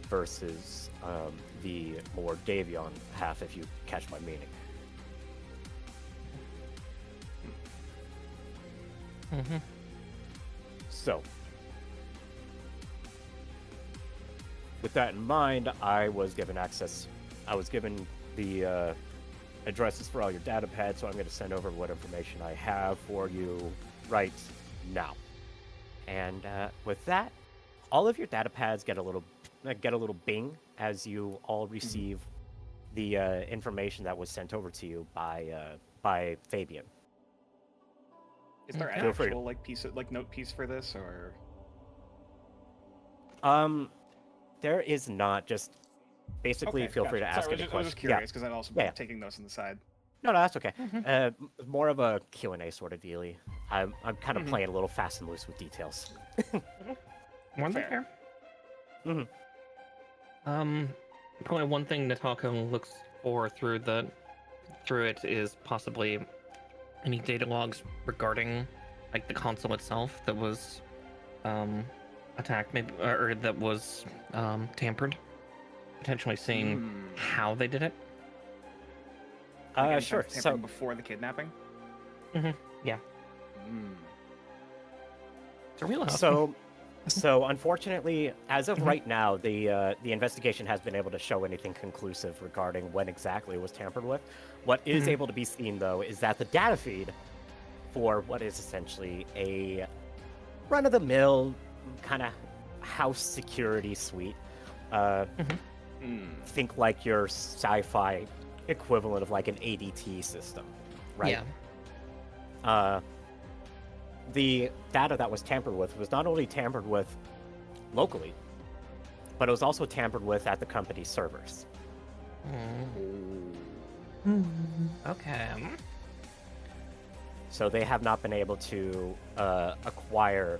versus the more Davion half, if you catch my meaning. Mm-hmm. So, with that in mind, I was given the addresses for all your data pads, so I'm going to send over what information I have for you right now. And with that, all of your data pads get a little bing as you all receive the information that was sent over to you by Fabian. Is there an actual note piece for this, or? There is not. Just basically, feel free to ask any questions. I was just curious because I'm also taking notes on the side. No, that's okay. More of a Q&A sort of dealy. I'm kind of playing a little fast and loose with details. More than fair. Mm-hmm. Probably one thing Natako looks for through it is possibly any data logs regarding like the console itself that was attacked, maybe, or that was tampered. Potentially seeing how they did it. Sure. So before the kidnapping. Yeah. It's a real house. So unfortunately, as of right now, the investigation has been able to show anything conclusive regarding when exactly it was tampered with. What is able to be seen, though, is that the data feed for what is essentially a run-of-the-mill kind of house security suite. Think like your sci-fi equivalent of like an ADT system, right? Yeah. The data that was tampered with was not only tampered with locally, but it was also tampered with at the company's servers. Okay. So they have not been able to acquire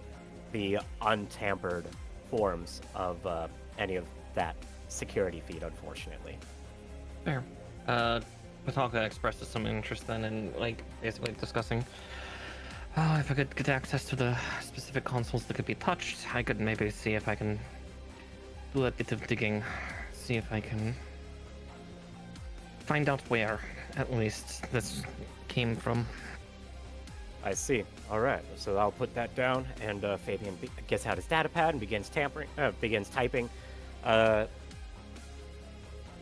the untampered forms of any of that security feed, unfortunately. Fair. Pataka expresses some interest then in like basically discussing if I could get access to the specific consoles that could be touched, I could maybe see if I can do a bit of digging, see if I can find out where, at least, this came from. I see. All right. So I'll put that down, and Fabian gets out his data pad and begins typing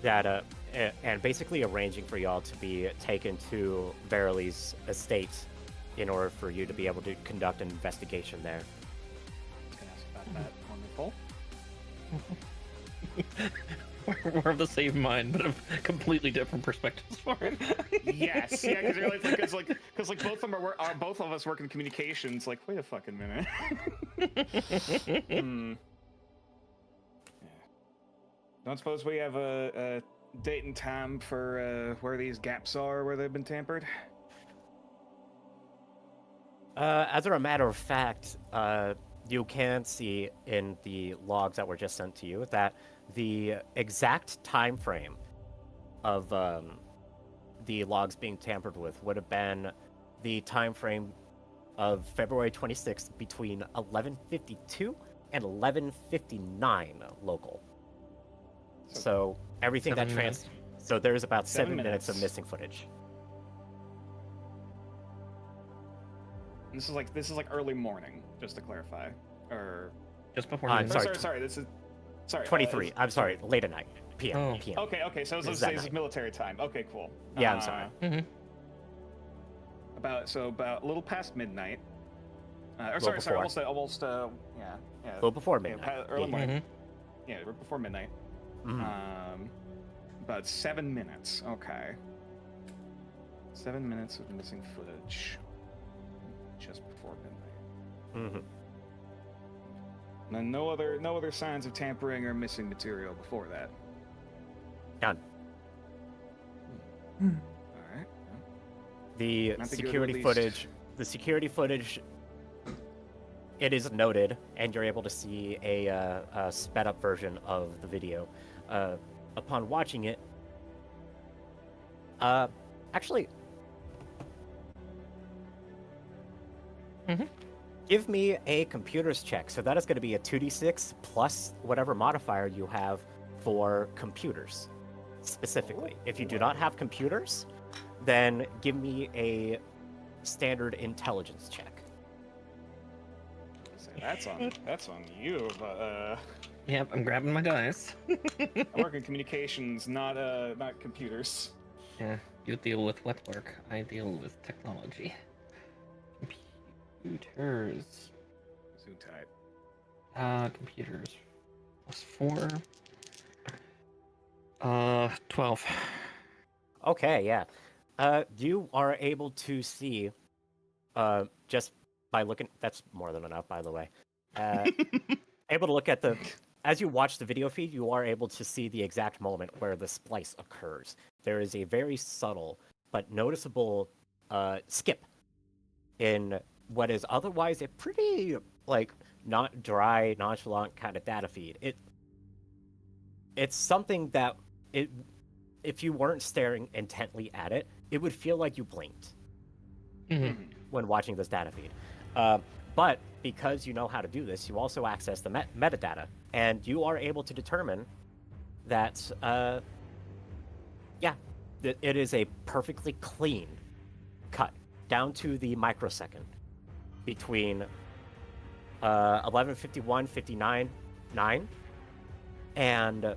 data, and basically arranging for y'all to be taken to Verily's estate in order for you to be able to conduct an investigation there. I was gonna ask about that. Wonderful. We're of the same mind, but of completely different perspectives for it. Yes, yeah, because both of us work in communications. Like, wait a fucking minute. Don't suppose we have a date and time for where these gaps are, where they've been tampered? As a matter of fact, you can see in the logs that were just sent to you that the exact time frame of the logs being tampered with would have been the time frame of February 26th between 11:52 and 11:59 local. So everything that so there's about 7 minutes of missing footage. This is like early morning, just to clarify, or just before. Sorry. This is 23. I'm sorry, late at night. PM. Oh. PM. Okay. So this is military time. Okay, cool. Yeah, I'm sorry. About a little past midnight. Almost. Yeah. A little before midnight. Early morning. Yeah, right before midnight. About 7 minutes. Okay. 7 minutes of missing footage. Just before midnight. And no other signs of tampering or missing material before that. None. All right. The security footage. It is noted, and you're able to see a sped up version of the video. Upon watching it, actually. Give me a computers check. So that is going to be a 2d6 plus whatever modifier you have for computers, specifically. If you do not have computers, then give me a standard intelligence check. So that's on you. Yep, I'm grabbing my dice. I work in communications, not computers. Yeah, you deal with wet work. I deal with technology. Computers. Computers. +4. 12. Okay, yeah. You are able to see, just by looking. That's more than enough, by the way. Able to look at as you watch the video feed, you are able to see the exact moment where the splice occurs. There is a very subtle but noticeable skip in what is otherwise a pretty like not dry, nonchalant kind of data feed. It's something that if you weren't staring intently at it, it would feel like you blinked when watching this data feed. But because you know how to do this, you also access the metadata, and you are able to determine that, it is a perfectly clean cut down to the microsecond between 11:51:59 and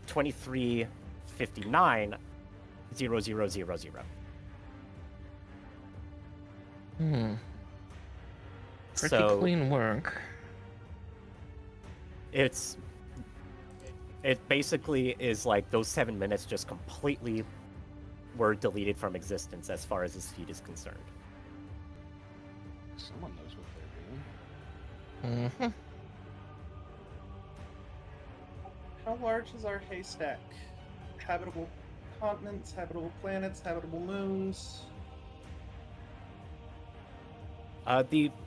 23:59:00:00. Pretty So clean work. it basically is like those 7 minutes just completely were deleted from existence as far as his feed is concerned. Someone knows what they're doing. How large is our haystack? Habitable continents, habitable planets, habitable moons.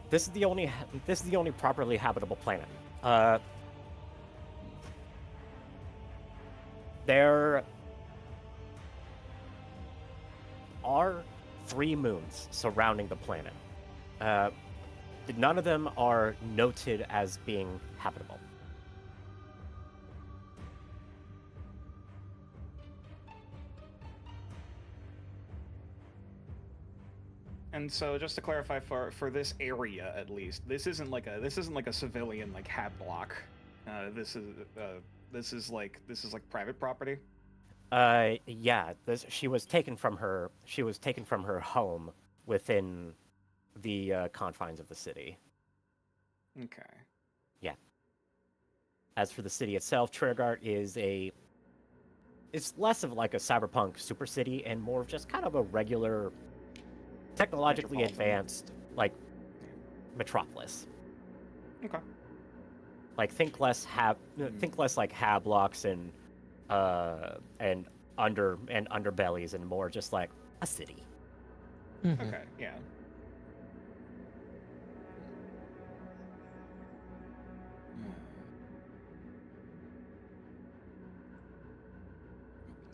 This is the only properly habitable planet. There are 3 moons surrounding the planet. None of them are noted as being habitable. And so, just to clarify, for this area at least, this isn't like a civilian like hab block. This is like private property. Yeah. She was taken from her home within the confines of the city. Okay. Yeah. As for the city itself, Trigard it's less of like a cyberpunk super city and more of just kind of a regular, technologically advanced, like, metropolis. Okay. Like, think less like hablocks and underbellies, and more just like a city. Okay. Yeah.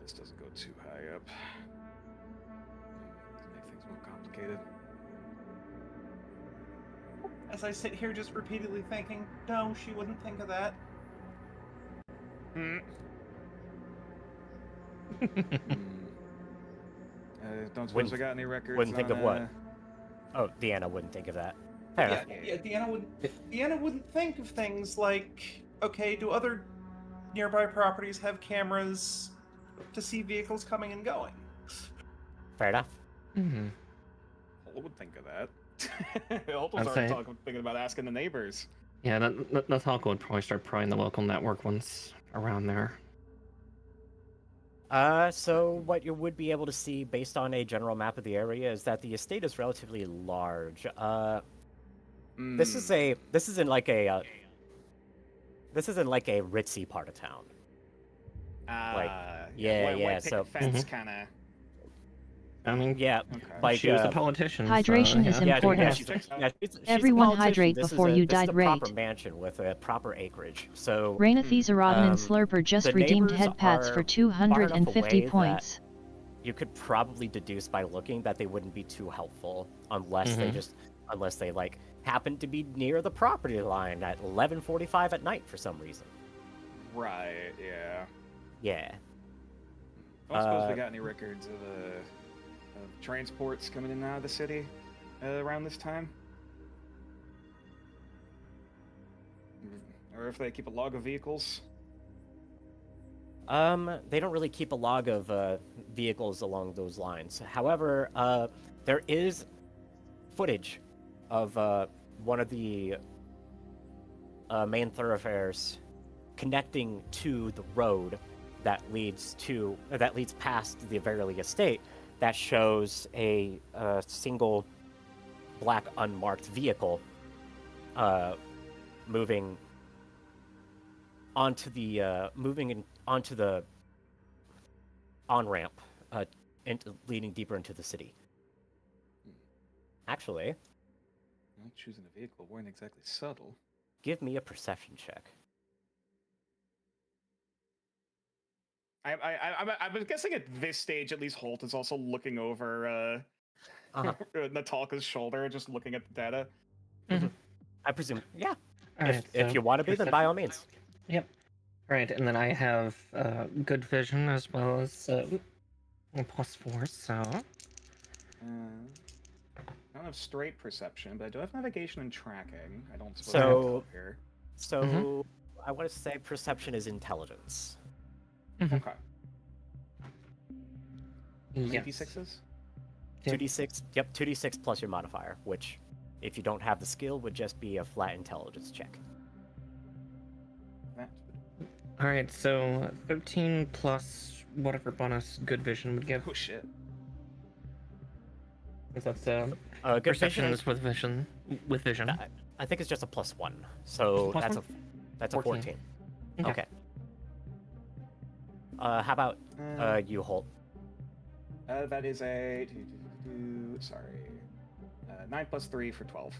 This doesn't go too high up. Make things more complicated. As I sit here just repeatedly thinking, no, she wouldn't think of that. Don't suppose we got any records. Wouldn't think of what? on, Oh, Deanna wouldn't think of that. Fair enough. Yeah, Deanna wouldn't think of things like, okay, do other nearby properties have cameras to see vehicles coming and going? Fair enough. Holt would think of that. Holt was I'd already say- thinking about asking the neighbors. Yeah, Natalka would probably start prying the local network ones around there. So what you would be able to see based on a general map of the area is that the estate is relatively large. This isn't like a ritzy part of town. White picket fence kind of. I mean, Yeah, Okay. like she was a politician. Hydration so, is yeah. important. she's a Everyone politician. hydrate This before is you this is died a proper rate. mansion with a proper acreage. So Rainathes Aradin and Slurper just the redeemed neighbors head pats are for far enough 250 away points. you could probably deduce by looking that they wouldn't be too helpful unless they like happen to be near the property line at 11:45 at night for some reason. Right. Yeah. Yeah. Don't suppose we got any records of transports coming in and out of the city around this time, or if they keep a log of vehicles. They don't really keep a log of vehicles along those lines. However, there is footage of one of the main thoroughfares connecting to the road that leads past the Verily estate. That shows a single black unmarked vehicle moving onto the on-ramp leading deeper into the city. Actually, Not choosing a vehicle weren't exactly subtle. give me a perception check. I was guessing at this stage, at least Holt is also looking over Natalka's shoulder, just looking at the data. I presume, yeah. All right, If so you want to be, then by all means. Yep. All right, and then I have good vision as well as +4, so. I don't have straight perception, but I do have navigation and tracking. I don't suppose So- I have to up here. So I want to say perception is intelligence. Mhm. Okay. How many Yes. d6s? 2d6. Yep, 2d6 plus your modifier, which, if you don't have the skill, would just be a flat intelligence check. That. All right, so 13 plus whatever bonus good vision would give. Oh shit. Because that's Good perception vision is with vision. With vision. I think it's just a +1, so Plus that's one? that's a 14. Okay. Okay. How about you, Holt? That is a sorry, 9 plus 3 for 12.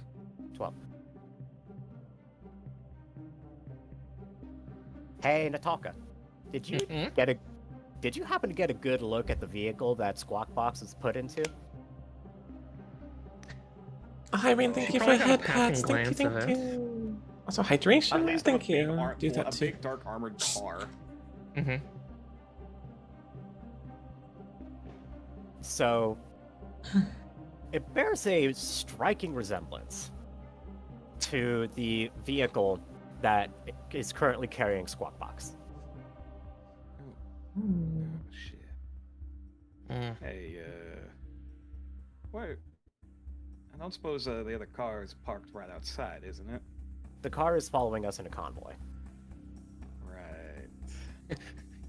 12. Hey, Natalka, did you Mhm. Did you happen to get a good look at the vehicle that Squawk Box was put into? I mean, thank She you for probably got a head passing pats. Thank you, glance thank of it. you. Also, hydration. At least Thank a big you. Do that a too. big dark armored car. Mm-hmm. So, it bears a striking resemblance to the vehicle that is currently carrying Squawk Box. Oh shit. Mm. Hey, what? I don't suppose the other car is parked right outside, isn't it? The car is following us in a convoy. Right.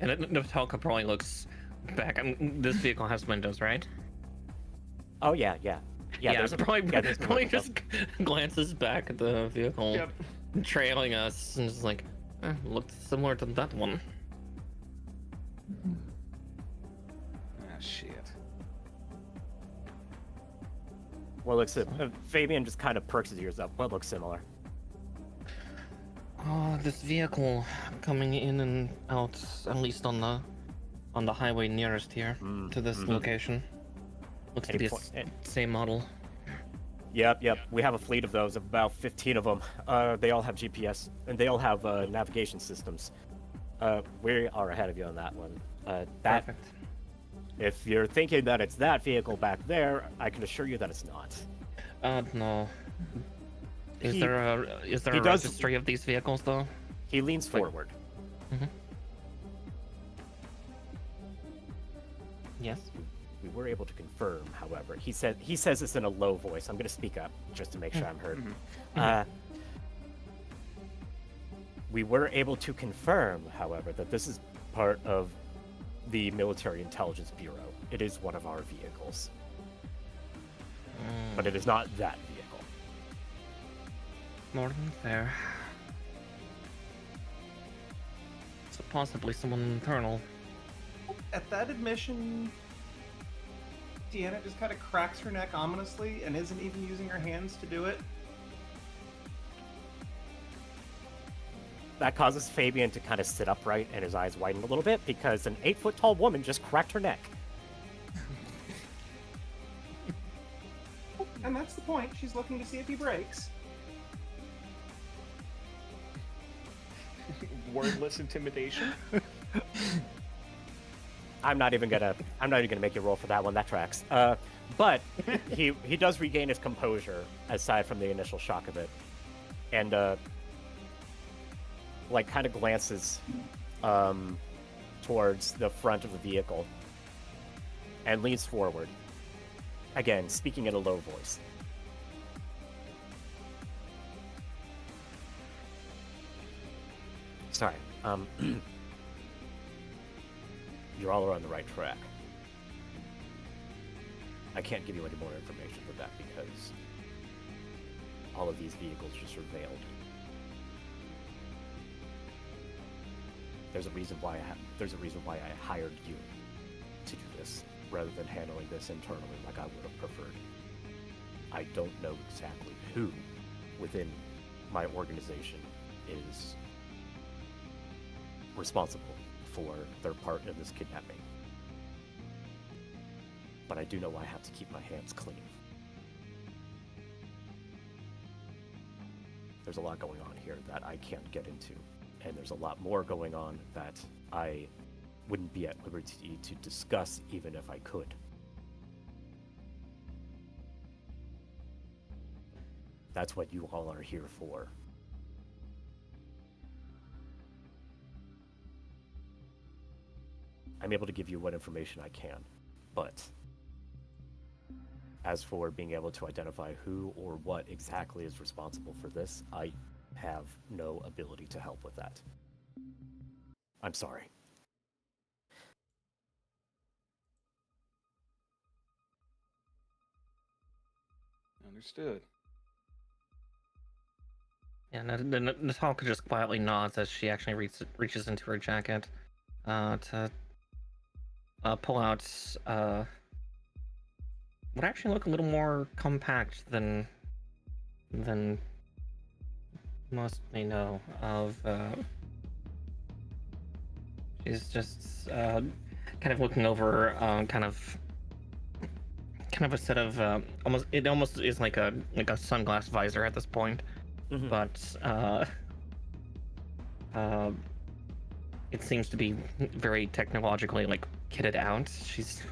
And Natalka probably looks back. This vehicle has windows, right? Oh yeah. There's a- probably, yeah, there's probably windows. just glances back at the vehicle, Yep. trailing us, and just like, looked similar to that one. Ah, shit. Well, looks Fabian just kind of perks his ears up. What looks similar? Oh, this vehicle coming in and out, at least on the highway nearest here to this location. Looks to Any be po- same model. Yep. We have a fleet of those, about 15 of them. They all have GPS and they all have navigation systems. We are ahead of you on that one. That Perfect. If you're thinking that it's that vehicle back there, I can assure you that it's not. No. Is He- there a he does- registry of these vehicles though? He leans Wait. forward. Yes. We were able to confirm, however. He says this in a low voice. I'm going to speak up just to make sure I'm heard. We were able to confirm, however, that this is part of the Military Intelligence Bureau. It is one of our vehicles, but it is not that vehicle. More than fair. So possibly someone internal. At that admission, Deanna just kind of cracks her neck ominously and isn't even using her hands to do it. That causes Fabian to kind of sit upright and his eyes widen a little bit because an 8-foot-tall woman just cracked her neck. And that's the point. She's looking to see if he breaks. Wordless intimidation. I'm not even gonna make you roll for that one. That tracks. But he does regain his composure aside from the initial shock of it, and like kind of glances towards the front of the vehicle and leans forward. Again, speaking in a low voice. Sorry. You all are on the right track. I can't give you any more information than that because all of these vehicles are surveilled. There's a reason why I hired you to do this. rather than handling this internally like I would have preferred. I don't know exactly who within my organization is responsible for their part in this kidnapping. But I do know I have to keep my hands clean. There's a lot going on here that I can't get into, and there's a lot more going on that I wouldn't be at liberty to discuss even if I could. That's what you all are here for. I'm able to give you what information I can, but as for being able to identify who or what exactly is responsible for this, I have no ability to help with that. I'm sorry. Understood. Yeah, Natalka just quietly nods as she actually reaches into her jacket to pull out would actually look a little more compact than most may know of. She's just kind of looking over kind of a set of almost is like a sunglass visor at this point. Mm-hmm. But it seems to be very technologically like kitted out. She's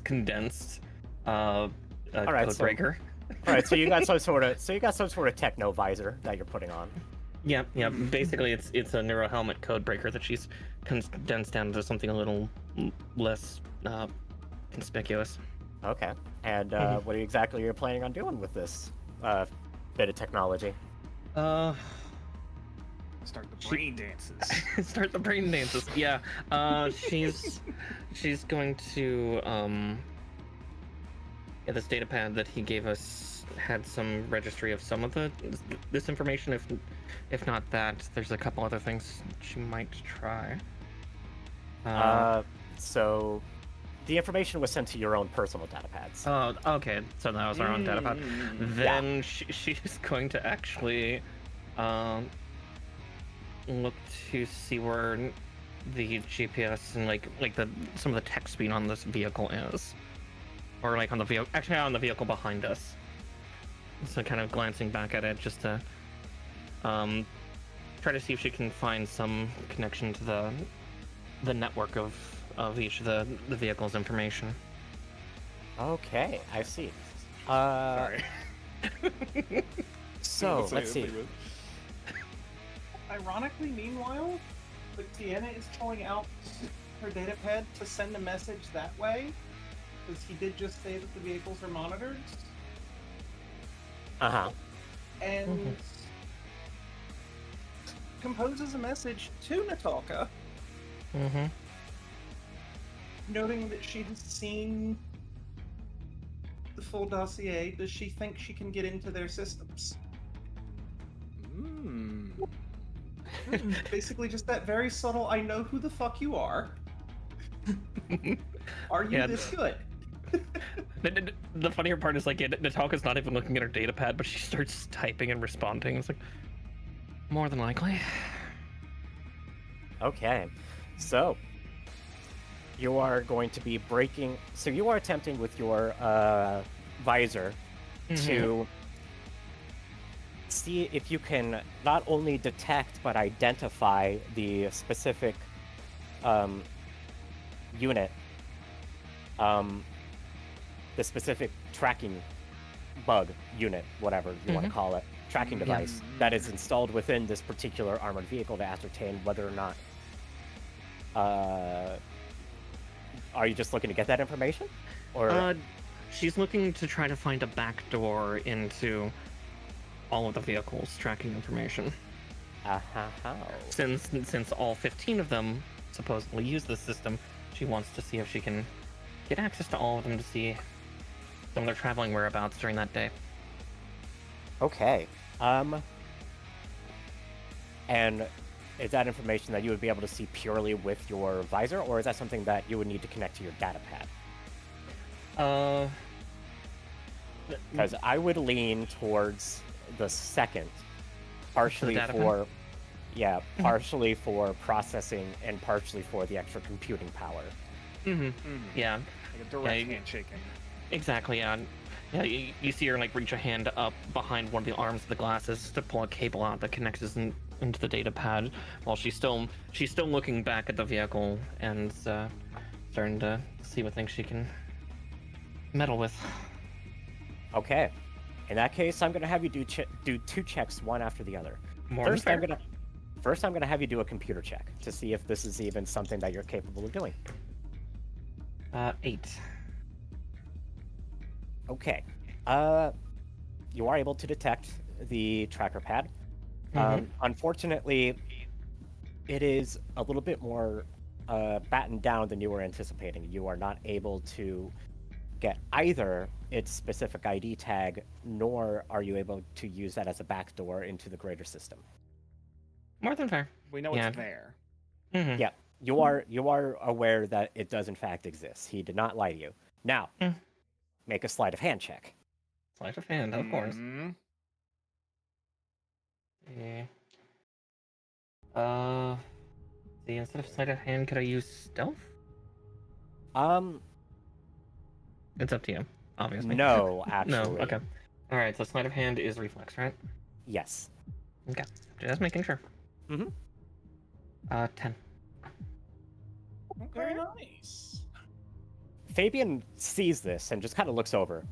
condensed All right, code breaker. All right, so you got some sort of techno visor that you're putting on. Yeah. Basically, it's a neuro helmet code breaker that she's condensed down to something a little less conspicuous. Okay. And what exactly you're planning on doing with this bit of technology? Start the brain dances. Start the brain dances. Yeah. She's going to yeah, this data pad that he gave us had some registry of some of this information. If not that, there's a couple other things she might try. So the information was sent to your own personal data pads. Oh, okay. So that was our own data pad. Then she's going to actually look to see where the GPS and like some of the tech speed on this vehicle is, or like on the vehicle, actually on the vehicle behind us. So kind of glancing back at it just to try to see if she can find some connection to the network of each of the vehicle's information. Okay, I see. Sorry. So let's see. Ironically, meanwhile, Tiana is pulling out her data pad to send a message that way, because he did just say that the vehicles are monitored. Uh-huh. And composes a message to Natalka, noting that she has seen the full dossier. Does she think she can get into their systems? Basically just that very subtle, I know who the fuck you are. Are you this good? The funnier part is like Natalka's not even looking at her data pad, but she starts typing and responding. It's like, more than likely. Okay, so you are going to be breaking. So you are attempting with your visor to see if you can not only detect but identify the specific unit, the specific tracking bug unit, whatever you want to call it, tracking device that is installed within this particular armored vehicle to ascertain whether or not. Are you just looking to get that information, or? She's looking to try to find a backdoor into all of the vehicles' tracking information. Since all 15 of them supposedly use this system, she wants to see if she can get access to all of them to see some of their traveling whereabouts during that day. Okay. And is that information that you would be able to see purely with your visor, or is that something that you would need to connect to your data pad? Because I would lean towards the second, partially data for, partially for processing and partially for the extra computing power. Yeah. Like a direct handshaking. Exactly. Yeah. Yeah. You see her like reach a hand up behind one of the arms of the glasses to pull a cable out that connects us into the data pad, while she's still looking back at the vehicle and starting to see what things she can meddle with. Okay. In that case, I'm gonna have you do 2 checks, one after the other. First, I'm gonna have you do a computer check to see if this is even something that you're capable of doing. 8. Okay. You are able to detect the tracker pad. Unfortunately, it is a little bit more battened down than you were anticipating. You are not able to get either its specific ID tag, nor are you able to use that as a backdoor into the greater system. More than fair. We know it's there. Yeah, you are aware that it does in fact exist. He did not lie to you. Now, make a sleight of hand check. Sleight of hand, of course. Yeah. See, instead of sleight of hand, could I use stealth? It's up to you, obviously. No, actually. No, okay. Alright, so sleight of hand is reflex, right? Yes. Okay, just making sure. 10. Very nice. Fabian sees this and just kind of looks over.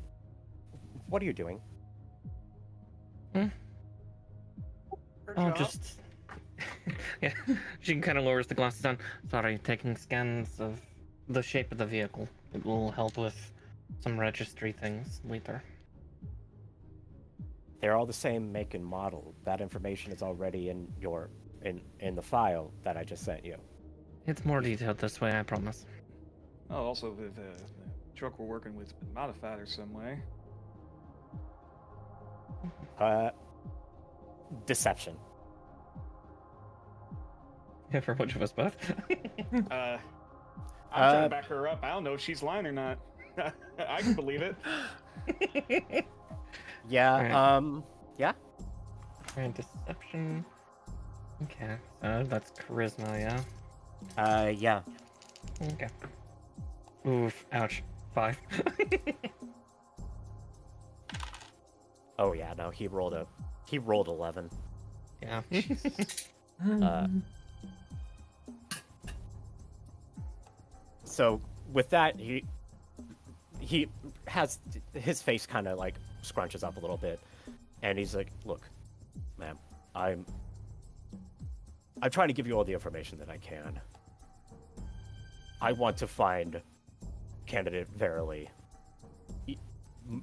What are you doing? Oh, just... yeah, she kind of lowers the glasses down. Sorry, taking scans of the shape of the vehicle. It will help with some registry things later. They're all the same make and model. That information is already in your in the file that I just sent you. It's more detailed this way, I promise. Oh, also the truck we're working with has been modified or some way. Deception. Yeah, for which of us both? I'm trying to back her up. I don't know if she's lying or not. I can believe it. Yeah, yeah. And deception. Okay, that's charisma, yeah? Yeah. Okay. Oof, ouch. 5. Oh yeah, no, he rolled 11. Yeah. So with that, he has his face kind of like scrunches up a little bit, and he's like, "Look, ma'am, I'm trying to give you all the information that I can. I want to find candidate Verily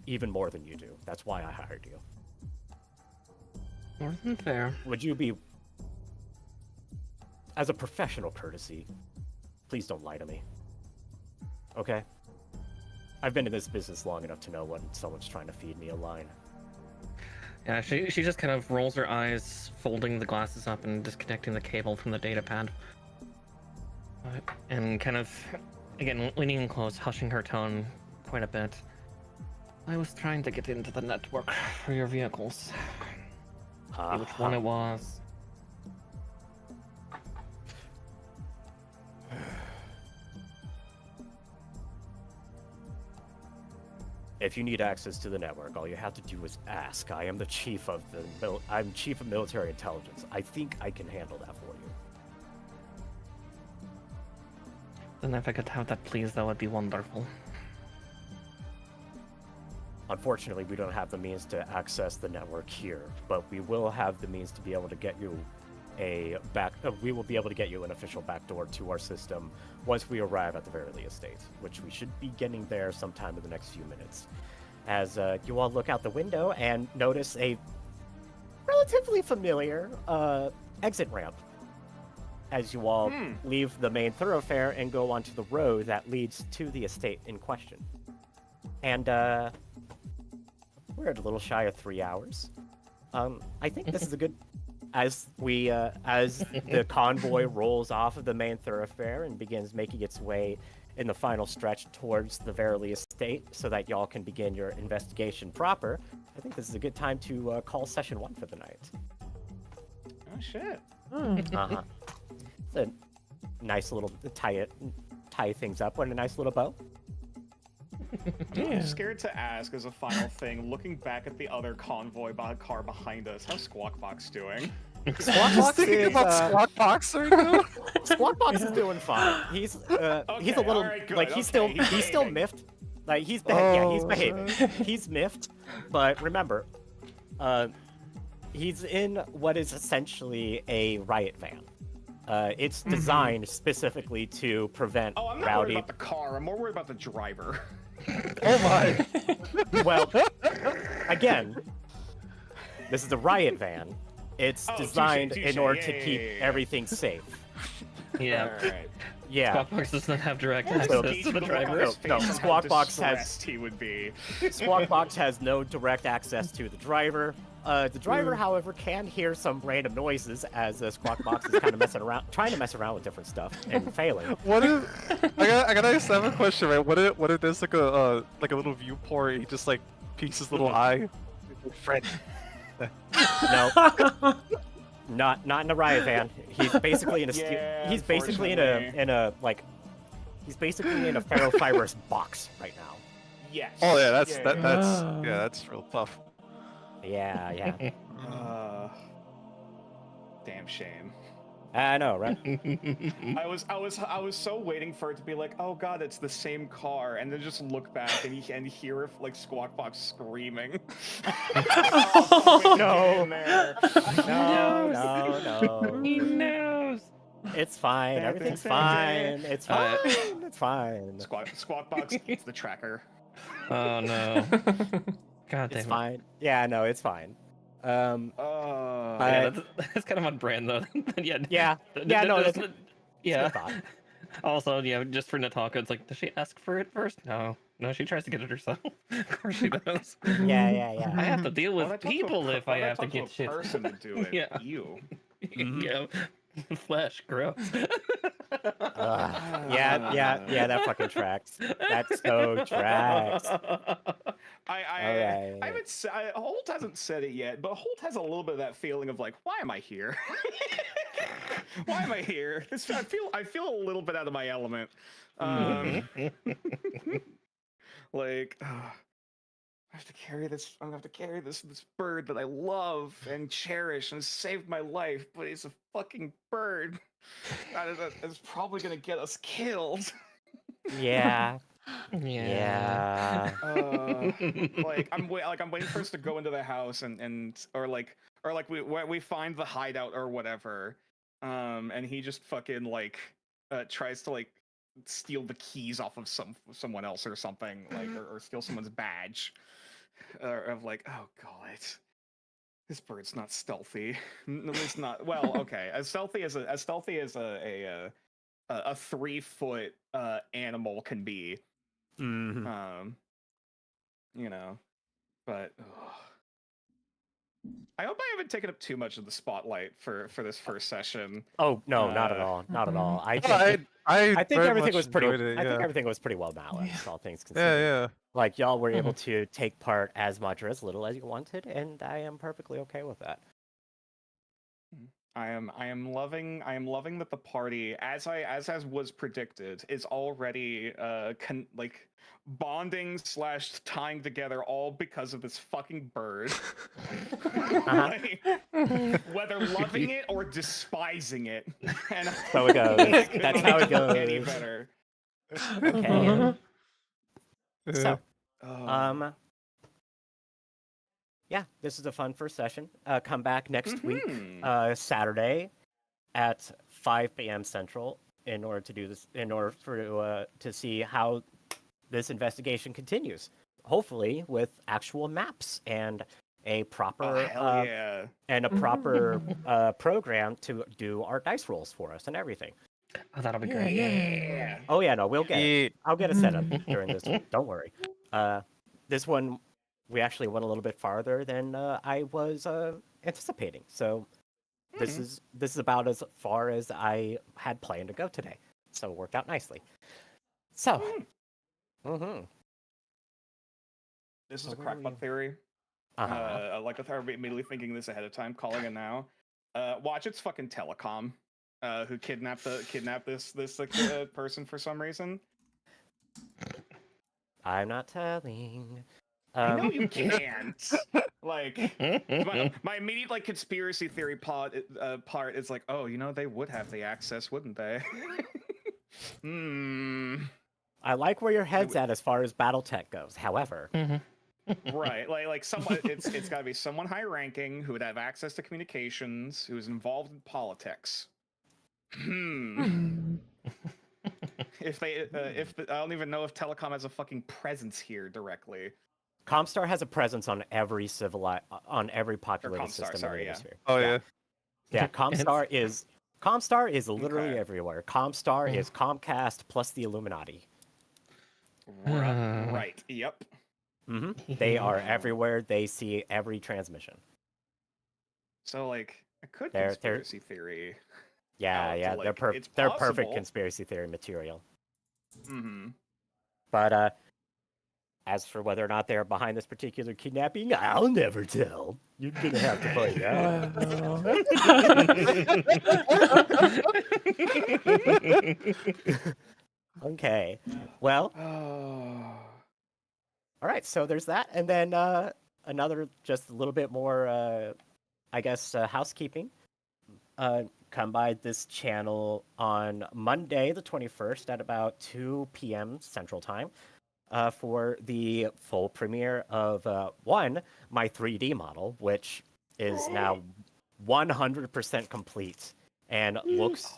even more than you do. That's why I hired you. More than fair. Would you be, as a professional courtesy, please don't lie to me. Okay? I've been in this business long enough to know when someone's trying to feed me a line." Yeah, she just kind of rolls her eyes, folding the glasses up and disconnecting the cable from the data pad. And kind of, again, leaning in close, hushing her tone quite a bit. I was trying to get into the network for your vehicles. See which one it was. If you need access to the network, all you have to do is ask. I am the chief of I'm chief of military intelligence. I think I can handle that for you. Then if I could have that, please, that would be wonderful. Unfortunately, we don't have the means to access the network here, but we will have the means to be able to get you we will be able to get you an official backdoor to our system once we arrive at the Verily estate, which we should be getting there sometime in the next few minutes. As you all look out the window and notice a relatively familiar exit ramp as you all leave the main thoroughfare and go onto the road that leads to the estate in question. And we're at a little shy of 3 hours. I think this is a good... As the convoy rolls off of the main thoroughfare and begins making its way in the final stretch towards the Verily estate so that y'all can begin your investigation proper, I think this is a good time to call session 1 for the night. Oh shit. Uh-huh. It's a nice little tie things up with a nice little bow. I'm scared to ask as a final thing, looking back at the other convoy car behind us, how's Squawkbox doing? Squawkbox Thinking is, about Squawkbox right now. Squawkbox is doing fine. He's a little alright, good, like he's okay, still behaving. miffed. Like he's Oh, behaving. He's miffed, but remember, he's in what is essentially a riot van. It's designed specifically to prevent Oh, I'm not rowdy. worried about the car. I'm more worried about the driver. Oh my. Well, again, this is a riot van. It's Oh, designed touche, in order yeah, to yeah, keep yeah, yeah. everything safe. Yeah. Alright. Yeah. Squawkbox does not have direct So- access to the Look driver. on his No, face and how Squawkbox has- distressed he would be. Squawkbox has no direct access to the driver. The driver, however, can hear some random noises as Squawkbox is kind of trying to mess around with different stuff and failing. What if I gotta ask Sam a question, right? What if there's like a little viewport? He just like peeks his little eye. Friend. No, not in a riot van. He's basically in a Yeah, he's basically unfortunately. he's basically in a ferrofibrous box right now. Yes. Oh yeah, that's Oh. that's real tough. Yeah. Damn shame. I know, right? I was so waiting for it to be like, oh god, it's the same car, and then just look back and hear like Squawkbox screaming. No. No. He knows. It's fine. Everything's fine. It's fine. It's fine. Squawkbox eats the tracker. Oh no. God damn It's it. fine. Yeah, no, it's fine. Yeah, that's kind of on brand though. Yeah. Yeah. th- Yeah, th- no, th- that's- yeah. good thought. Also, yeah, just for Natalka, it's like, does she ask for it first? No, she tries to get it herself. Of course she does. Yeah. I have to deal with When I talk to a people if I when have to talk get a shit. person to do it. Yeah. You. Yeah, flesh, gross. Yeah, that fucking tracks. That so tracks. I haven't Holt hasn't said it yet, but Holt has a little bit of that feeling of like, why am I here? Why am I here? I feel a little bit out of my element. Like, I have to carry this. I'm gonna have to carry this bird that I love and cherish and saved my life, but it's a fucking bird. It's probably gonna get us killed. Yeah. Like I'm waiting for us to go into the house or we find the hideout or whatever, and he just fucking like tries to like steal the keys off of someone else or something, like or steal someone's badge, of like, oh god, this bird's not stealthy. No, it's not. Well, okay, as stealthy as a 3-foot animal can be. Mm-hmm. You know, but I hope I haven't taken up too much of the spotlight for this first session. Oh no, not at all. Not at all. I think very everything much was pretty. enjoyed it, I think yeah. everything was pretty well balanced, all things considered. Yeah. Like y'all were able to take part as much or as little as you wanted, and I am perfectly okay with that. I am loving that the party, as was predicted, is already like bonding / tying together, all because of this fucking bird. Like, whether loving it or despising it. And So it goes. That's how it goes. Any better. Okay. So, Oh. yeah, this is a fun first session. Come back next week, Mhm. Saturday, at 5 p.m. Central, in order to do this. In order for to see how this investigation continues. Hopefully, with actual maps and a proper Hell yeah. proper program to do our dice rolls for us and everything. Oh, that'll be great. Yeah. Oh yeah, no, we'll get it. I'll get it set up Mm. during this one. Don't worry. This one, we actually went a little bit farther than I was anticipating. So this is about as far as I had planned to go today. So it worked out nicely. So. Mm-hmm. This is So a where do crackpot we- theory. Uh-huh. I like the theory, immediately thinking this ahead of time, calling it now. Watch, it's fucking Telecom, who kidnapped this person for some reason. I'm not telling. I know you can't. Like, my immediate like conspiracy theory part is like, oh, you know, they would have the access, wouldn't they? I like where your head's at as far as BattleTech goes. However, Right, like someone, it's got to be someone high ranking who would have access to communications, who's involved in politics. If they, I don't even know if Telecom has a fucking presence here directly. Comstar has a presence on every populated Comstar, system sorry, in the yeah. Hemisphere. Oh yeah. Yeah, Comstar is literally Okay. everywhere. Comstar is Comcast plus the Illuminati. Right. Yep. They are everywhere. They see every transmission. So like, I could They're- conspiracy theory. Yeah, out, yeah, like, it's they're perfect possible. conspiracy theory material. Mm-hmm. But as for whether or not they're behind this particular kidnapping, I'll never tell. You're gonna have to find out. Okay. Well. All right. So there's that, and then another, just a little bit more, I guess, housekeeping. Come by this channel on Monday, the 21st, at about 2 p.m. Central Time. For the full premiere of my 3D model, which is now 100% complete and looks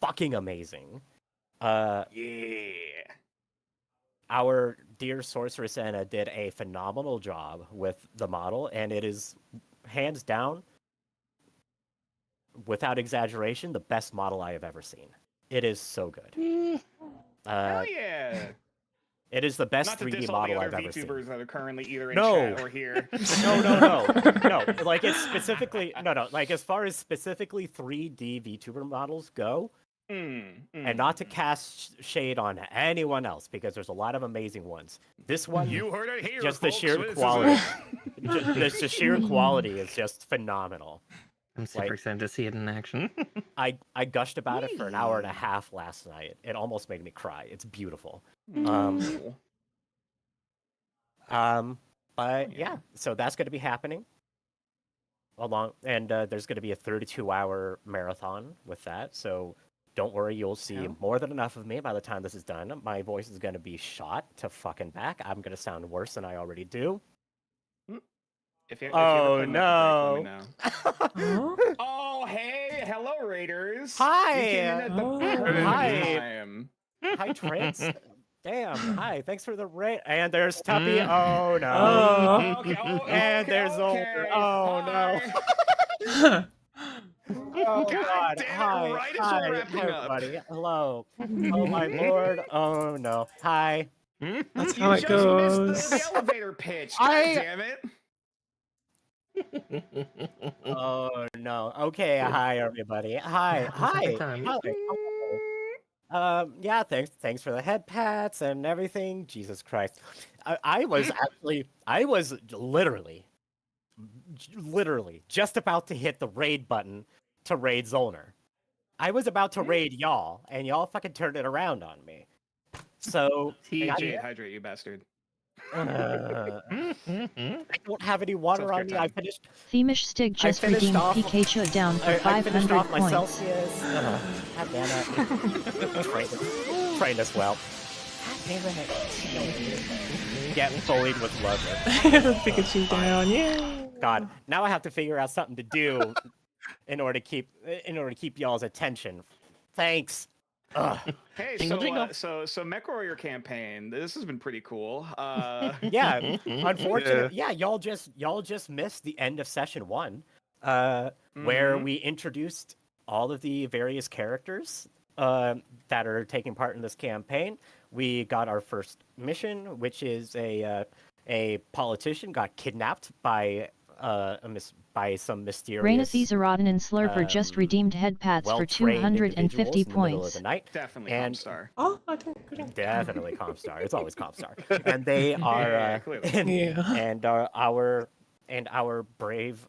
fucking amazing. Yeah. Our dear Sorceress Anna did a phenomenal job with the model, and it is hands down, without exaggeration, the best model I have ever seen. It is so good. Hell yeah. It is the best Not to 3D diss all the model other I've ever seen. VTubers that are currently either in No. chat or here. No. Like, it's specifically no. Like, as far as specifically 3D VTuber models go, and not to cast shade on anyone else, because there's a lot of amazing ones. This one, You heard it here, just folks. the sheer This is quality, the sheer quality is just phenomenal. I'm super excited to see it in action. I gushed about it for an hour and a half last night. It almost made me cry. It's beautiful. But yeah, so that's going to be happening. And there's going to be a 32-hour marathon with that. So don't worry, you'll see more than enough of me by the time this is done. My voice is going to be shot to fucking back. I'm going to sound worse than I already do. If you Oh ever no! let me know. Oh hey, hello Raiders! Hi! You came in at the perfect Hi! time. Hi, Trance. Damn, hi, thanks for the rate. And there's Tuppy. Mm. Oh no. Oh. And there's Older. Oh no. Oh god. damn it, Hi. right as Hi. we're wrapping Hi, up. everybody. Hello. Oh my lord. Oh no. Hi. That's You how it just goes. missed the elevator pitch. God damn it. Oh no. Okay. Hi, everybody. Hi. Hi. time. Hi. Yeah, thanks for the head pats and everything. Jesus Christ. I was literally just about to hit the raid button to raid Zolner. I was about to raid y'all, and y'all fucking turned it around on me. So Hydrate, you bastard. I don't have any water on me. I finished. Themish Stig just finished redeemed off- Pikachu down for I finished 500 off my points. Celsius. God damn it. Train us well. God damn it. Get bullied with love. Pikachu down, yeah. God, now I have to figure out something to do in order to keep y'all's attention. Thanks. Ugh. Hey, Jingle, jingle. so Mechwarrior campaign. This has been pretty cool. Yeah, unfortunately, yeah, y'all just missed the end of session 1, where we introduced all of the various characters that are taking part in this campaign. We got our first mission, which is a politician got kidnapped by by some mysterious Rainathy Zeratin and Slurper just redeemed head pats for well-trained 250 individuals in the middle of points. the night. Definitely And- Comstar. Oh, I didn't. Definitely Comstar. It's always Comstar. And they are Yeah, clearly. Yeah. our brave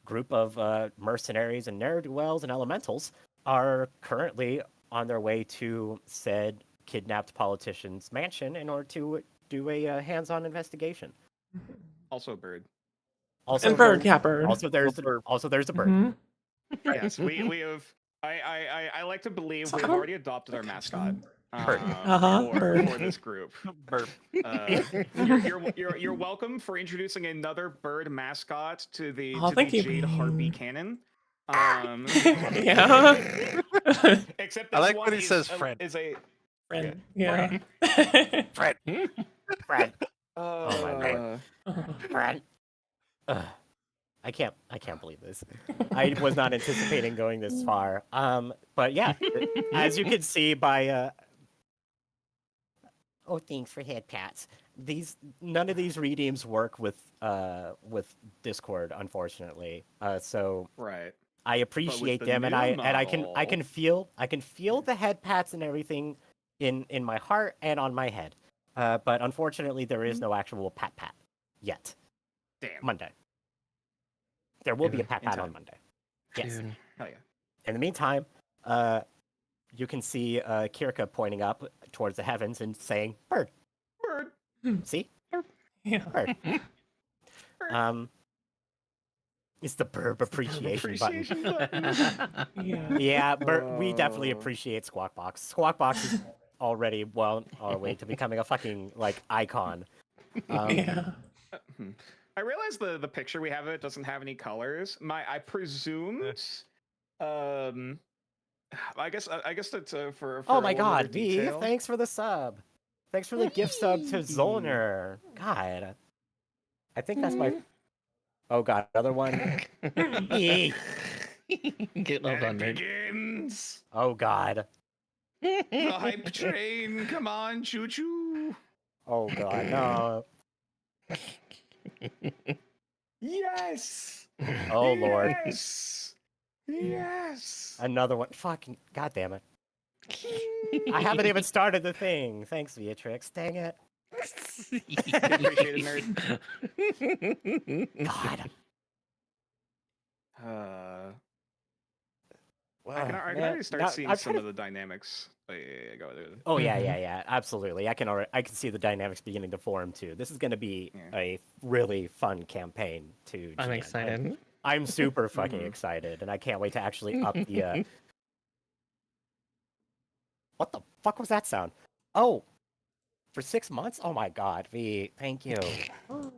group of mercenaries and ne'er-do-wells and elementals are currently on their way to said kidnapped politician's mansion in order to do a hands-on investigation. Also Bird. Also, And Bird, yeah, Bird. Also, there's a bird. Mhm. Yes, we have. I like to believe we have already adopted our mascot. Bird. For this group. Burp. You're welcome for introducing another bird mascot to the thank you, Jade Bean. Harpy canon. Yeah. Except I this like one when he says friend. is a Friend. Yeah. Fred. Fred. oh my lord. Fred. I can't believe this. I was not anticipating going this far. But yeah, as you can see by oh, thanks for head pats. None of these redeems work with Discord, unfortunately. So right. I appreciate the them, and new I can feel the head pats and everything in my heart and on my head. But unfortunately, there is no actual pat yet. Damn. Monday. There will be a Dude, pat on Monday. Yes. Dude. Hell yeah. In the meantime, you can see Kirka pointing up towards the heavens and saying, "Bird." Bird. See? Yeah. Bird. It's the burp appreciation button. Yeah. Yeah, we definitely appreciate Squawkbox. Squawkbox is already well on our way to becoming a fucking like icon. Yeah. I realize the picture we have of it doesn't have any colors. I presumed. I guess that's for Oh my one other god, V, detail. thanks for the sub. Thanks for the gift sub to Zoner. God. I think that's my. Oh god, another one. Get well And done, it nerd. begins. Oh god. The hype train, come on, choo choo. Oh god, no. Yes. Oh lord. Yes. Yes. Another one. Fucking god damn it. I haven't even started the thing. Thanks, Beatrix. Dang it. Appreciate it, nerd. God. I can already start seeing some of the dynamics. Go dude. Oh yeah, absolutely. I can see the dynamics beginning to form too. This is going to be a really fun campaign to. I'm GM. excited. I'm super fucking excited, and I can't wait to actually up the. What the fuck was that sound? Oh, for 6 months? Oh my god, V, thank you. Ugh.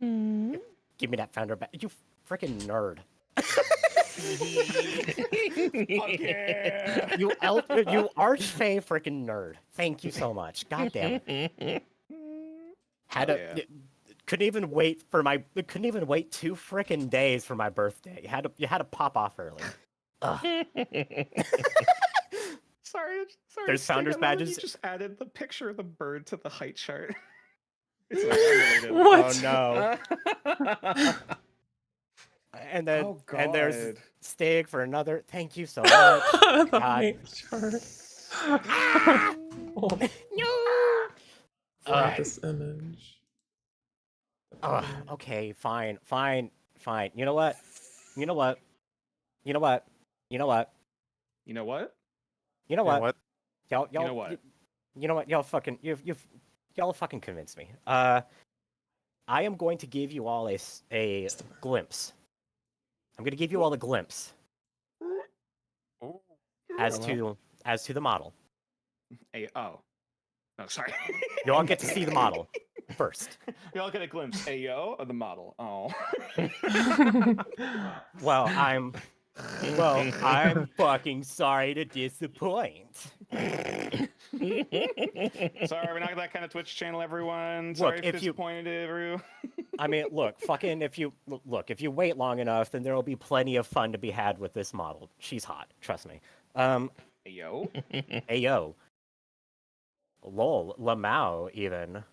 Give me that founder back, you freaking nerd. Yeah. You archfey freaking nerd. Thank you so much. God damn it. Couldn't even wait 2 freaking days for my birthday. You had to pop off early. Sorry. There's Stig, founders I love that badges. You just added the picture of the bird to the height chart. It's unrelated. What? Oh no. And then Oh, and there's God. Stig for another. Thank you so much. The God. height chart. Oh, Ugh. this image. Okay, fine. You know what? You know what? Y'all, You know what? You know what? Y'all fucking convinced me. I am going to give you all a glimpse. I'm going to give you all a glimpse as to the model. Oh, sorry. You all get to see the model first. We all get a glimpse. Ayo of the model. Oh. Well, I'm fucking sorry to disappoint. Sorry, we're not that kind of Twitch channel, everyone. Sorry if disappointed everyone. I mean, look, fucking if you wait long enough, then there will be plenty of fun to be had with this model. She's hot, trust me. Ayo. Ayo. Lol, Lamau even.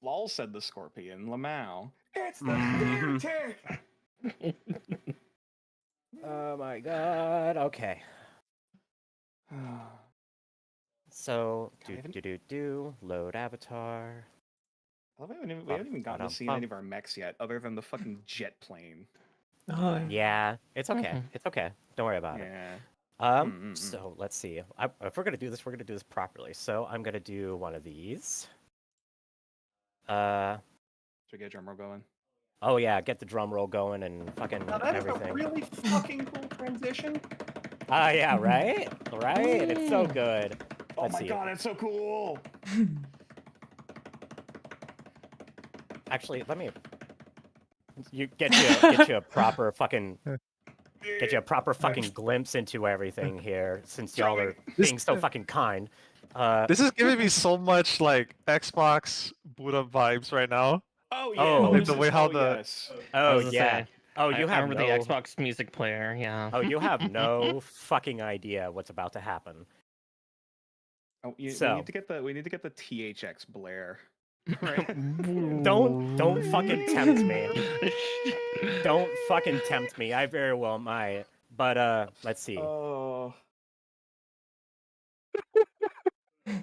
Lol said the scorpion, Lamau. It's the Mhm. theater! Oh my god. Okay. So God, load avatar. I love it we haven't even gotten to see any of our mechs yet, other than the fucking jet plane. Oh, Yeah, it's okay. It's okay. Don't worry about it. Yeah. So let's see. If we're gonna do this, we're gonna do this properly. So I'm gonna do one of these. Should we get a drum roll going? Oh yeah, get the drum roll going and fucking Now that is everything. a really fucking cool transition. Yeah, right? Right? It's so good. Oh Let's my see. god, it's so cool! Actually, let me get you a proper fucking glimpse into everything here, since y'all are being so fucking kind. This is giving me so much like Xbox boot up vibes right now. Oh yeah, Oh. Like the way how the yes. I Oh was gonna yeah. say, Oh, I you have remember no. the Xbox music player. Yeah. Oh, you have no fucking idea what's about to happen. Oh, we So- need to get the THX Blair. Right? Don't fucking tempt me. Don't fucking tempt me. I very well might. But let's see. Oh.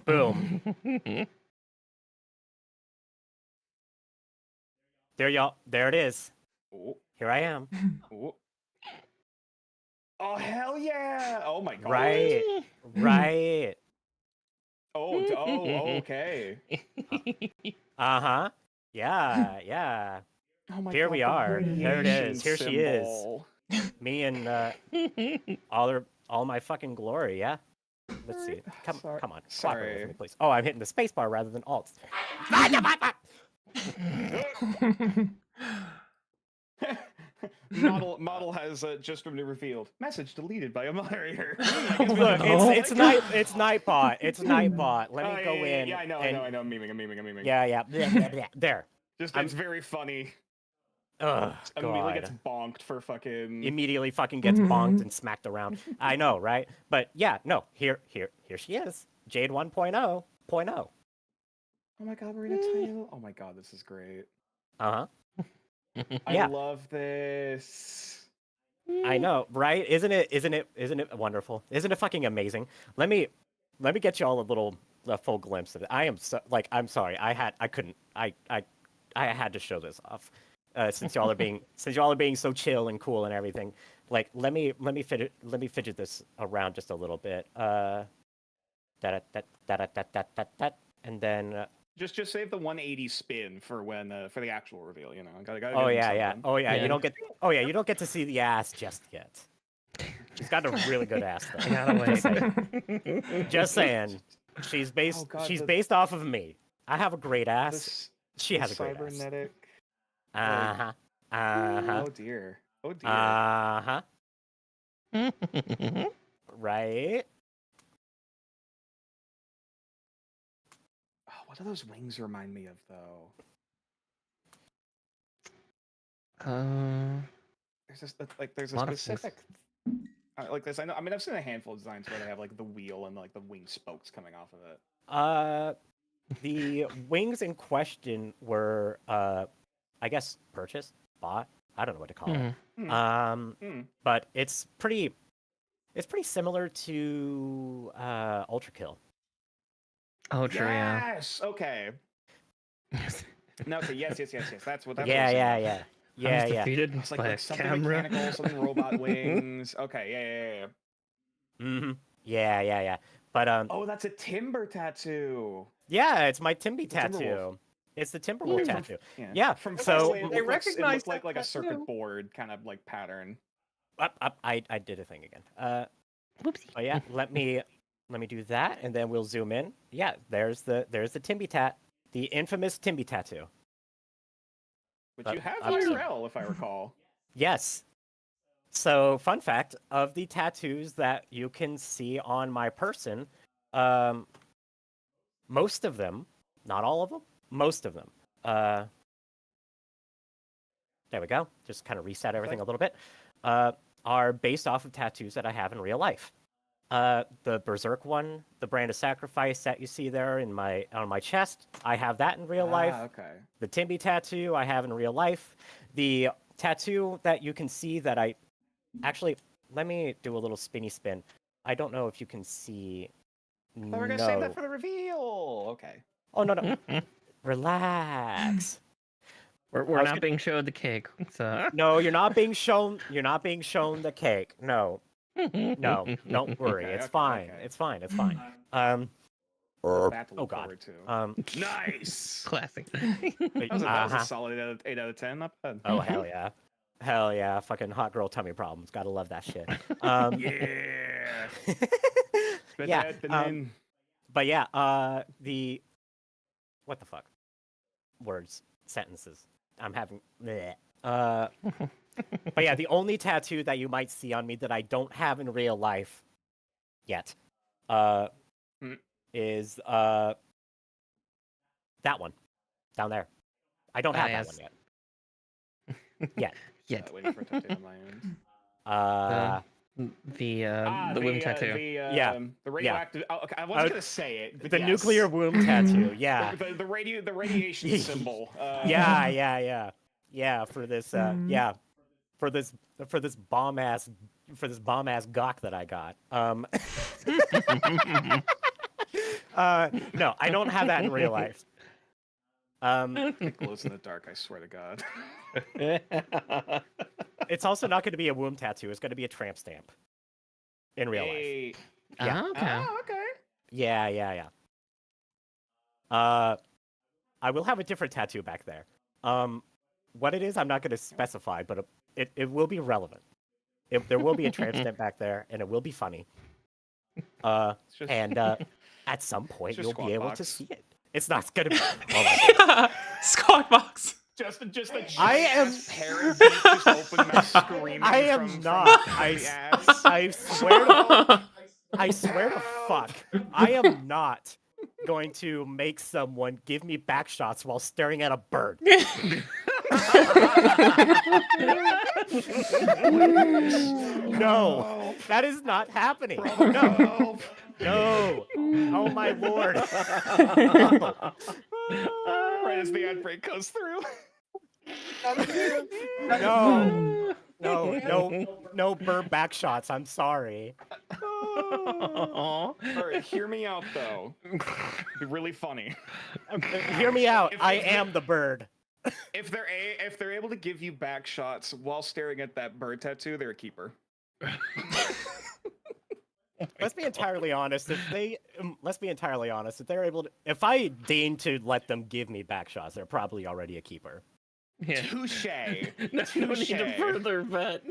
Boom. There it is. Oh. Here I am. Oh. Oh hell yeah! Oh my god. Right. Right. Oh, okay. Uh-huh. Yeah, yeah. Oh my Here god, we the are. There it is. Here she is. symbol. Me and all my fucking glory, yeah? Let's see. Come on. Cooperate with Sorry. me, please. Oh, I'm hitting the space bar rather than alt. Model has just been revealed. Message deleted by a moderator. Look, it's Nightbot. It's Nightbot. Let me go in. Yeah, I know. I'm memeing. Yeah. There. Just it's very funny. Ugh, Immediately gets God. bonked for fucking. Immediately fucking gets bonked and smacked around. I know, right? But yeah, no. Here she is. Jade 1.0. Oh my god, we're in a title. Oh my god, this is great. Uh-huh. I Yeah. love this. I know, right? Isn't it wonderful? Isn't it fucking amazing? Let me get you all a full glimpse of it. I'm sorry. I had to show this off. Since y'all are being so chill and cool and everything. Like let me fidget this around just a little bit. And then Just save the 180 spin for when for the actual reveal. You know, gotta oh give yeah, them yeah. something. Oh yeah, Yeah. you don't get to see the ass just yet. She's got a really good ass though. I gotta wait. Just saying. She's based Oh, God, based off of me. I have a great ass. This, She has a great ass. cybernetic. Uh-huh. Uh-huh. Oh dear. Oh dear. Uh-huh. Right? Oh, what do those wings remind me of, though? There's a lot of things. specific like this. I know. I mean, I've seen a handful of designs where they have like the wheel and like the wing spokes coming off of it. The wings in question were I guess purchased, bought. I don't know what to call it. But it's pretty similar to Ultra Kill. Oh, true. Yeah. Yes. Okay. No. Okay. Yes. That's what. That's Yeah. what I'm saying. Yeah. I was Yeah. defeated It's by like a something camera. mechanical, something robot wings. Okay. Yeah. Mm-hmm. Yeah. But Oh, that's a timber tattoo. yeah, it's my Timby The Timberwolf. tattoo. It's the Timberwolf tattoo. Yeah. Yeah. From So- far away, it They looked like, recognize like that a circuit tattoo. board kind of like pattern. I did a thing again. Whoopsie. Oh yeah, let me do that, and then we'll zoom in. Yeah, there's the Timby tat, the infamous Timby tattoo. Which you have I'm- IRL, if I recall. Yes. So, fun fact of the tattoos that you can see on my person, most of them, not all of them, most of them. There we go. Just kind of reset everything a little bit. Are based off of tattoos that I have in real life. The Berserk one, the Brand of Sacrifice that you see there on my chest, I have that in real life. Okay. The Timby tattoo I have in real life. The tattoo that you can see that I actually, let me do a little spinny spin. I don't know if you can see. I thought we were gonna save that for the reveal. Okay. Oh no. Relax. We're not being showed the cake. So. No, you're not being shown. You're not being shown the cake. No, don't worry. Okay, It's okay, fine. okay. It's fine. It's fine. That to Oh look god. forward to. Nice. Classic. That was a solid 8 out of 10. Not bad. Oh hell yeah. Hell yeah. Fucking hot girl tummy problems. Gotta love that shit. Yeah. Yeah. But yeah. The what the fuck? Words, sentences. I'm having. Bleh. But yeah, the only tattoo that you might see on me that I don't have in real life yet, is that one down there. I don't have that one yet. Yet. Waiting for a tattoo on my end. The womb tattoo. The radioactive. Oh, okay, I wasn't gonna say it. But The yes. nuclear womb tattoo. Yeah. The radiation symbol. Yeah. For this. For this bomb ass gawk that I got. No, I don't have that in real life. It glows in the dark. I swear to God. It's also not going to be a womb tattoo. It's going to be a tramp stamp in real life. Yeah. Okay. Okay. Yeah. I will have a different tattoo back there. What it is, I'm not going to specify, but it will be relevant. There will be a tramp stamp back there, and it will be funny. And at some point, you'll be able to see it. It's not going to be. Oh my God. Squawk box. Just a I am. parrot just open mouth screaming. I am from not. the ass. I swear to. I swear to fuck. I am not going to make someone give me back shots while staring at a bird. No, that is not happening. No. Oh my lord. Right as the outbreak goes through. No bird back shots. I'm sorry. All right, hear me out though. It'd be really funny. Hear me out. If I am the bird. If they're able to give you back shots while staring at that bird tattoo, they're a keeper. Let's be entirely honest. If they're able to, if I deign to let them give me back shots, they're probably already a keeper. Yeah. Touche. No need to further vet.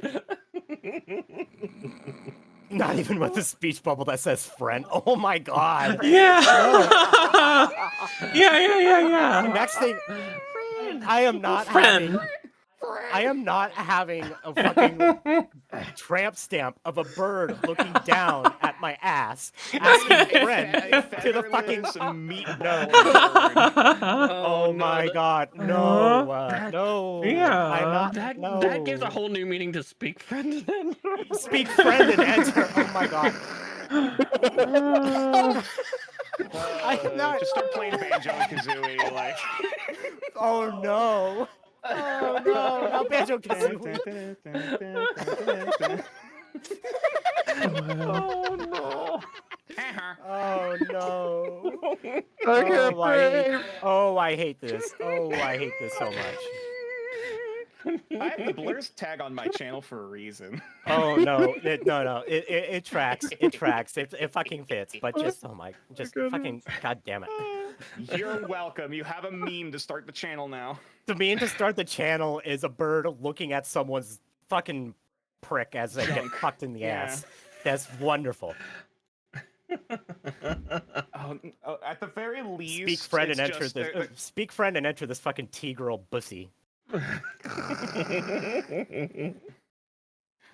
Not even with the speech bubble that says friend. Oh my god. Yeah. Yeah. Next thing, I am not having a fucking tramp stamp of a bird looking down at my ass, asking friend to the fucking meat. No. Oh my god. No. Yeah. I'm not. No. That gives a whole new meaning to speak friend. Speak friend and enter. Oh my god. I am not. Just start playing Banjo and Kazooie, like. Oh no. Oh no. Now Banjo Kazooie. Oh no. Oh no. Okay, I hate this. Oh, I hate this so much. I have the Blurs tag on my channel for a reason. Oh no, it tracks. It tracks. It fucking fits. But just fucking god damn it. You're welcome. You have a meme to start the channel now. The meme to start the channel is a bird looking at someone's fucking prick as they get fucked in the ass. That's wonderful. At the very least, Speak friend and enter this. Speak friend and enter this fucking T-girl bussy. At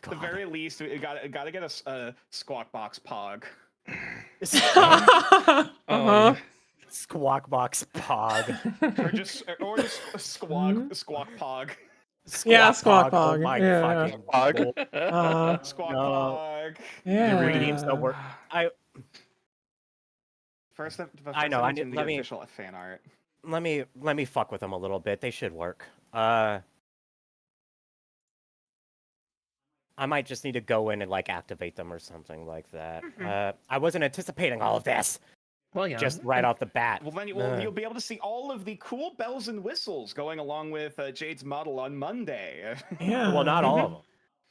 the very least, we gotta get a squawk box pog. Squawk box pog. or just a squawk pog. Yeah, Squawk Squawk Pog. Oh Pog. my Yeah. fucking Pog. god. Squawk No. Pog. Yeah. It redeems the word. First, I know. I need need. to get official fan art. Let me fuck with them a little bit. They should work. I might just need to go in and like activate them or something like that. I wasn't anticipating all of this. Well, yeah. Just right off the bat. Well, then you'll be able to see all of the cool bells and whistles going along with Jade's model on Monday. Yeah. Well, not all of them.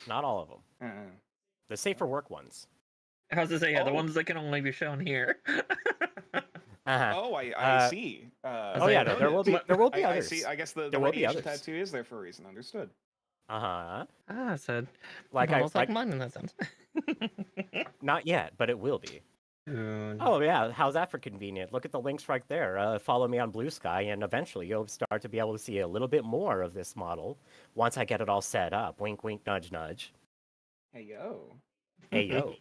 Not all of them. Uh, The safer work ones. I was to say, yeah, the Oh. ones that can only be shown here. Oh, I see. Oh yeah, no, there will be I others. see. I guess the There will be radiation others. tattoo is there for a reason. Understood. So Like almost like I mine in that sense. not yet, but it will be. Oh yeah, how's that for convenient? Look at the links right there. Follow me on Blue Sky, and eventually you'll start to be able to see a little bit more of this model once I get it all set up. Wink, wink, nudge, nudge. Hey yo. Hey yo.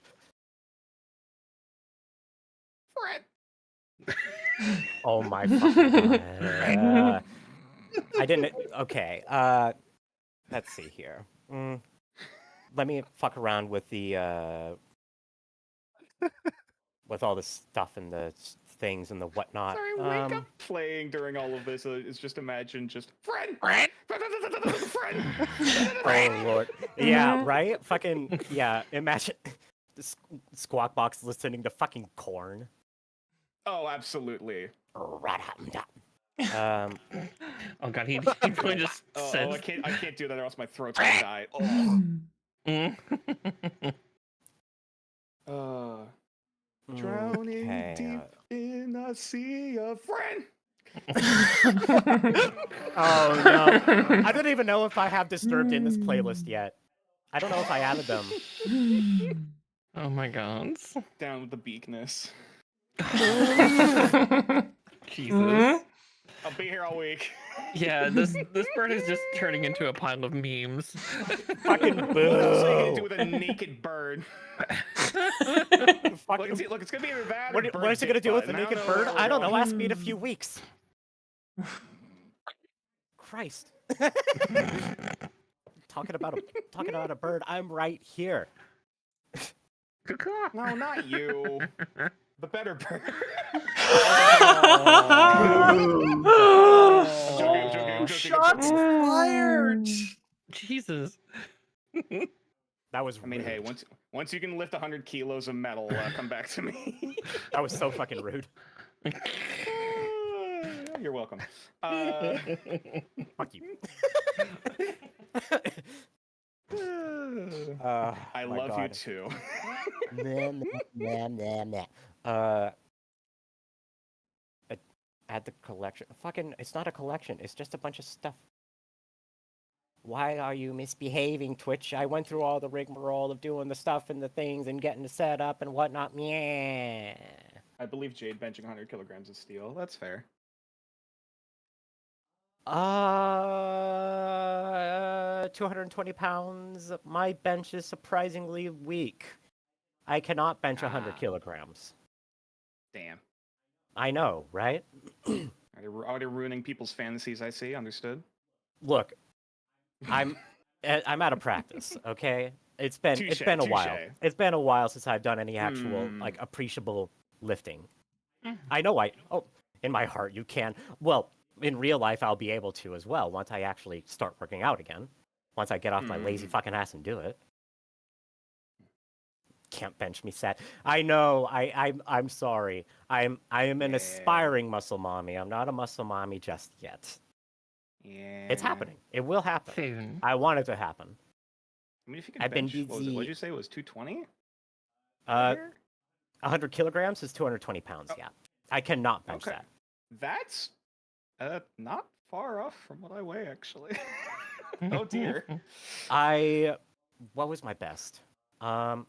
Fred. Oh my fucking god. I didn't. Okay. Let's see here. Let me fuck around with the with all the stuff and the things and the whatnot. Sorry, wake up. Playing during all of this is just imagine just Fred. Fred. Oh lord. Yeah. Right. Fucking yeah. Imagine the Squawk Box listening to fucking Corn. Oh, absolutely. Oh God, he probably just said. I can't do that, or else my throat's gonna die. Drowning deep in a sea of friend. Oh no! I don't even know if I have Disturbed in this playlist yet. I don't know if I added them. Oh my god. Down with the beakness. Jesus. I'll be here all week. Yeah, this bird is just turning into a pile of memes. Fucking What boo! else are you gonna do with a naked bird? Look, it's gonna be either that or What is it gonna do with the naked bird? I don't know. Ask me in a few weeks. Christ. Talking about a bird. I'm right here. No, not you. The better bird. Shots fired. Jesus. That was. I mean, rude. hey, once you can lift 100 kilos of metal, come back to me. That was so fucking rude. You're welcome. Fuck you. I my love you God. too. Add the collection. Fucking, it's not a collection. It's just a bunch of stuff. Why are you misbehaving, Twitch? I went through all the rigmarole of doing the stuff and the things and getting the setup and whatnot. Yeah. I believe Jade benching 100 kilograms of steel. That's fair. 220 pounds. My bench is surprisingly weak. I cannot bench 100 kilograms. Damn. I know, right? Already ruining people's fantasies. I see. Understood. Look, I'm out of practice. Okay, it's been a while. It's been a while since I've done any actual like appreciable lifting. I know in my heart you can. Well, in real life I'll be able to as well once I actually start working out again. Once I get off my lazy fucking ass and do it. Can't bench me, Sat. I know. I'm sorry. I am an aspiring muscle mommy. I'm not a muscle mommy just yet. Yeah. It's happening. It will happen. Soon. I want it to happen. I mean, if you can I've been bench, what busy. did you say? It was 220? 100 kilograms is 220 pounds. Yeah, I cannot bench that. That's not far off from what I weigh, actually. Oh dear. What was my best? I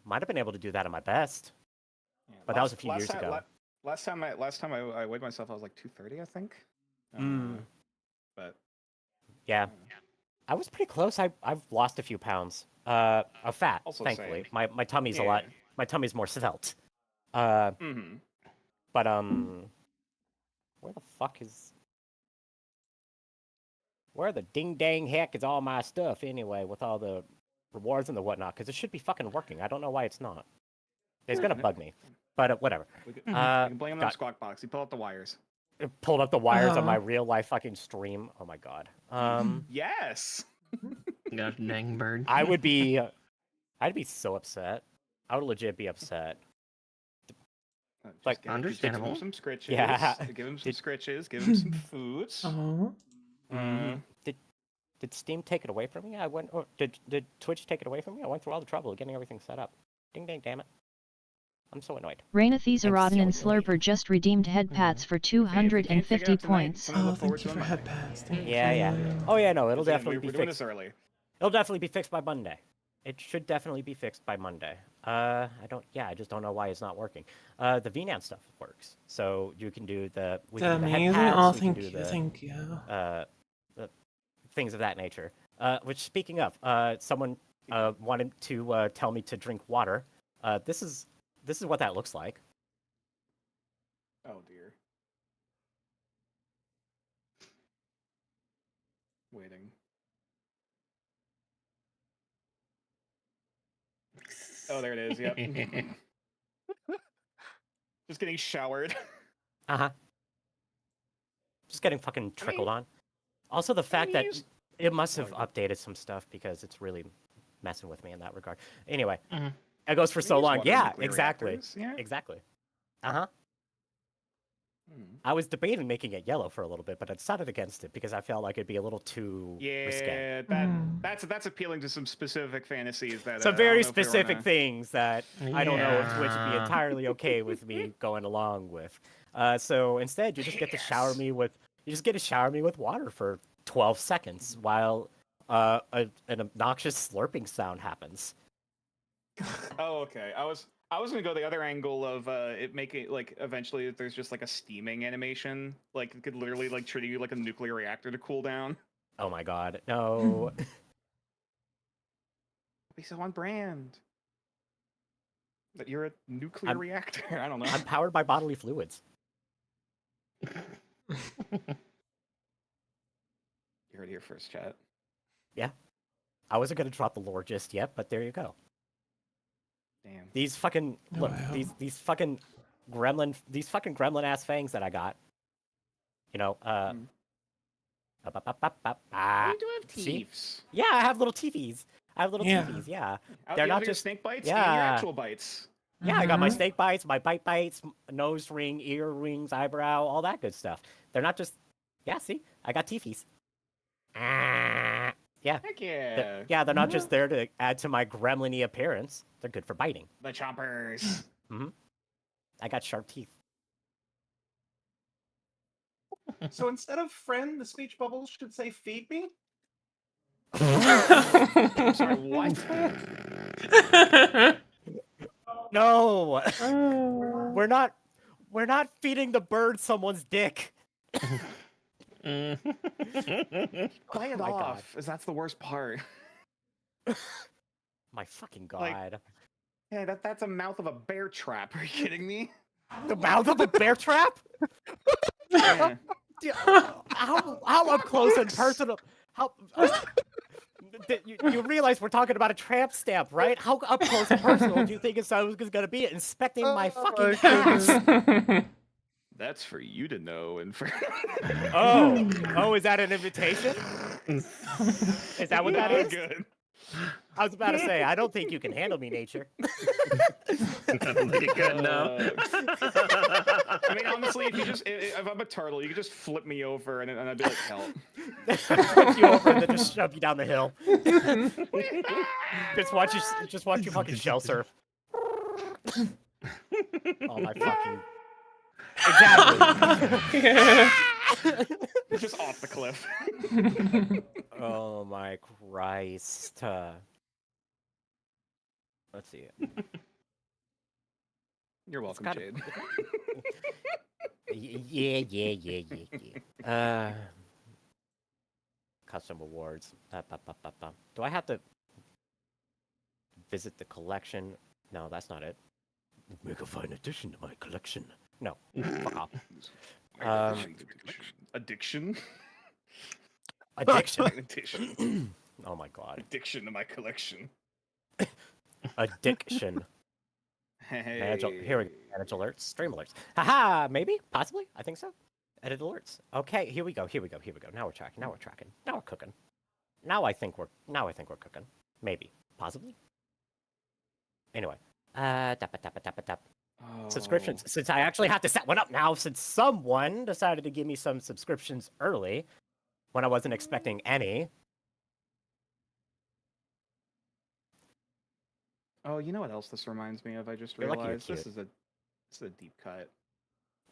might have been able to do that at my best, but that was a few years ago. Last time I weighed myself, I was like 230, I think. But yeah, I was pretty close. I've lost a few pounds of fat, Also thankfully. same. My tummy's a Yeah. lot. My tummy's more svelte. But where the fuck is? Where the ding dang heck is all my stuff anyway, with all the rewards and the whatnot? Because it should be fucking working. I don't know why it's not. It's gonna bug me, but whatever. We can blame it on got- Squawk Box. He pulled out the wires. It pulled up the wires on my Uh-huh. real life fucking stream. Oh my god. Yes. Gosh dang bird. I would be, I'd be so upset. I would legit be upset. Just Like, give him understandable. some scritches. Yeah. Give him some Did- scritches. Give him some foods. Oh. Did Steam take it away from me? I went. Or did Twitch take it away from me? I went through all the trouble of getting everything set up. Ding dang, damn it! I'm so annoyed. Rainathes Erodin and so annoyed. Slurper just redeemed head pats for Hey, if you can't figure 250 out tonight, points. something to Oh, look forward thank you to for on head Monday. pass. Thank Yeah, yeah. you. Oh yeah, no, it'll Again, definitely be we're doing fixed. this early. It'll definitely be fixed by Monday. It should definitely be fixed by Monday. I just don't know why it's not working. The VNAN stuff works, so you can do the we can do the head Amazing. pads, Oh, we can thank do you. the, Thank you. the things of that nature. Which, speaking of, someone wanted to tell me to drink water. This is what that looks like. Oh dear. Waiting. Oh, there it is. Yep. Just getting showered. Just getting fucking trickled on. Also, the fact that it must have updated some stuff because it's really messing with me in that regard. Anyway, it goes for so long. Yeah, exactly. Yeah. Exactly. I was debating making it yellow for a little bit, but I decided against it because I felt like it'd be a little too risque. Yeah, that's appealing to some specific fantasies that. Some I very don't know if we specific wanna- things that I don't know if Twitch would be Yeah. entirely okay with me going along with. So instead, you just get to shower me with water for 12 seconds while an obnoxious slurping sound happens. Oh, okay. I was gonna go the other angle of it making like eventually there's just like a steaming animation, like it could literally like treat you like a nuclear reactor to cool down. Oh my god, no. Be so on brand. That you're a nuclear I'm- reactor. I don't know. I'm powered by bodily fluids. You heard it here first, chat. I wasn't gonna drop the lore just yet, but there you go. Damn. These fucking look, Wow. these fucking gremlin ass fangs that I got. You know, You do have see? teeths. Yeah, I have little teefies. Yeah. Yeah. They're They're not not your just- snake bites and your yeah. actual bites. Yeah, I got my Mhm. snake bites, my bite bites, nose ring, ear rings, eyebrow, all that good stuff. They're not just, yeah, see? I got teefies. Yeah. Heck yeah. They're not just there to add to my gremlin-y appearance. They're good for biting. The chompers. I got sharp teeth. So instead of friend, the speech bubbles should say feed me? I'm sorry, what? No! We're not feeding the bird someone's dick. Play it Oh my off, God. as that's the worst part. My fucking Like- god. Hey, that's a mouth of a bear trap. Are you kidding me? The mouth of a bear trap? Yeah. How up close and personal? How you realize we're talking about a tramp stamp, right? How up close and personal do you think it's going to be inspecting my fucking ass? That's for you to know and for. Oh, is that an invitation? Is that what that Not is? good. I was about to say, I don't think you can handle me, nature. I don't think it could, no. I mean, honestly, if I'm a turtle, you could just flip me over and I'd be like, help. Flip you over and then just shove you down the hill. just watch you fucking shell surf. Oh my fucking. Exactly. Just off the cliff. Oh my Christ. Let's see. You're welcome, gotta- Jade. Yeah. Custom rewards. Do I have to visit the collection? No, that's not it. Make a fine addition to my collection. No, fuck off. Addiction. Addiction. Addition. Oh my god. Addiction to my collection. Addiction. Hey. Here we go. Manage alerts. Stream alerts. Haha, maybe? Possibly? I think so. Edit alerts. Okay, here we go. Now we're tracking. Now we're tracking. Now we're cooking. Now I think we're cooking. Maybe. Possibly. Anyway. Tap. Subscriptions. Oh. Since I actually have to set one up now, since someone decided to give me some subscriptions early when I wasn't expecting any. Oh, you know what else this reminds me of? I just You're lucky you're realized cute. this is a deep cut.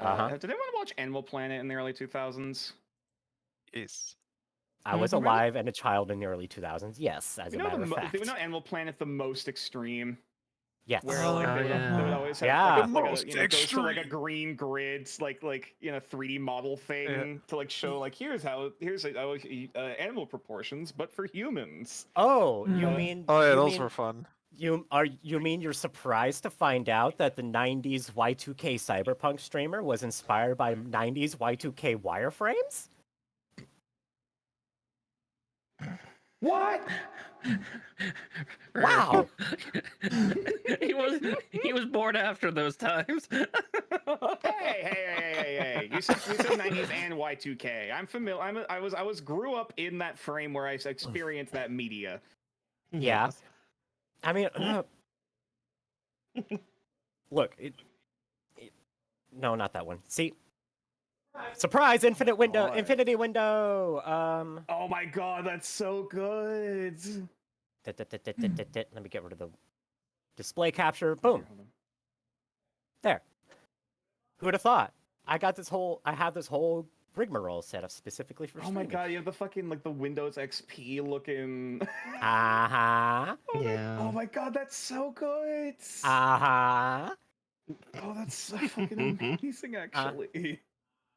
Uh-huh. Did anyone watch Animal Planet in the early 2000s? Yes. I was Remember- alive and a child in the early 2000s. Yes, as a matter of fact. Do we know Animal Planet the most extreme? Yes. Where like Oh, they yeah. would always have Yeah. like, The like most a, goes to like a extreme. green grid, like 3D model thing to like show like here's animal proportions, but for humans. Oh, you Uh, mean Oh yeah, you those mean, were fun. you mean you're surprised to find out that the 90s Y2K cyberpunk streamer was inspired by 90s Y2K wireframes? What? Wow. he was born after those times. Hey! You said 90s and Y2K. I'm familiar. I grew up in that frame where I experienced that media. Yeah. I mean, look, no, not that one. See, surprise! Infinity window. Oh my god, that's so good. Let me get rid of the display capture. Boom. Hold on. There. Who would have thought? I have this whole rigmarole set up specifically for Oh my streaming. god, you have the fucking like the Windows XP looking. Uh-huh. Yeah. Oh my god, that's so good. Uh-huh. Oh, that's so fucking amazing, actually.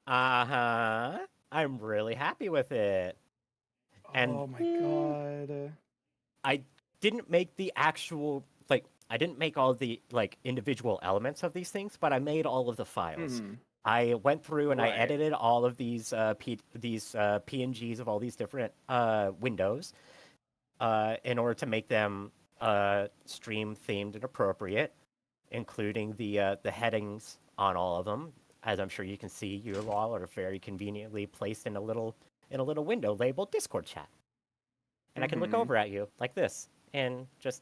Uh-huh. I'm really happy with it. And oh my god. I didn't make the actual I didn't make all the individual elements of these things, but I made all of the files. Mhm. I went through and I Right. edited all of these PNGs of all these different windows in order to make them stream themed and appropriate, including the headings on all of them. As I'm sure you can see, you all are very conveniently placed in a little window labeled Discord chat, and I can look Mhm. over at you like this and just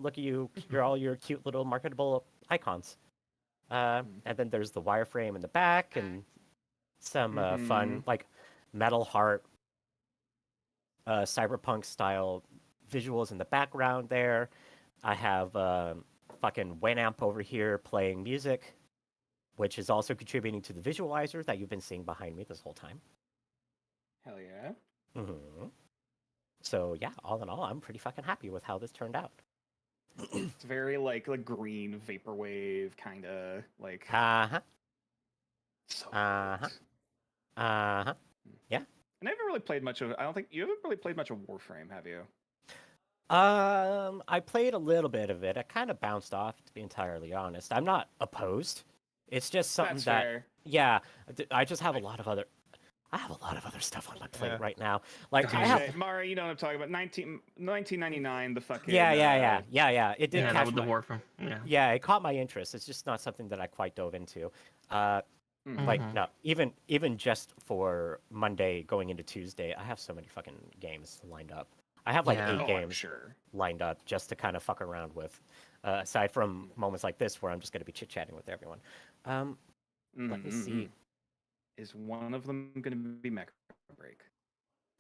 look at you. You're all your cute little marketable icons. And then there's the wireframe in the back and some fun metal heart cyberpunk style visuals in the background there. I have fucking Winamp over here playing music, which is also contributing to the visualizer that you've been seeing behind me this whole time. Hell yeah. Mm-hmm. So yeah, all in all, I'm pretty fucking happy with how this turned out. It's very like green vaporwave kind of like. Uh-huh. So Uh-huh. good. Uh-huh. Yeah. I never really played much of. I don't think you haven't really played much of Warframe, have you? I played a little bit of it. I kind of bounced off, to be entirely honest. I'm not opposed. It's just something That's that, fair. yeah, I just have a lot of other. I have a lot of other stuff on my plate Yeah. right now. Like I Okay, have. Mara, you know what I'm talking about. 1999, the fucking. Yeah. It did Yeah, catch with the my. war from. Yeah. Yeah, it caught my interest. It's just not something that I quite dove into. Like Mhm. no, even just for Monday going into Tuesday, I have so many fucking games lined up. I have like Yeah. 8 Oh, I'm games sure. lined up just to kind of fuck around with. Aside from moments like this where I'm just going to be chit chatting with everyone. Let me see. Mhm. Is one of them going to be Mech Break?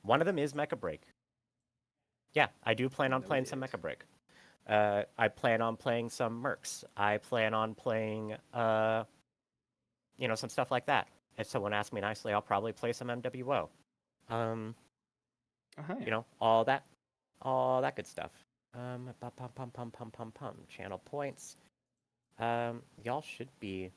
One of them is Mecha Break. Yeah, I do plan on playing some Noted. Mecha Break. I plan on playing some Mercs. I plan on playing, some stuff like that. If someone asks me nicely, I'll probably play some MWO. Uh-huh. All that good stuff. Channel points. Y'all should be.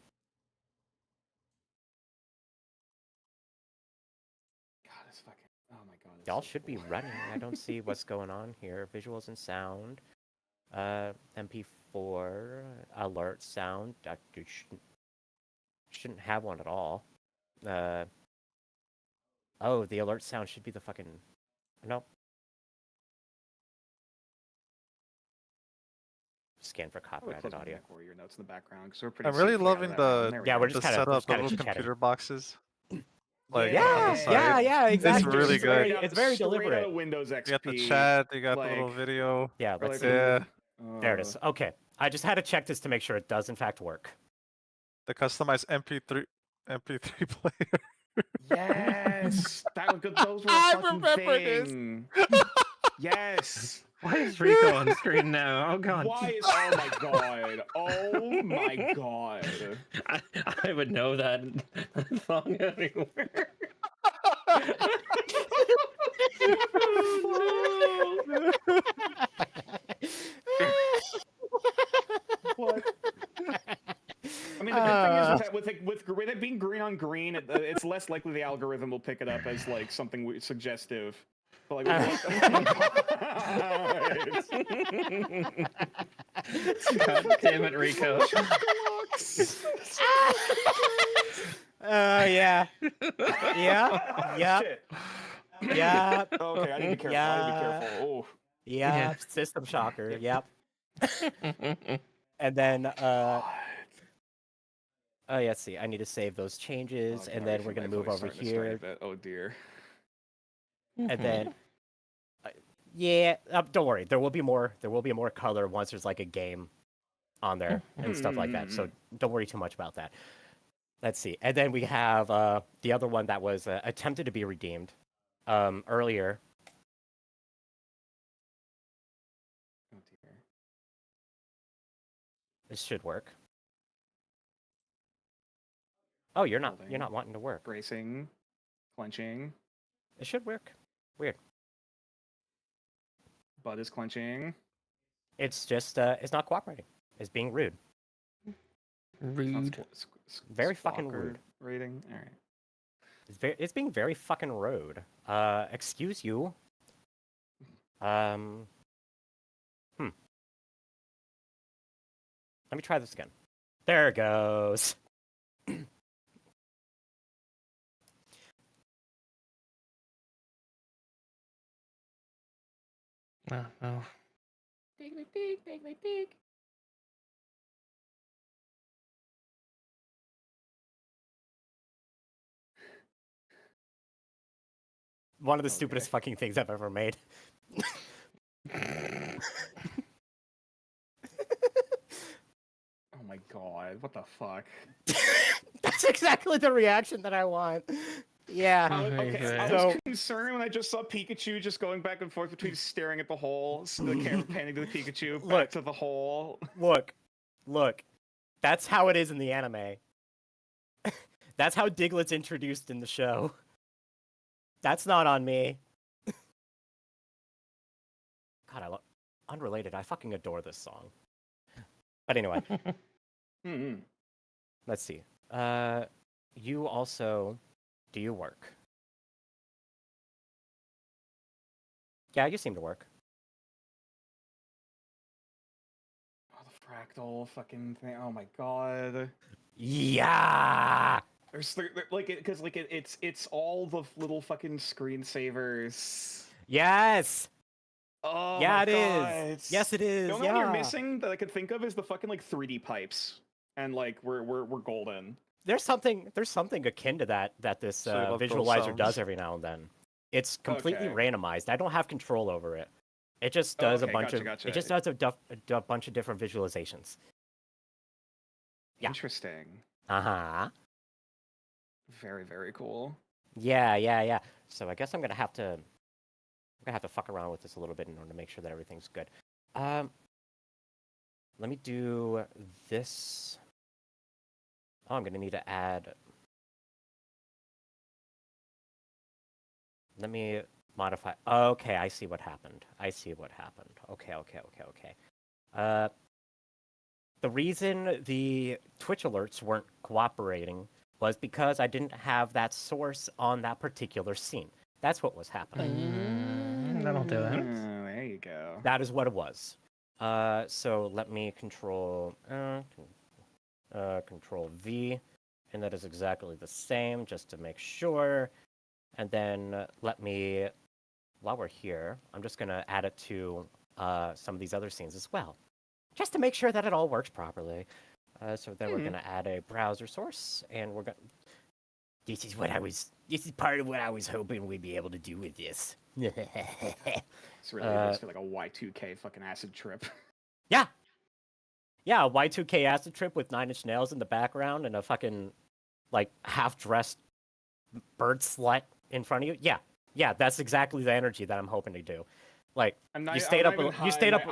God, it's fucking. Oh my god. it's Y'all so should be cool. running. I don't see what's going on here. Visuals and sound. MP4 alert sound. I shouldn't have one at all. Oh, the alert sound should be the fucking. Nope. Scan for copyrighted audio. Mechwarrior notes in the background because we're pretty. I'm really safely out of loving that round. the There we Yeah, go. we're the just kinda setup, the chit-chatting. little computer boxes. Like Yeah, on the side. Yeah, exactly. really It's very, good. it's very straight out deliberate. of Windows XP. You got the chat, you got the little like- video. Yeah, or let's like see. Yeah, There it is. Okay, I just had to check this to make sure it does in fact work. the customized MP3 player. Yes, that was good. Those were a I fucking remember this. thing. Yes. Why is Rico on screen now? Oh god. Why is? Oh my god. Oh my god. I would know that song anywhere. What? I mean, the good thing is with it being green on green, it's less likely the algorithm will pick it up as like something suggestive. But, like, God damn it, Rico. Yeah. Yeah. Yep. Shit. Yeah. Okay, I need to be careful. I need to be careful. Oh. Yeah. Yeah. System shocker. Yep. And then oh yeah, let's see. I need to save those changes, and then we're gonna move over here, Oh dear. and then yeah. Don't worry. There will be more. There will be more color once there's like a game on there and stuff like that. So don't worry too much about that. Let's see. And then we have the other one that was attempted to be redeemed earlier. Oh dear. This should work. Oh, you're not Holding. wanting to work. Bracing, clenching. It should work. Weird. Butt is clenching. It's just it's not cooperating. It's being rude. Rude. Very fucking rude. Rating. All right. It's being very fucking rude. Excuse you. Let me try this again. There it goes. Oh. Take my peek, take my peek. One of the stupidest fucking things I've ever made. Oh my god, what the fuck? That's exactly the reaction that I want. Yeah. Okay, I So- was concerned when I just saw Pikachu just going back and forth between staring at the hole, so the camera panning to the Pikachu, back Look. to the hole. Look. That's how it is in the anime. That's how Diglett's introduced in the show. That's not on me. God, unrelated. I fucking adore this song. But anyway, let's see. You also do you work? Yeah, you seem to work. Oh, the fractal fucking thing. Oh my god. Yeah. There's like it because like it's all the little fucking screensavers. Yes. Oh Yeah, my it god. is. Yes, it is. The only yeah. one you're missing that I could think of is the fucking like 3D pipes, and like we're golden. There's something akin to that this So you love those visualizer does sounds? every now and then. It's completely Okay. randomized. I don't have control over it. It just does okay, a bunch gotcha, of gotcha. it just does a bunch of different visualizations. Yeah. Interesting. Uh-huh. Very, very cool. Yeah. So I guess I'm gonna have to fuck around with this a little bit in order to make sure that everything's good. Let me do this. Oh, I'm gonna need to add. Let me modify. Okay, I see what happened. Okay. The reason the Twitch alerts weren't cooperating was because I didn't have that source on that particular scene. That's what was happening. That'll do it. Oh, there you go. That is what it was. So let me control V, and that is exactly the same, just to make sure. And then let me, while we're here, I'm just gonna add it to some of these other scenes as well, just to make sure that it all works properly. So then we're gonna add a browser source, and we're gonna. This is part of what I was hoping we'd be able to do with this. It's really basically like a Y2K fucking acid trip. Yeah. Yeah, a Y2K acid trip with 9 Inch Nails in the background and a fucking, like, half-dressed bird slut in front of you. Yeah. Yeah, that's exactly the energy that I'm hoping to do. Like, you stayed up. My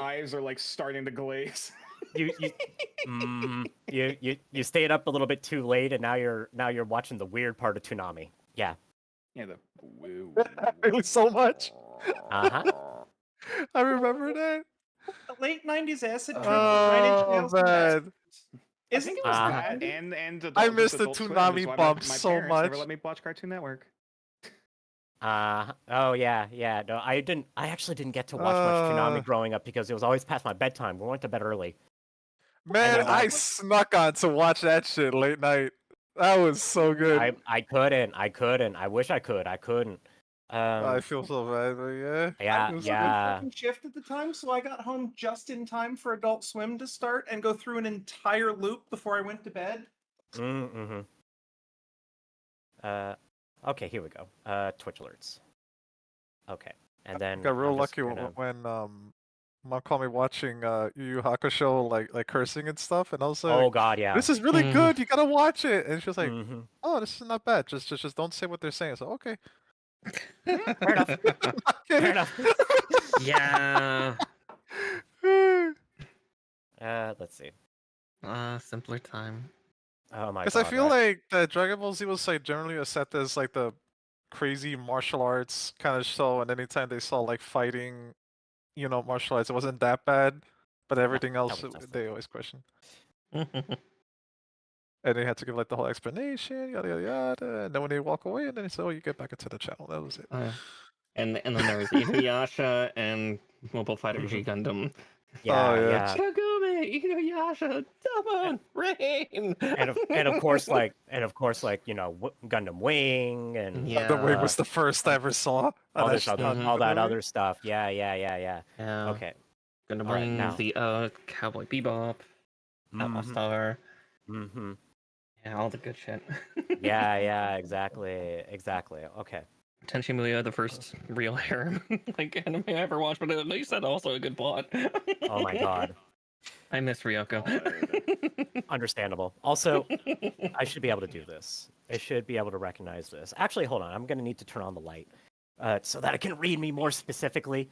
eyes are like starting to glaze. You stayed up a little bit too late, and now you're watching the weird part of Toonami. Yeah. Yeah, the woo. It was so much. Uh-huh. I remember that. The late 90s acid trip. Oh man, I think it was Uh-huh. that and I missed the Adult Swim is Toonami why bumps my so parents much. Never let me watch Cartoon Network. Oh yeah. No, I actually didn't get to watch much Toonami growing up because it was always past my bedtime. We went to bed early. Man, I snuck on to watch that shit late night. That was so good. I couldn't. I wish I could. I couldn't. I feel so bad, but yeah. Yeah, I was yeah. working shift at the time, so I got home just in time for Adult Swim to start and go through an entire loop before I went to bed. Mm-hmm. Okay, here we go. Twitch alerts. Okay, and then I got real I'm just lucky gonna... when mom called me watching Yu Yu Hakusho like cursing and stuff, and I was like, Oh god, yeah. this is really good. You gotta watch it. And she was like, Mhm. oh, this is not bad. Just don't say what they're saying. So okay. Fair enough. Fair enough. Yeah. Let's see. Simpler time. Oh my god. Because I feel right. like that Dragon Ball Z was like generally accepted as like the crazy martial arts kind of show, and anytime they saw like fighting, martial arts, it wasn't that bad. But everything else, they always question. And they had to give like the whole explanation, yada yada yada. And then when they walk away, and then they say, "Oh, you get back into the channel." That was it. And then there was Inuyasha and Mobile Fighter G Gundam. Yeah, Oh, yeah. yeah. Kagome, Inuyasha, Summon, Rain. And of course, like Gundam Wing and Yeah. The Wing was the first I ever saw. all on this that- other, on all the that movie. other stuff. Yeah. Yeah. Okay. Gundam All right, Wing, now. the Cowboy Bebop, Outlaw Star. Mm-hmm. Yeah, all the good shit. Yeah, exactly. Okay. Tenchi Muyo, the first real harem like anime I ever watched, but at least that's also a good plot. Oh my god. I miss Ryoko. Understandable. Also, I should be able to do this. I should be able to recognize this. Actually, hold on. I'm going to need to turn on the light so that it can read me more specifically.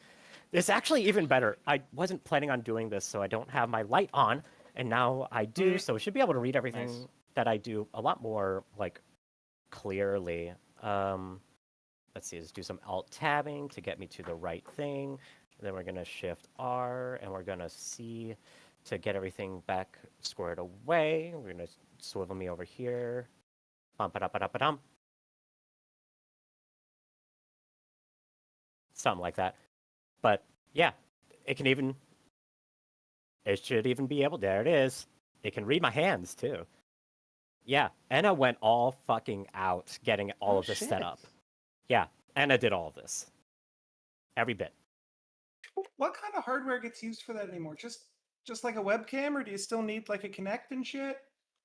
It's actually even better. I wasn't planning on doing this, so I don't have my light on, and now I do, so it should be able to read everything that I do a lot more, like, clearly. Let's see, let's do some alt-tabbing to get me to the right thing. And then we're going to shift R, and we're going to C to get everything back squared away. We're going to swivel me over here. Bum-ba-da-ba-da-ba-dum. Something like that. But, yeah, it should even be able, there it is. It can read my hands, too. Yeah, Anna went all fucking out getting all of this set up. Yeah, Anna did all of this. Every bit. What kind of hardware gets used for that anymore? Just like a webcam, or do you still need like a Kinect and shit?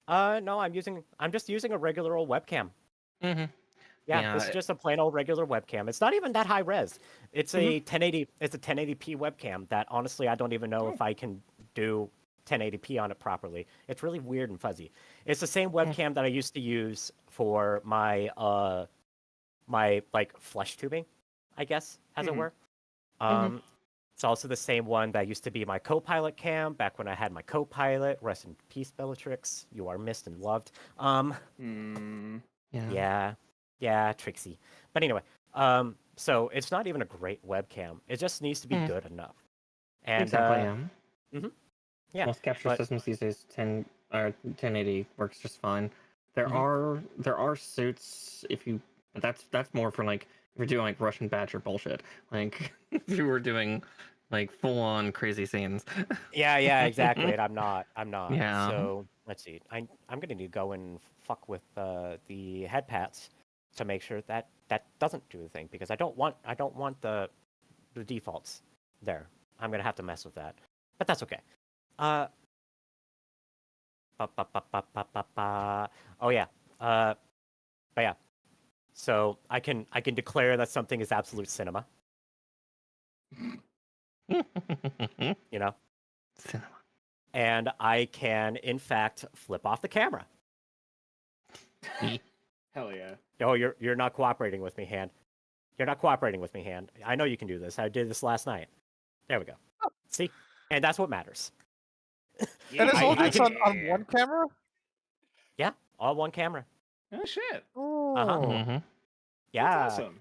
No, I'm just using a regular old webcam. Mm-hmm. Yeah, this is just a plain old regular webcam. It's not even that high res. It's a 1080. It's a 1080p webcam that honestly I don't even know if I can do 1080p on it properly. It's really weird and fuzzy. It's the same webcam that I used to use for my my like flesh tubing, I guess, as it were. It's also the same one that used to be my co-pilot cam back when I had my co-pilot. Rest in peace, Bellatrix. You are missed and loved. Yeah, Trixie. But anyway, so it's not even a great webcam. It just needs to be good enough. And exactly. Yeah. Most capture systems these days 1080 works just fine. There are suits if you that's more for like if you're doing like Russian Badger bullshit. Like if you were doing like full on crazy scenes. Yeah, exactly. And I'm not. Yeah. So let's see. I'm gonna need to go and fuck with the head pats to make sure that that doesn't do the thing, because I don't want the defaults there. I'm gonna have to mess with that, but that's okay. Oh yeah. But yeah. So I can declare that something is absolute cinema. You know. Cinema. And I can, in fact, flip off the camera. Hell yeah. Oh, you're not cooperating with me, Hand. You're not cooperating with me, Hand. I know you can do this. I did this last night. There we go. See? And that's what matters. And it's all I this on one camera? Yeah, all one camera. Oh shit. Oh. Mm-hmm. Yeah. That's awesome.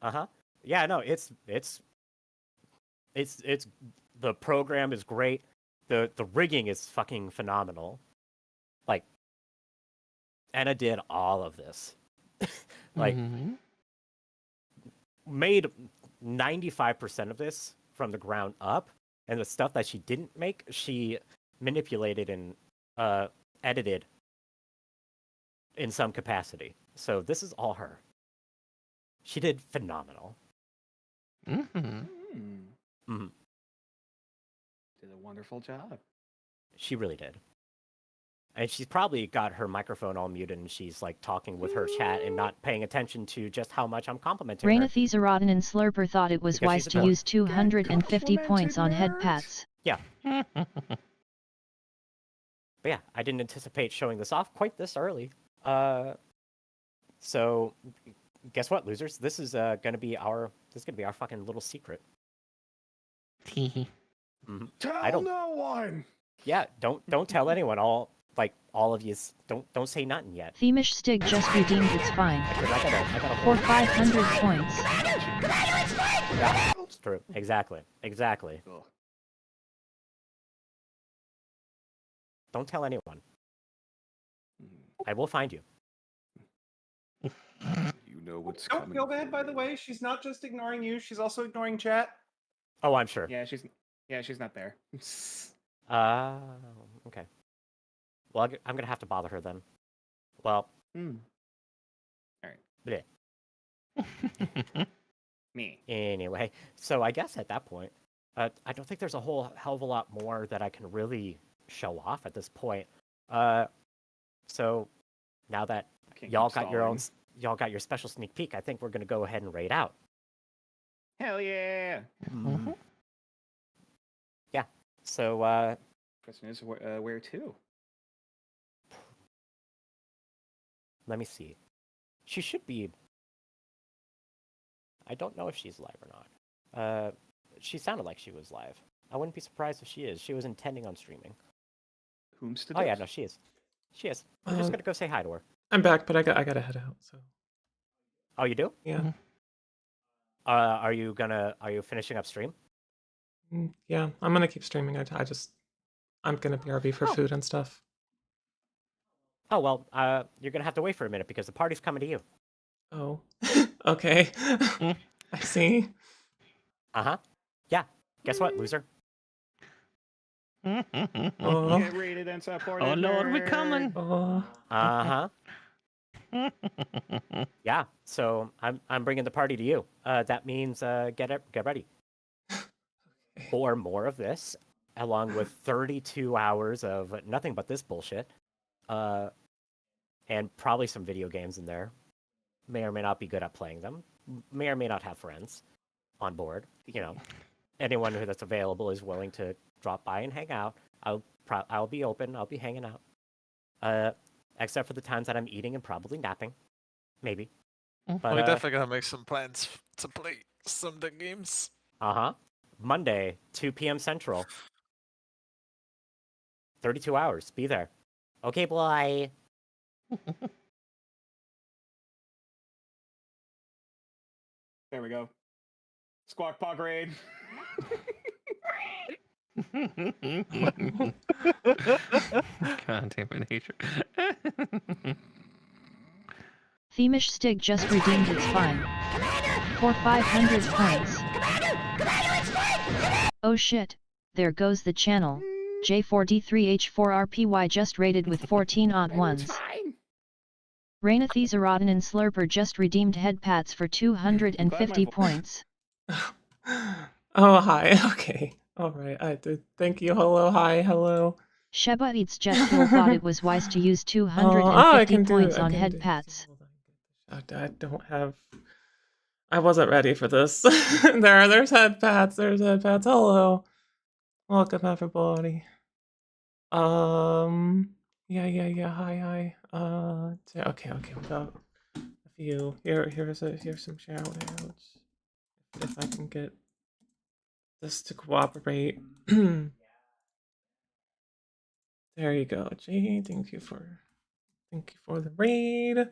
Uh-huh. Yeah, no, it's the program is great. The rigging is fucking phenomenal. Like, Anna did all of this. Like, made 95% of this from the ground up, and the stuff that she didn't make, she manipulated and edited in some capacity. So this is all her. She did phenomenal. Mm-hmm. Mm-hmm. Did a wonderful job. She really did. And she's probably got her microphone all muted and she's like talking with her chat and not paying attention to just how much I'm complimenting her. Rainathes Erotin and Slurper thought it was Because wise she's a to dork. use 250 points on head pats. Yeah. But yeah, I didn't anticipate showing this off quite this early. So guess what, losers? This is gonna be our fucking little secret. Mm-hmm. Tell no one. Yeah, don't tell anyone. All of you, don't say nothing yet. Themish Stig just redeemed its fine. Because I gotta For 500 points. Yeah, it's true. Exactly. Cool. Don't tell anyone. I will find you. You know what's coming. Don't feel bad, by the way. She's not just ignoring you. She's also ignoring chat. Oh, I'm sure. Yeah, she's not there. Okay. Well, I'm gonna have to bother her then. Well. All right. Bleh. Me. Anyway, so I guess at that point, I don't think there's a whole hell of a lot more that I can really show off at this point. So now that y'all got your special sneak peek, I think we're gonna go ahead and raid out. Hell yeah. Mm-hmm. Yeah. So Question is, where to? let me see. She should be. I don't know if she's live or not. She sounded like she was live. I wouldn't be surprised if she is. She was intending on streaming. Whom's Oh yeah, no, she is. She is. I'm just gonna go say hi to her. I'm back, but I gotta head out. So Oh, you do? yeah, Are you finishing up stream? Yeah. I'm gonna keep streaming. I'm gonna BRB for food and stuff. Oh well, you're gonna have to wait for a minute because the party's coming to you. Oh, okay. I see. Uh-huh. Yeah. Guess what, loser? Oh, Get rated and supported. Oh Lord, we're coming. oh. Uh-huh. Yeah. So I'm bringing the party to you. That means get ready for more of this, along with 32 hours of nothing but this bullshit, and probably some video games in there. May or may not be good at playing them. May or may not have friends on board. You know, anyone that's available is willing to drop by and hang out. I'll be open. I'll be hanging out. Except for the times that I'm eating and probably napping, maybe. But We're definitely gonna make some plans to play some of the games. Monday, 2 p.m. Central. 32 hours. Be there. Okay, boy. There we go. Squawk Pog Raid. God damn it, nature. Themish Stig just redeemed its fine. For 500 points. Oh shit, there goes the channel. J4D3H4RPY just rated with 14 odd ones. Rainathes Erotin and Slurper just redeemed head pats for 250 points. Oh, hi. Okay. All right. I did. Thank you. Hello. Hi. Hello. Sheba Eats Jet Fuel thought it was wise to use I 250 can points do. I on can head do. pats. I don't have. I wasn't ready for this. There's head pats. There's head pats. Hello. Welcome everybody. Yeah. Hi. Okay. We got a few. Here's some shout outs. If I can get this to cooperate. There you go, Jay. Thank you for the raid.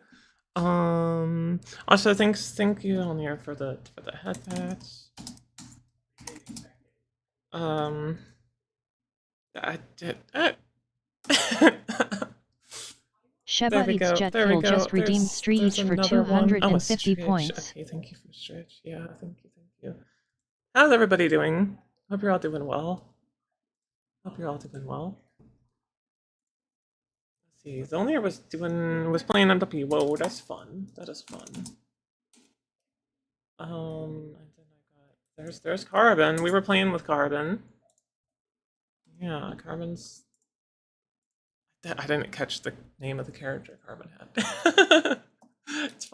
Also thank you on here for the head pats. I did. Sheba Eats Jet Fuel just redeemed Stretch for 250 points. Okay, thank you for Stretch. Yeah, thank you. How's everybody doing? Hope you're all doing well. Let's see, Zolnir was playing MW. Whoa, that's fun. That is fun. And then I got there's Carbon. We were playing with Carbon. Yeah, Carbon's. I didn't catch the name of the character Carbon had. It's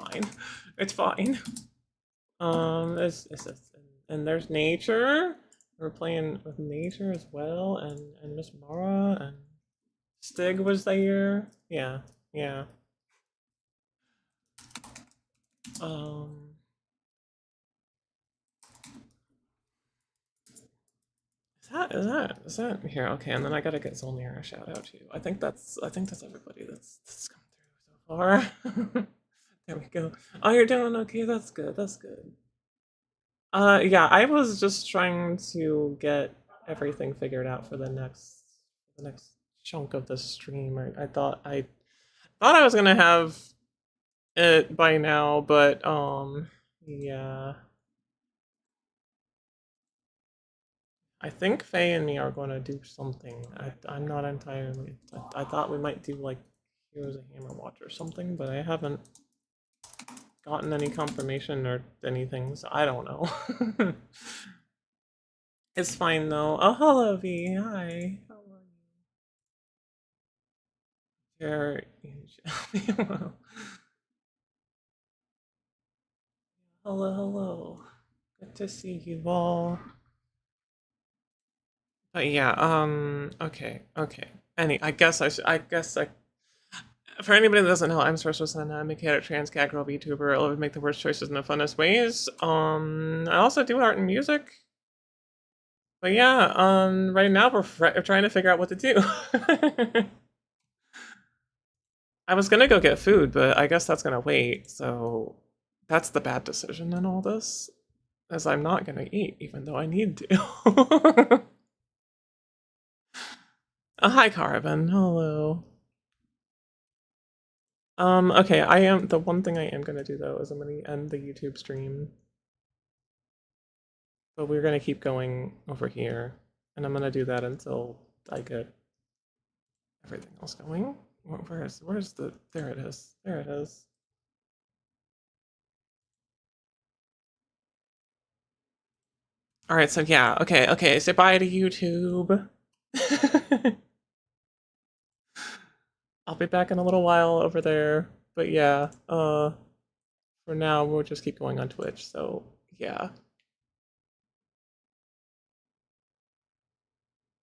fine. And there's Nature. We're playing with Nature as well, and Miss Mara and Stig was there. Yeah. Is that here? Okay, and then I gotta get Zolnir a shout out too. I think that's everybody that's come through so far. There we go. Oh, you're doing okay. That's good. Yeah, I was just trying to get everything figured out for the next chunk of the stream. I thought I was gonna have it by now, but yeah. I think Faye and me are gonna do something. I'm not entirely. I thought we might do like Heroes of Hammer Watch or something, but I haven't gotten any confirmation or anything, so I don't know. It's fine though. Oh, hello V. Hi. How are you? Hello. Good to see you all. But yeah, okay. I guess for anybody that doesn't know, I'm Sorceress and I'm a mechanic trans catgirl VTuber. I would make the worst choices in the funnest ways. I also do art and music. But yeah, right now we're trying to figure out what to do. I was gonna go get food, but I guess that's gonna wait, so that's the bad decision in all this, as I'm not gonna eat, even though I need to. Hi, Carbon. Hello. Okay, the one thing I am gonna do though is I'm gonna end the YouTube stream. But we're gonna keep going over here, and I'm gonna do that until I get everything else going. Where's the? There it is. All right, so yeah, okay. Say bye to YouTube. I'll be back in a little while over there, but yeah, for now we'll just keep going on Twitch. So yeah.